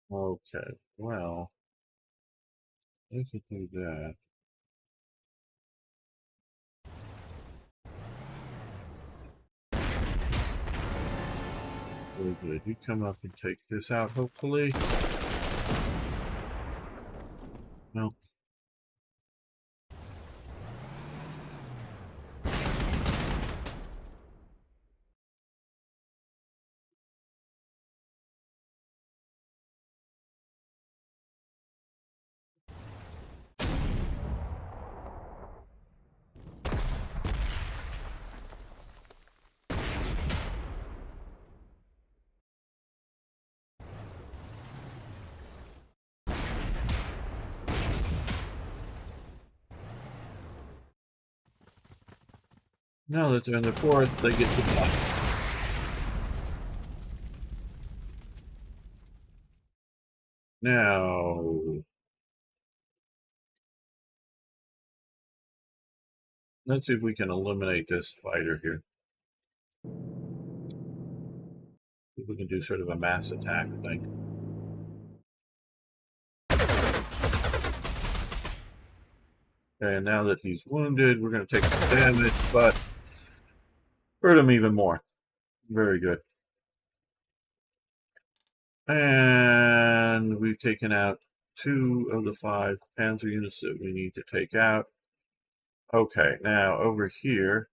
Okay. Well, we could do that. Very good. You come up and take this out, hopefully. No. Now that they're in the forest, they get to die. Now, let's see if we can eliminate this fighter here. See if we can do sort of a mass attack thing. And now that he's wounded, we're going to take some damage, but hurt him even more. Very good. And we've taken out 2 of the 5 panzer units that we need to take out. Okay, now over here.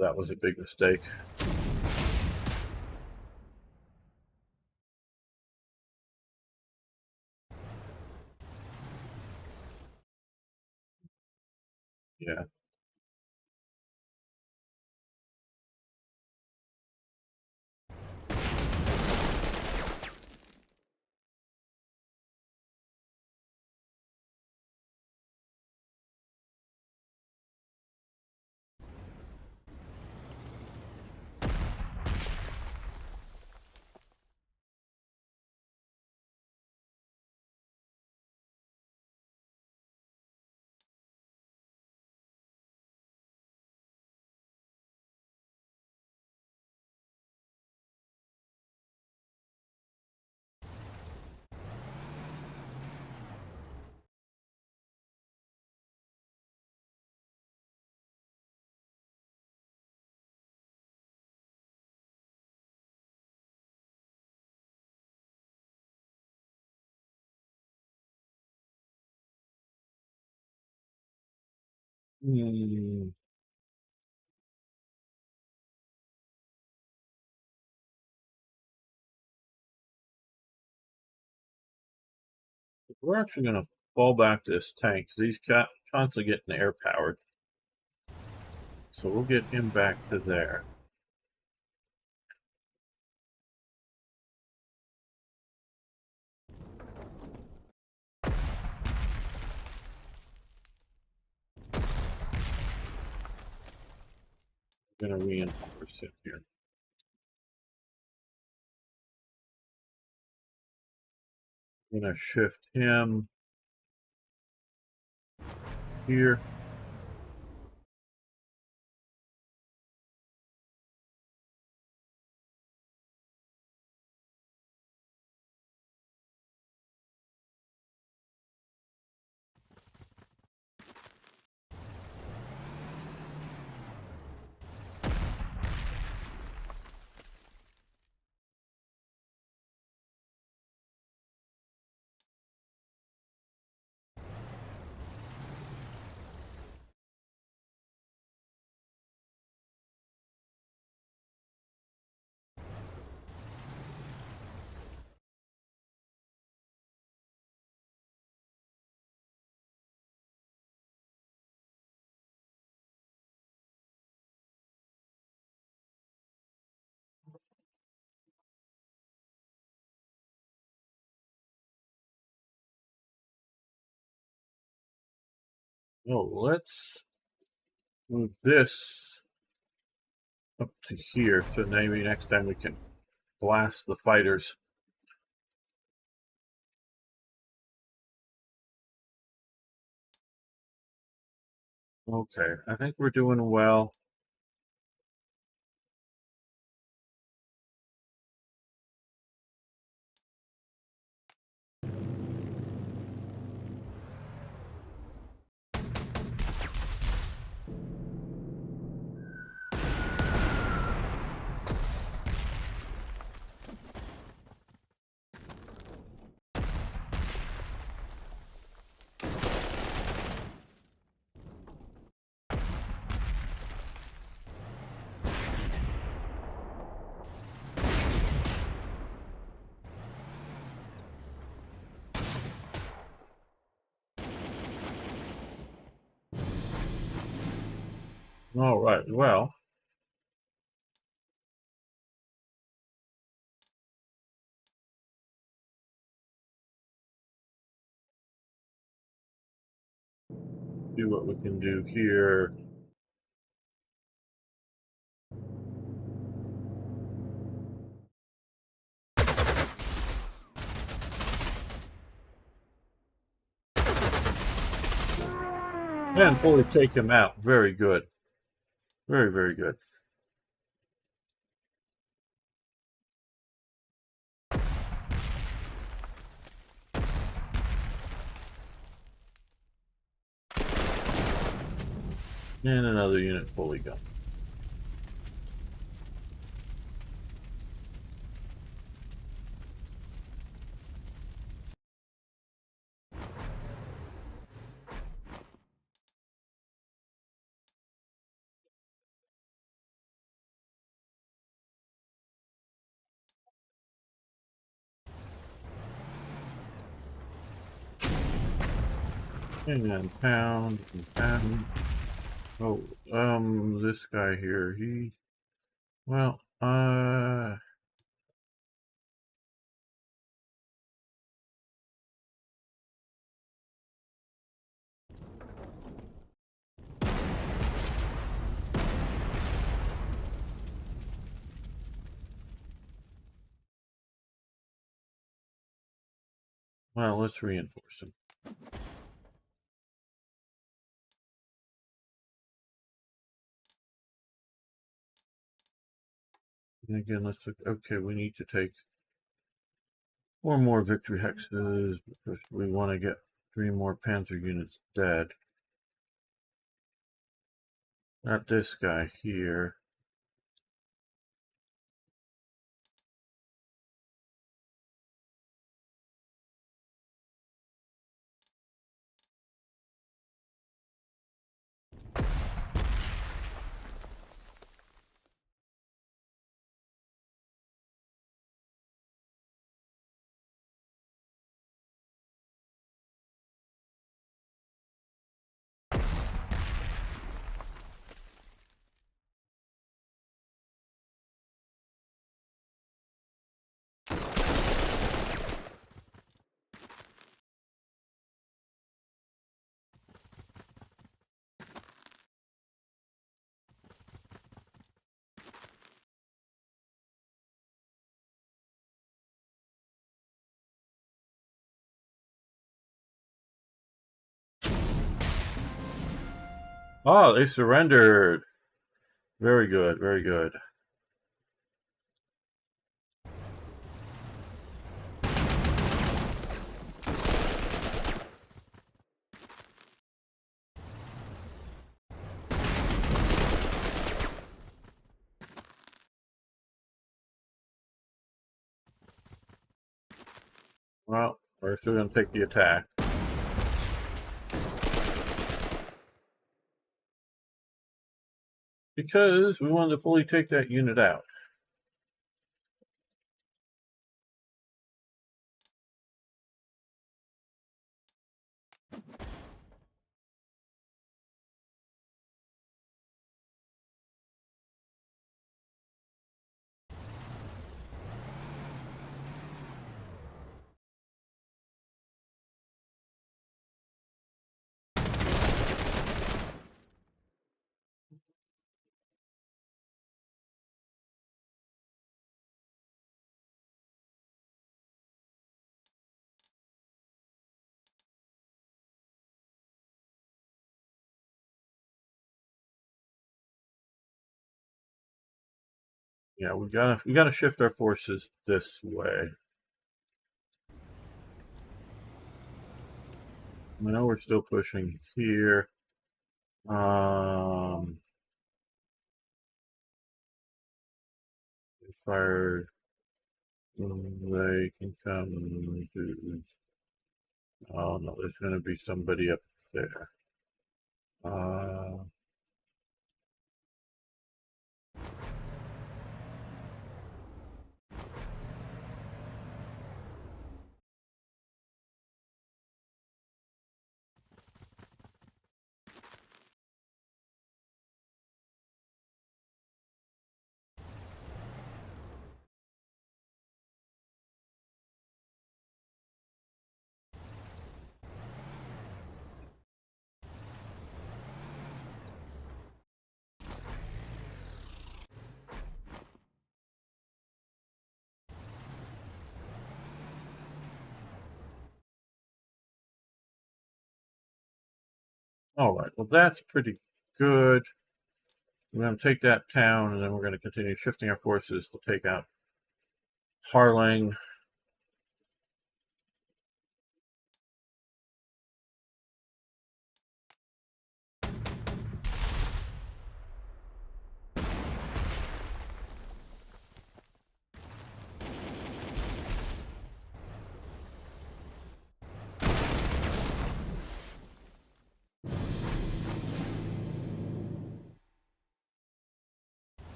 That was a big mistake. Yeah. Hmm. We're actually going to fall back this tank because he's constantly getting air powered. So we'll get him back to there. I'm going to reinforce him here. I'm going to shift him here. Oh, let's move this up to here, so maybe next time we can blast the fighters. Okay, I think we're doing well. All right, well, see what we can do here. And fully take him out. Very good. Very, very good. And another unit fully gone. And pound and pound. Oh, this guy here, well, let's reinforce him. And again, let's look. Okay, we need to take 4 more victory hexes because we want to get 3 more panzer units dead. Not this guy here. Oh, they surrendered. Very good, very good. Well, we're still going to take the attack. Because we wanted to fully take that unit out. Yeah, we gotta shift our forces this way. I know we're still pushing here. Fire. They can come to. Oh no, there's going to be somebody up there. All right, well, that's pretty good. We're going to take that town, and then we're going to continue shifting our forces to take out Harling.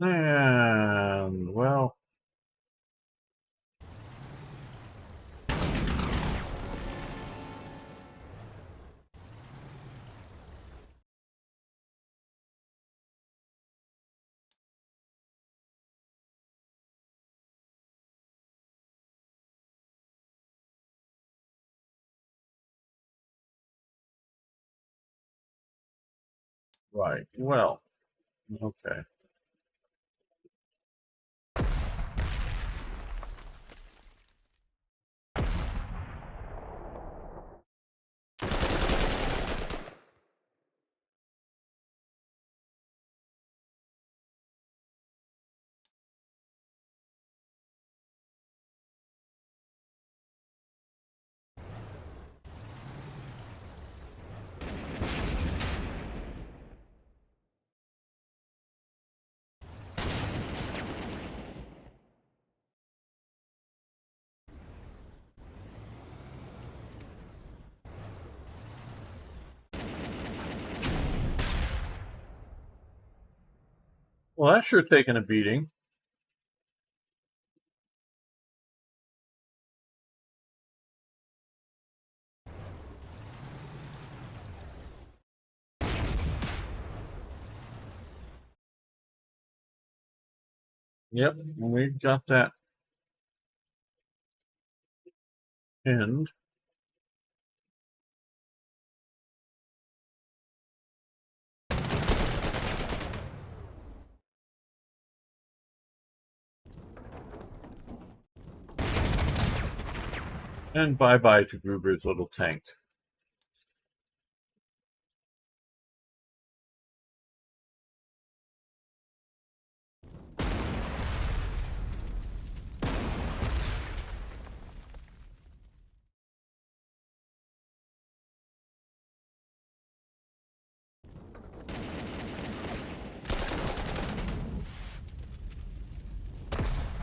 And, well, right, well, okay. Well, that's sure taking a beating. Yep, we got that pinned. And bye-bye to Gruber's little tank.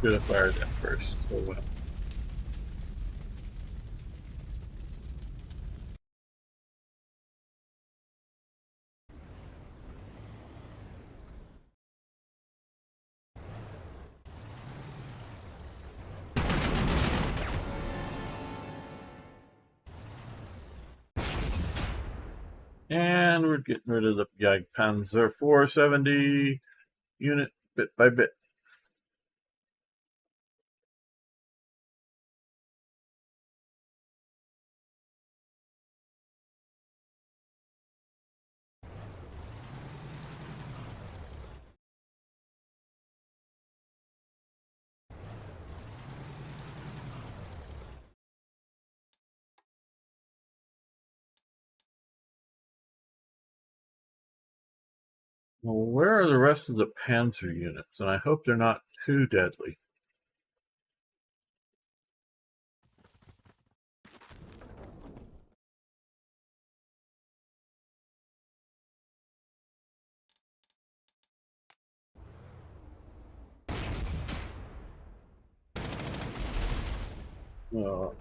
Should have fired that first. Oh well. And we're getting rid of the Jagdpanzer 470 unit bit by bit. Well, where are the rest of the Panzer units? And I hope they're not too deadly.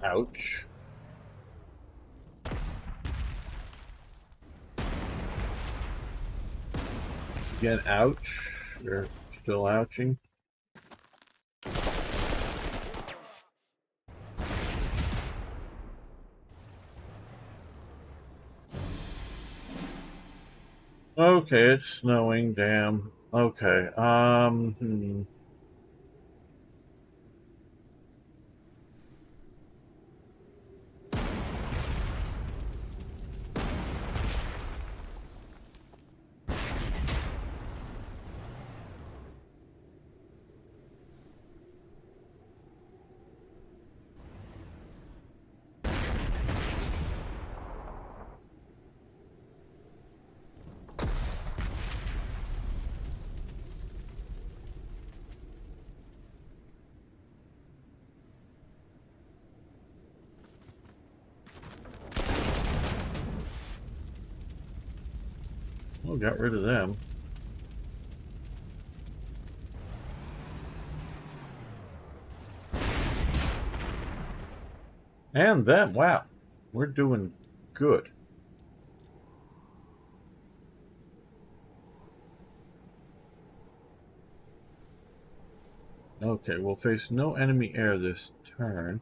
Ouch. Again, ouch. They're still ouching. Okay, it's snowing, damn. Okay, oh, got rid of them. And them, wow. We're doing good. Okay, we'll face no enemy air this turn.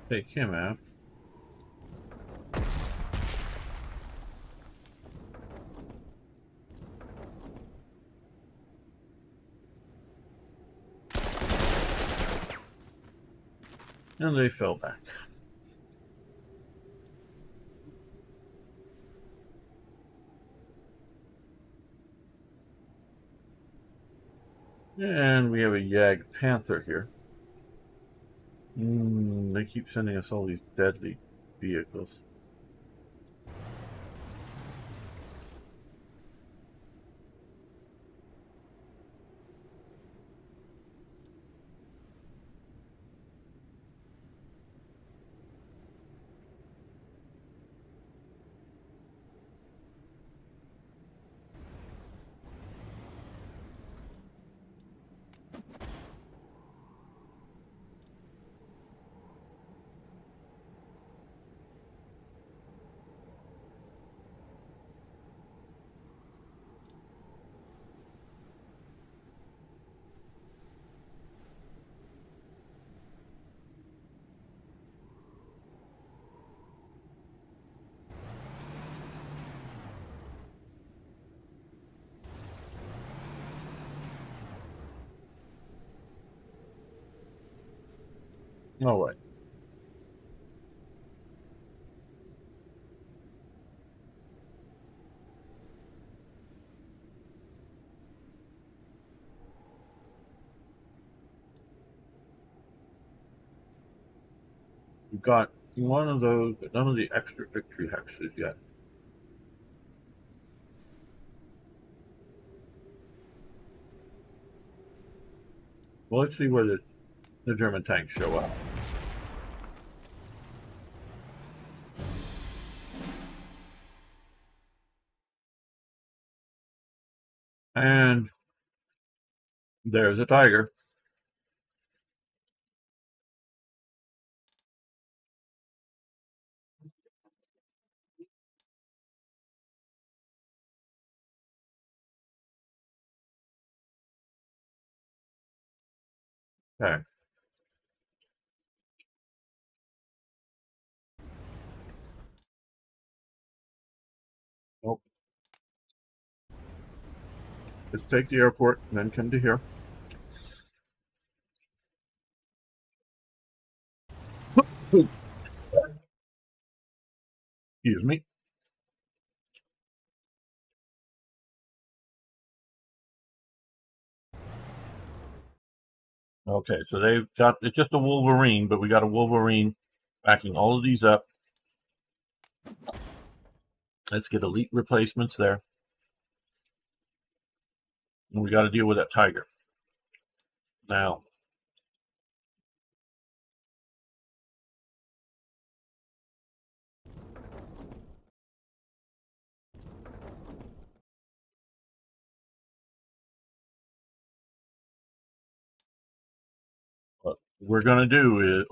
Take him out. And they fell back. And we have a Yag Panther here. They keep sending us all these deadly vehicles. All right. We've got one of those, but none of the extra victory hexes yet. Well, let's see where the German tanks show up. And there's a tiger. Okay. Well, let's take the airport and then come to here. Excuse me. Okay, so they've got, it's just a Wolverine, but we got a Wolverine backing all of these up. Let's get elite replacements there. And we got to deal with that tiger. Now, what we're going to do is,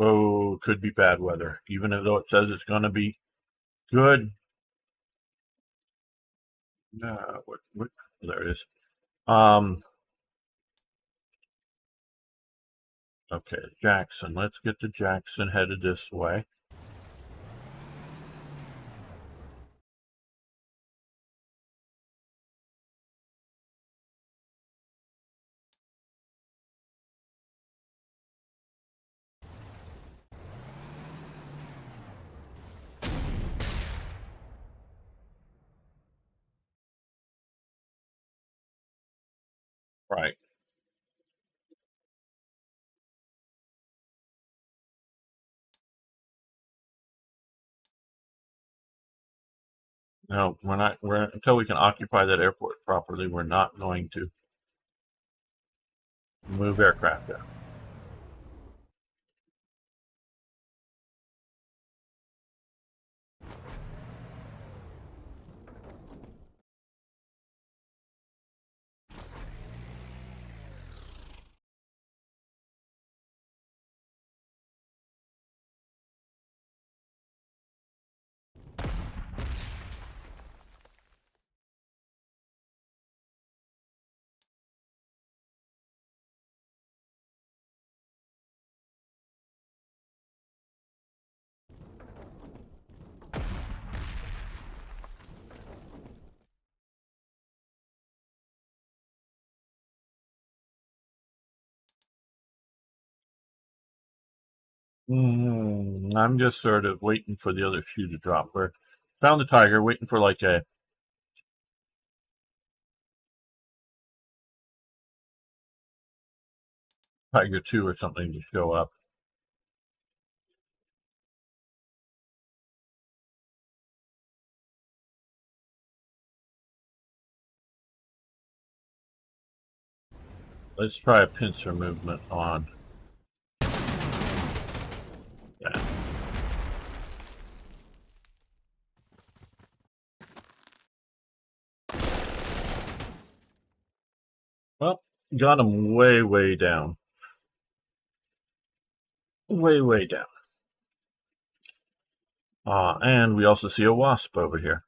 could be bad weather, even though it says it's going to be good. There it is. Okay, Jackson. Let's get to Jackson headed this way. Right. No, we're not. Until we can occupy that airport properly, we're not going to move aircraft there. I'm just sort of waiting for the other shoe to drop. We're found the tiger, waiting for like a Tiger 2 or something to show up. Let's try a pincer movement on that. Well, got him way, way down. Way, way down. And we also see a wasp over here.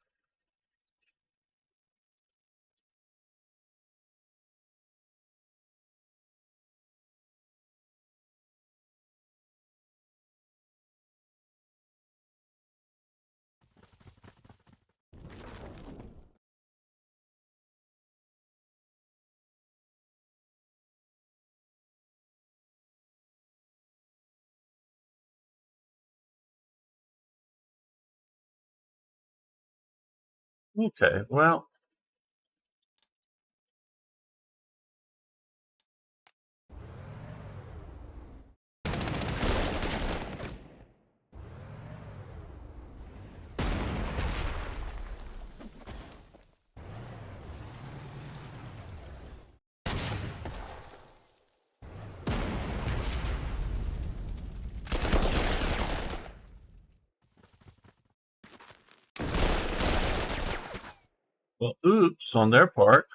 Okay, well, oops on their part.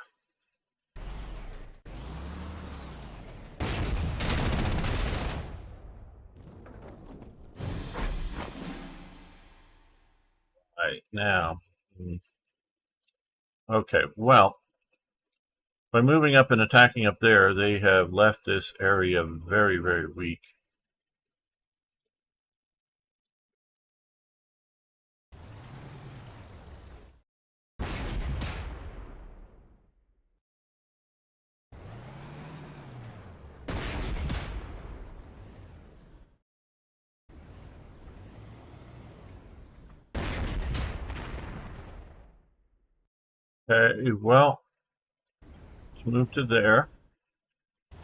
Right now. Okay, well, by moving up and attacking up there, they have left this area very, very weak. Okay, well, let's move to there.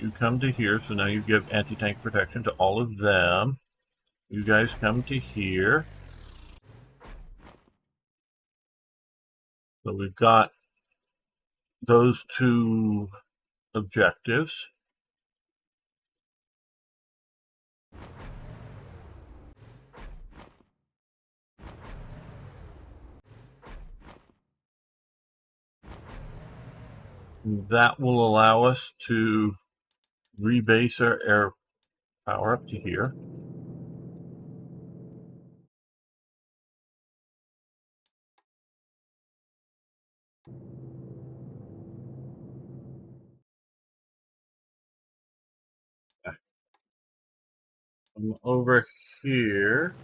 You come to here, so now you give anti-tank protection to all of them. You guys come to here. So we've got those two objectives. That will allow us to rebase our air power up to here. Come over here.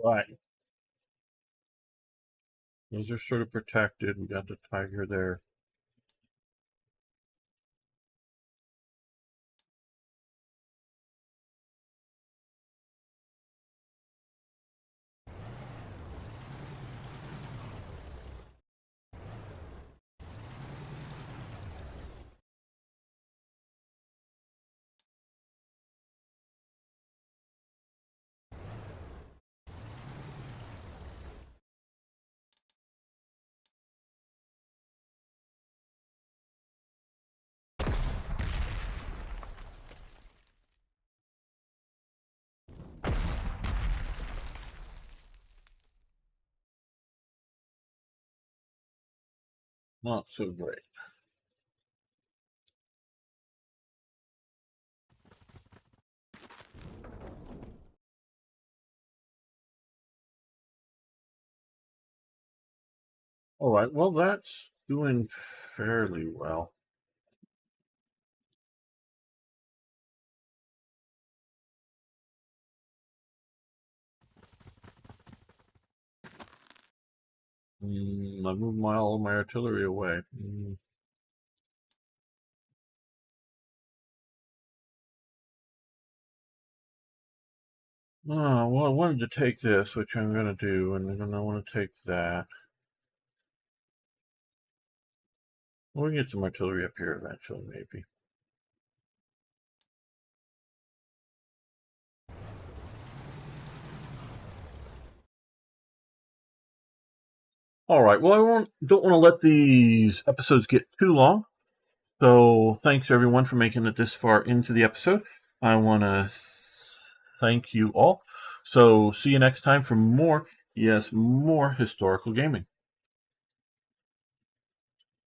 Right. Those are sort of protected. We got the tiger there. Not so great. All right, well, that's doing fairly well. I moved all of my artillery away. Oh, well, I wanted to take this, which I'm going to do, and then I want to take that. We'll get some artillery up here eventually, maybe. All right, well, don't want to let these episodes get too long. So thanks, everyone, for making it this far into the episode. I want to thank you all. So see you next time for more historical gaming.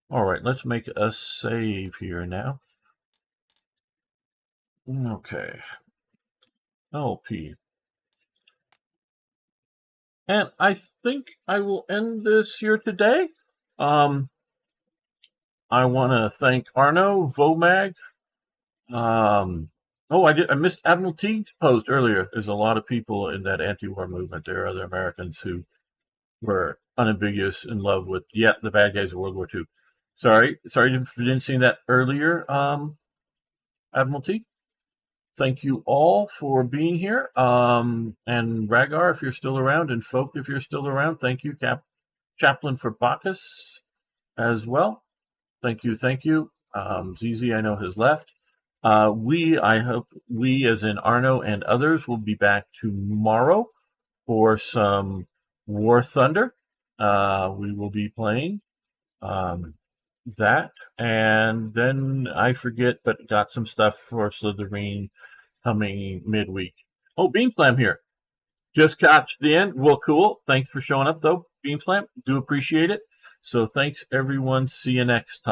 All right, let's make a save here now. Okay. LP. And I think I will end this here today. I want to thank Arno, Vomag. I missed Admiral Teague's post earlier. There's a lot of people in that anti-war movement. There are other Americans who were unambiguous in love with the bad guys of World War II. Sorry if you didn't see that earlier, Admiral Teague. Thank you all for being here. And Ragar, if you're still around, and Folk, if you're still around, thank you. Chaplain for Bacchus as well. Thank you. ZZ, I know, has left. I hope we, as in Arno and others, will be back tomorrow for some War Thunder. We will be playing. that, and then I forget, but got some stuff for Slytherin coming midweek. Oh, Beamslam here. Just catch the end. Well, cool. Thanks for showing up, though, Beamslam. Do appreciate it. So thanks, everyone. See you next time.